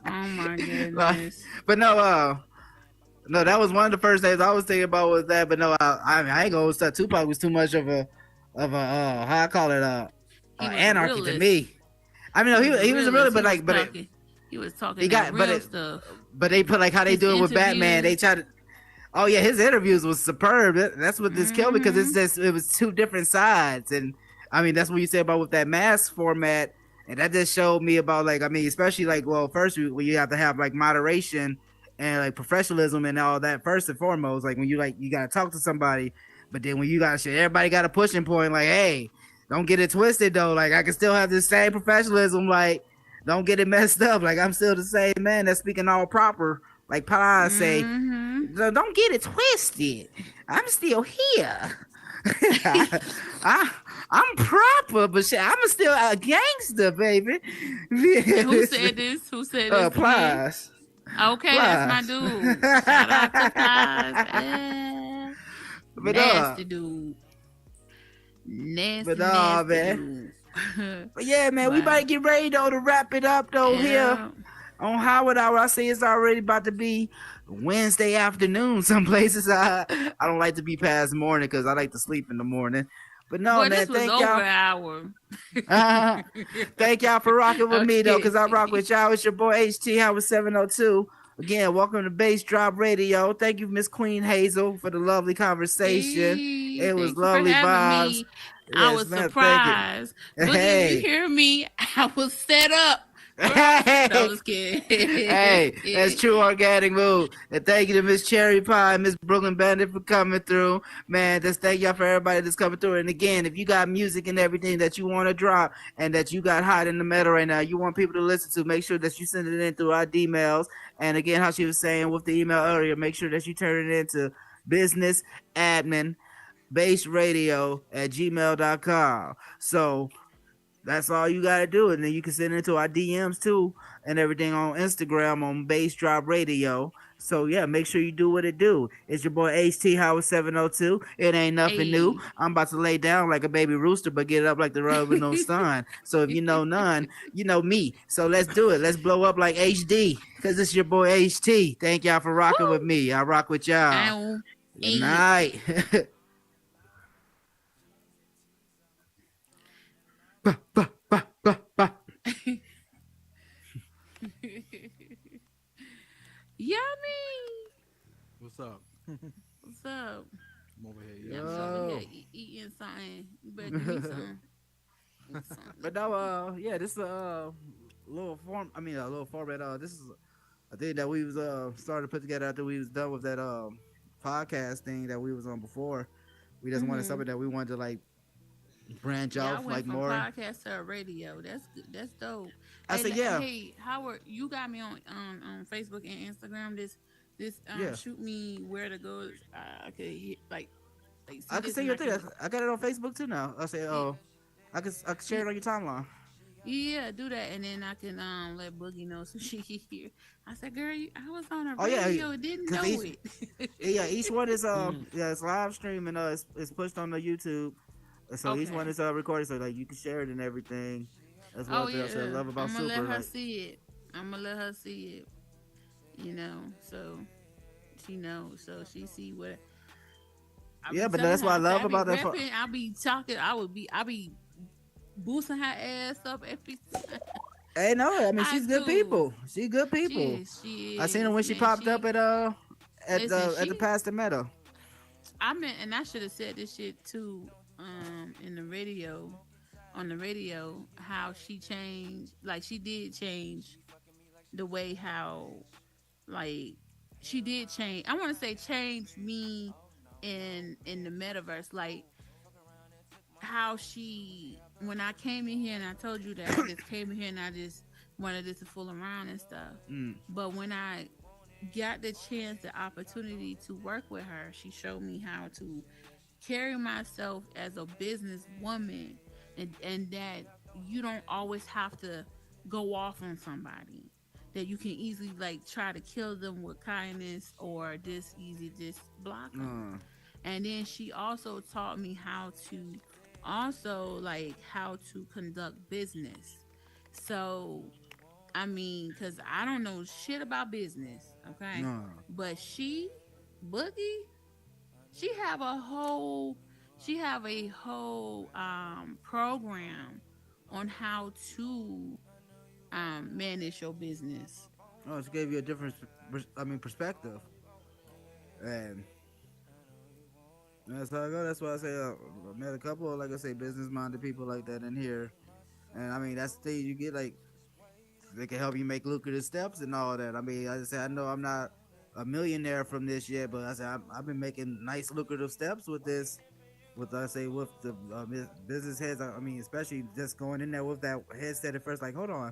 Oh my goodness! But no, that was one of the first things I was thinking about was that. But no, I ain't gonna say Tupac was too much of a how I call it anarchy to me. I mean, no, he was a realist, but like, he was talking real stuff. But they put like how they do it with Batman. They try to. Oh yeah, his interviews was superb. That's what this killed me because it was two different sides, and I mean that's what you said about with that mask format, and that just showed me about like I mean especially like first when you have to have like moderation and like professionalism and all that first and foremost like when you gotta talk to somebody, but then when you gotta shit, everybody got a pushing point like hey, don't get it twisted though, like I can still have the same professionalism, like don't get it messed up, like I'm still the same man that's speaking all proper. Like Pala say, don't get it twisted. I'm still here. I'm proper, but shit, I'm still a gangster, baby. Who said this? Plies. Okay, Plies. That's my dude. Shout out to Plies. But nasty dude. Nasty, nasty man. But yeah, man, we might get ready though to wrap it up though here. On Howard Hour, I say it's already about to be Wednesday afternoon. Some places I don't like to be past morning because I like to sleep in the morning. But no, man, this was thank over y'all. An hour. Thank y'all for rocking with me though, because I rock with y'all. It's your boy HT Howard 702. Again, welcome to Bass Drop Radio. Thank you, Miss Queen Hazel, for the lovely conversation. It was lovely vibes. I was surprised. But did you hear me? I was set up. Hey, no, just kidding. Hey, that's true organic move. And thank you to Miss Cherry Pie, Miss Brooklyn Bandit for coming through. Man, just thank y'all for everybody that's coming through. And again, if you got music and everything that you want to drop and that you got hot in the metal right now, you want people to listen to, make sure that you send it in through our emails. And again, how she was saying with the email earlier, make sure that you turn it into business admin bassradio@gmail.com. So that's all you gotta do, and then you can send it to our DMs too, and everything on Instagram on Bass Drop Radio. So yeah, make sure you do what it do. It's your boy HT Howard 702. It ain't nothing new. I'm about to lay down like a baby rooster, but get up like the rub with no sun. So if you know none, you know me. So let's do it. Let's blow up like HD, because it's your boy HT. Thank y'all for rocking with me. I rock with y'all. Good night. Yummy. What's up? What's up? I'm over here. Yeah, I'm over here eating something. You better give me some. But no, yeah, this is a little form. I mean, a little format. This is a thing that we was started to put together after we was done with that podcast thing that we was on before. We just wanted something that we wanted to like branch off like from more podcast to radio. That's good. That's dope. Hey Howard, you got me on Facebook and Instagram. Shoot me where to go. I could hit, like I can see your thing. I got it on Facebook too now. I say I can share it on your timeline. Yeah, do that, and then I can let Boogie know so she can hear. I said, girl, I was on a radio, didn't know it. Yeah, each one is it's live stream and it's pushed on the YouTube. So each one is recorded, so like you can share it and everything. That's what I love about Super. I'm gonna let her see it. You know, so she knows, so she see what. But that's what I love about that. I'll be talking. I'll be boosting her ass up every time. Hey, no, I mean she's good people. She's good people. She is. I seen her when she popped up at the Pastor Meadow. And I should have said this shit too. In the radio, on the radio, how she changed, like she did change the way how, like she did change. I want to say change me in the metaverse, like how she, when I came in here and I told you that I just came in here and I just wanted this to fool around and stuff. But when I got the chance, the opportunity to work with her, she showed me how to carry myself as a businesswoman, and that you don't always have to go off on somebody, that you can easily like try to kill them with kindness or just block them. And then she also taught me how to conduct business. So I mean, because I don't know shit about business, okay? But Boogie, she have a whole program on how to manage your business. Oh, she gave you a different, perspective, and that's how I go. That's why I say I met a couple of, like I say, business-minded people like that in here, and I mean that's the thing you get, like they can help you make lucrative steps and all that. I mean, I just say I know I'm not a millionaire from this yet, but I say I've been making nice lucrative steps with this. With the business heads, I mean, especially just going in there with that headset at first, like, hold on,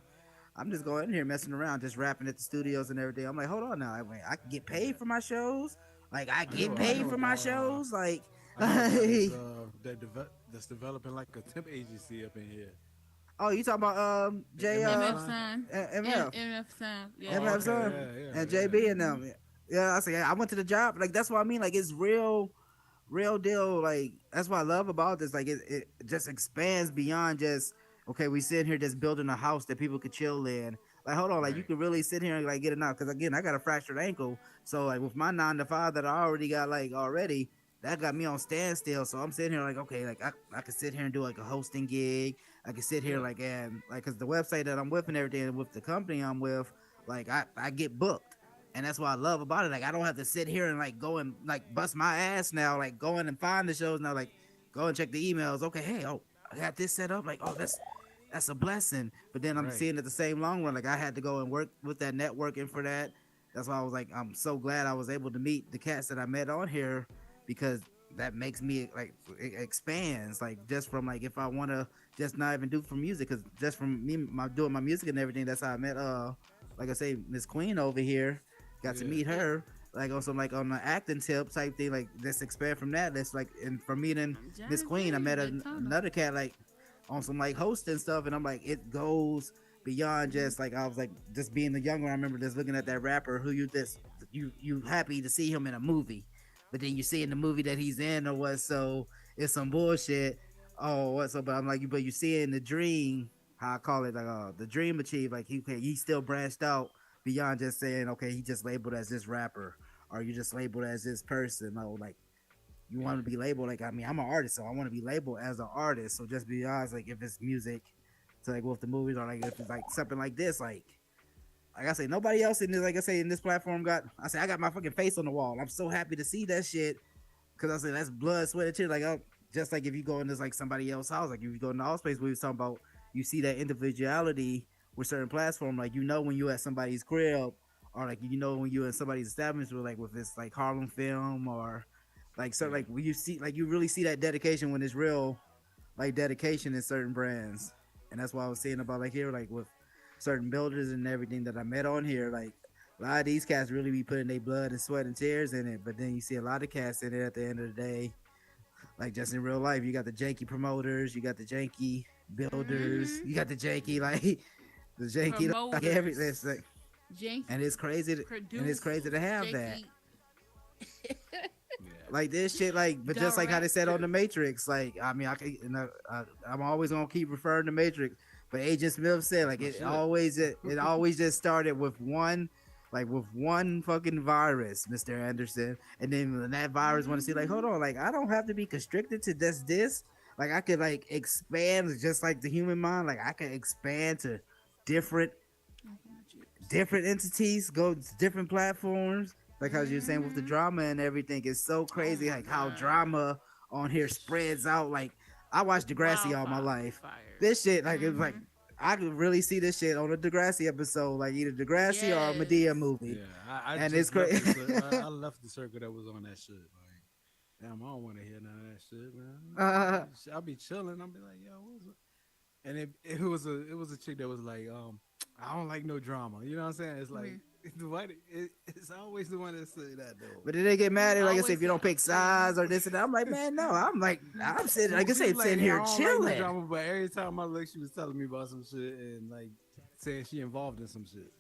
I'm just going in here messing around, just rapping at the studios and everything. I'm like, hold on now, I mean, I can get paid for my shows, like I get paid for my shows, like. That's developing like a temp agency up in here. Oh, you talking about MF Son, MF Son, MF Son, and JB and them. Yeah, I say I went to the job, like that's what I mean, like it's real deal. Like that's what I love about this. Like it just expands beyond just okay, we sit here just building a house that people could chill in. Like hold on, like you could really sit here and like get it out. Because again, I got a fractured ankle, so like with my 9 to 5 that I already got that got me on standstill. So I'm sitting here like okay, like I could sit here and do like a hosting gig. I could sit here like and like because the website that I'm with and everything with the company I'm with, like I get booked. And that's what I love about it. Like I don't have to sit here and like go and like bust my ass now, like go in and find the shows now, like go and check the emails. Okay, hey, I got this set up. Like, oh, that's a blessing. But then I'm seeing it the same long run. Like I had to go and work with that networking for that. That's why I was like, I'm so glad I was able to meet the cats that I met on here, because that makes me like it expands. Like just from like if I want to just not even do for music, because just from me doing my music and everything, that's how I met like I say Miss Queen over here. Got to meet her like on some like on the acting tip type thing. Like let's expand from that. Let's like and from meeting Miss Queen, I met another cat like on some like hosting stuff, and I'm like it goes beyond just like I was like just being the younger. I remember just looking at that rapper who you happy to see him in a movie, but then you see in the movie that he's in or what, so it's some bullshit. Oh, what so? But I'm like, but you see it in the dream, how I call it, like the dream achieved. Like he still branched out beyond just saying, okay, he just labeled as this rapper, or you just labeled as this person. Like you want to be labeled. Like I mean, I'm an artist, so I want to be labeled as an artist. So just be honest, like if it's music, so like with the movies, or like if it's like something like this, like I say, nobody else in this, like I say, in this platform I got my fucking face on the wall. I'm so happy to see that shit, because I say that's blood, sweat, and shit. Like just like if you go into like somebody else's house, like if you go into Allspace, we was talking about, you see that individuality with certain platform, like when you at somebody's crib, or like when you in somebody's establishment, like with this like Harlem Film, or like so like when you see like you really see that dedication when it's real, like dedication in certain brands. And that's what I was saying about like here, like with certain builders and everything that I met on here, like a lot of these cats really be putting their blood and sweat and tears in it, but then you see a lot of cats in it at the end of the day, like just in real life. You got the janky promoters, you got the janky builders, you got the janky like the janky like everything, like, and it's crazy to have that. Like this shit, like, but just like how they said on the Matrix, like I mean, I'm always gonna keep referring to Matrix, but Agent Smith said like it always just started with one fucking virus, Mr. Anderson, and then when that virus want to see like, hold on, like I don't have to be constricted to just this, like I could like expand just like the human mind, like I could expand to different entities, go to different platforms. Like how you were saying with the drama and everything, it's so crazy like how drama on here spreads out. Like I watched Degrassi all my life. This shit, like it's like I could really see this shit on a Degrassi episode, like either Degrassi or a Medea movie. Yeah, and it's crazy. I left the circle that was on that shit. damn, I don't want to hear none of that shit, man. Uh, I'll be chilling. I'll be like, yo, what's up? And it was a chick that was like, I don't like no drama. You know what I'm saying? It's like it's always the one that say that though. but did they get mad? Like I said, if you don't Always, pick sides or this and that, I'm like, man, no. I'm sitting, like I said, sitting here I don't like chilling. no drama, but every time I look, she was telling me about some shit and like saying she involved in some shit.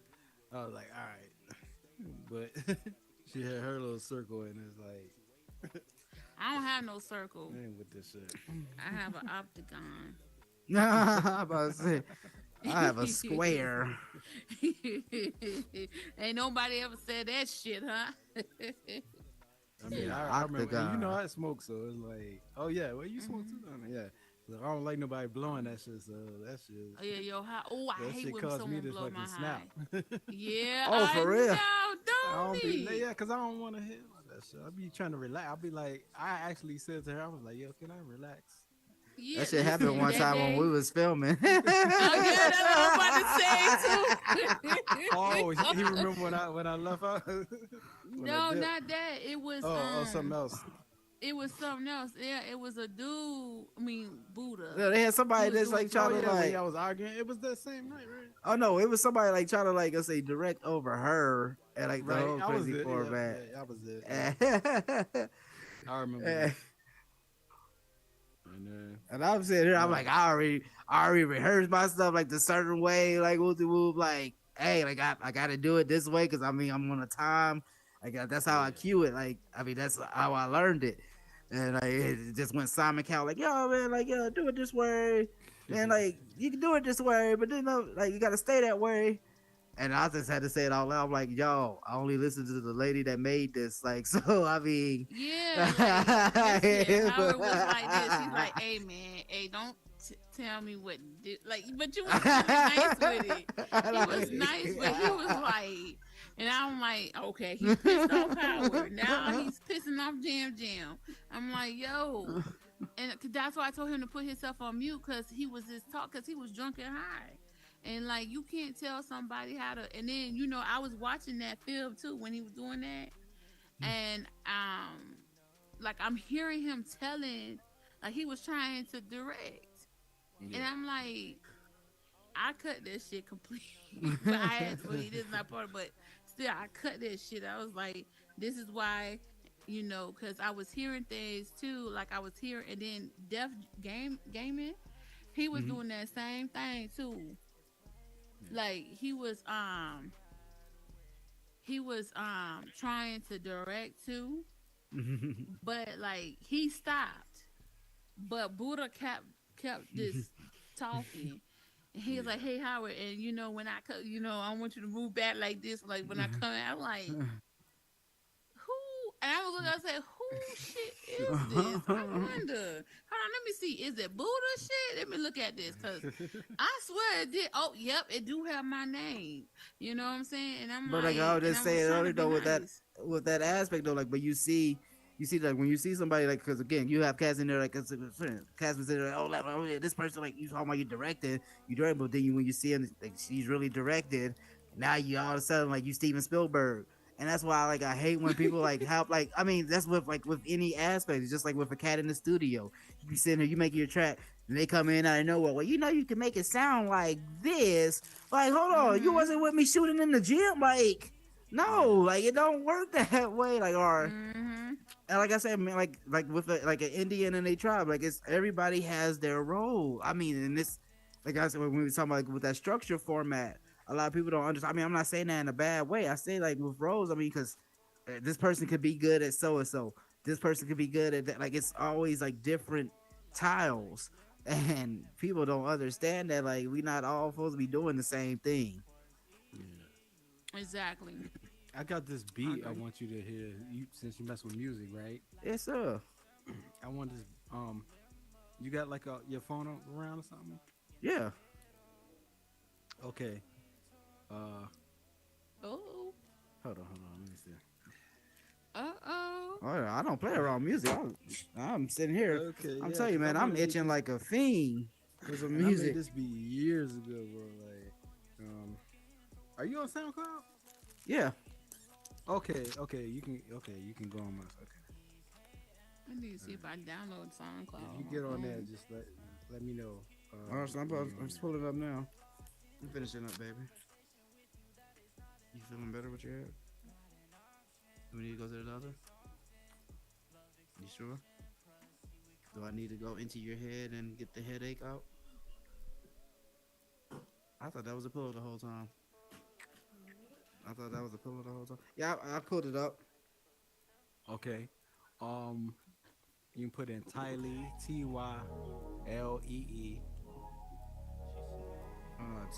I was like, all right, but she had her little circle and it's like, I don't have no circle. man, with this shit. I have an octagon. I'm about to say, I have a square. Ain't nobody ever said that shit, huh? I mean, Yeah, I remember, octagon. and you know I smoke, so it's like, oh yeah, well you smoke too, then yeah. So I don't like nobody blowing that shit, so that shit. Oh yeah, yo, high. Oh, I That hate shit when caused me someone to blow my fucking high. snap. Yeah. Oh, for real? Know, I don't don't be, he? yeah, cause I don't want to hear all that shit. I be trying to relax. I'll be like, I actually said to her, I was like, yo, can I relax? Yeah, That shit happened one that time when day- we was filming. Oh, yeah, that's what I'm about to say too. Oh, he remember when I left out? When No, I dipped? not that. It was something else. It was something else. Yeah, it was a dude. I mean, Buddha. Yeah, they had somebody He was that's like doing- trying to when like. y'all was arguing. It was that same night, right? Oh no, it was somebody like trying to like let's say direct over her and like the Right, whole I was crazy there. format. Yeah, I was there. And I remember. that. And, I'm sitting here, I'm like, I already rehearsed my stuff like the certain way, like whoop de whoop, like, hey, like I gotta do it this way because I mean I'm on a time. Like that's how I cue it. Like I mean that's how I learned it. And like it just went Simon Cowell, like, yo man, like yo, do it this way. And like you can do it this way, but then like you gotta stay that way. And I just had to say it out loud. I'm like, yo, I only listened to the lady that made this. Like, so I mean, Yeah, like, listen, Howard was like this. He's like, "Hey man, hey, don't tell me what to do." Like, but you was really nice with it. He was nice, but he was like, and I'm like, okay, he pissed off Howard. Now he's pissing off Jam Jam. I'm like, yo, and that's why I told him to put himself on mute because he was just talk because he was drunk and high. And like you can't tell somebody how to. And then I was watching that film too when he was doing that, and like I'm hearing him telling, like he was trying to direct, and I'm like, I cut that shit completely. But I had to. This is not part of, but still I cut that shit. I was like, this is why, because I was hearing things too. Like I was hearing, and then Def Gaming, he was doing that same thing too. Like he was trying to direct too, but like he stopped, but Buddha kept just talking, and he was like, "Hey Howard," and when I I want you to move back like this, like when I come out, I'm like, who? And I was looking, I said, who shit is this? I wonder. Hold on, let me see. Is it Buddha shit? Let me look at this, cause I swear it did. Oh, yep, it do have my name. You know what I'm saying? And I'm but like, like I was just saying earlier though, with nice. that aspect though, like, but you see like when you see somebody like, because again, you have cats in there like cats in there, like, oh yeah, this person like you talking about you directed, but then when you see him, like she's really directed. Now you all of a sudden like you Steven Spielberg. And that's why, like, I hate when people like help. Like, I mean, that's with any aspect. It's just like with a cat in the studio. You be sitting there, you make your track, and they come in out of nowhere. Well, you can make it sound like this. Like, hold on, you wasn't with me shooting in the gym. Like, no, like it don't work that way. Like, or and like I said, man, like with like an Indian and a tribe, like it's everybody has their role. I mean, in this, like I said, when we were talking about like, with that structure format. A lot of people don't understand. I mean, I'm not saying that in a bad way. I say like with roles. I mean, because this person could be good at so and so. This person could be good at that. Like it's always like different tiles, and people don't understand that. Like we not all supposed to be doing the same thing. Exactly. I got this beat I want you to hear. Since you mess with music, right? Yes, sir. I want this. You got like your phone around or something? Yeah. Okay. Oh. Hold on. Let me see. Oh. I don't play around music. I'm sitting here. Okay. I'm telling you, man. I'm itching like a fiend for some I music. made this beat years ago, bro. Like, are you on SoundCloud? Yeah. Okay. You can go on my. Okay. I need to see if I download SoundCloud. If you get on there, just let me know. All right, so I'm just pulling it up now. I'm finishing up, baby. You feeling better with your head? Do we need to go to the doctor? You sure? Do I need to go into your head and get the headache out? I thought that was a pillow the whole time. Yeah, I pulled it up. Okay. You can put in Tylee, Tylee.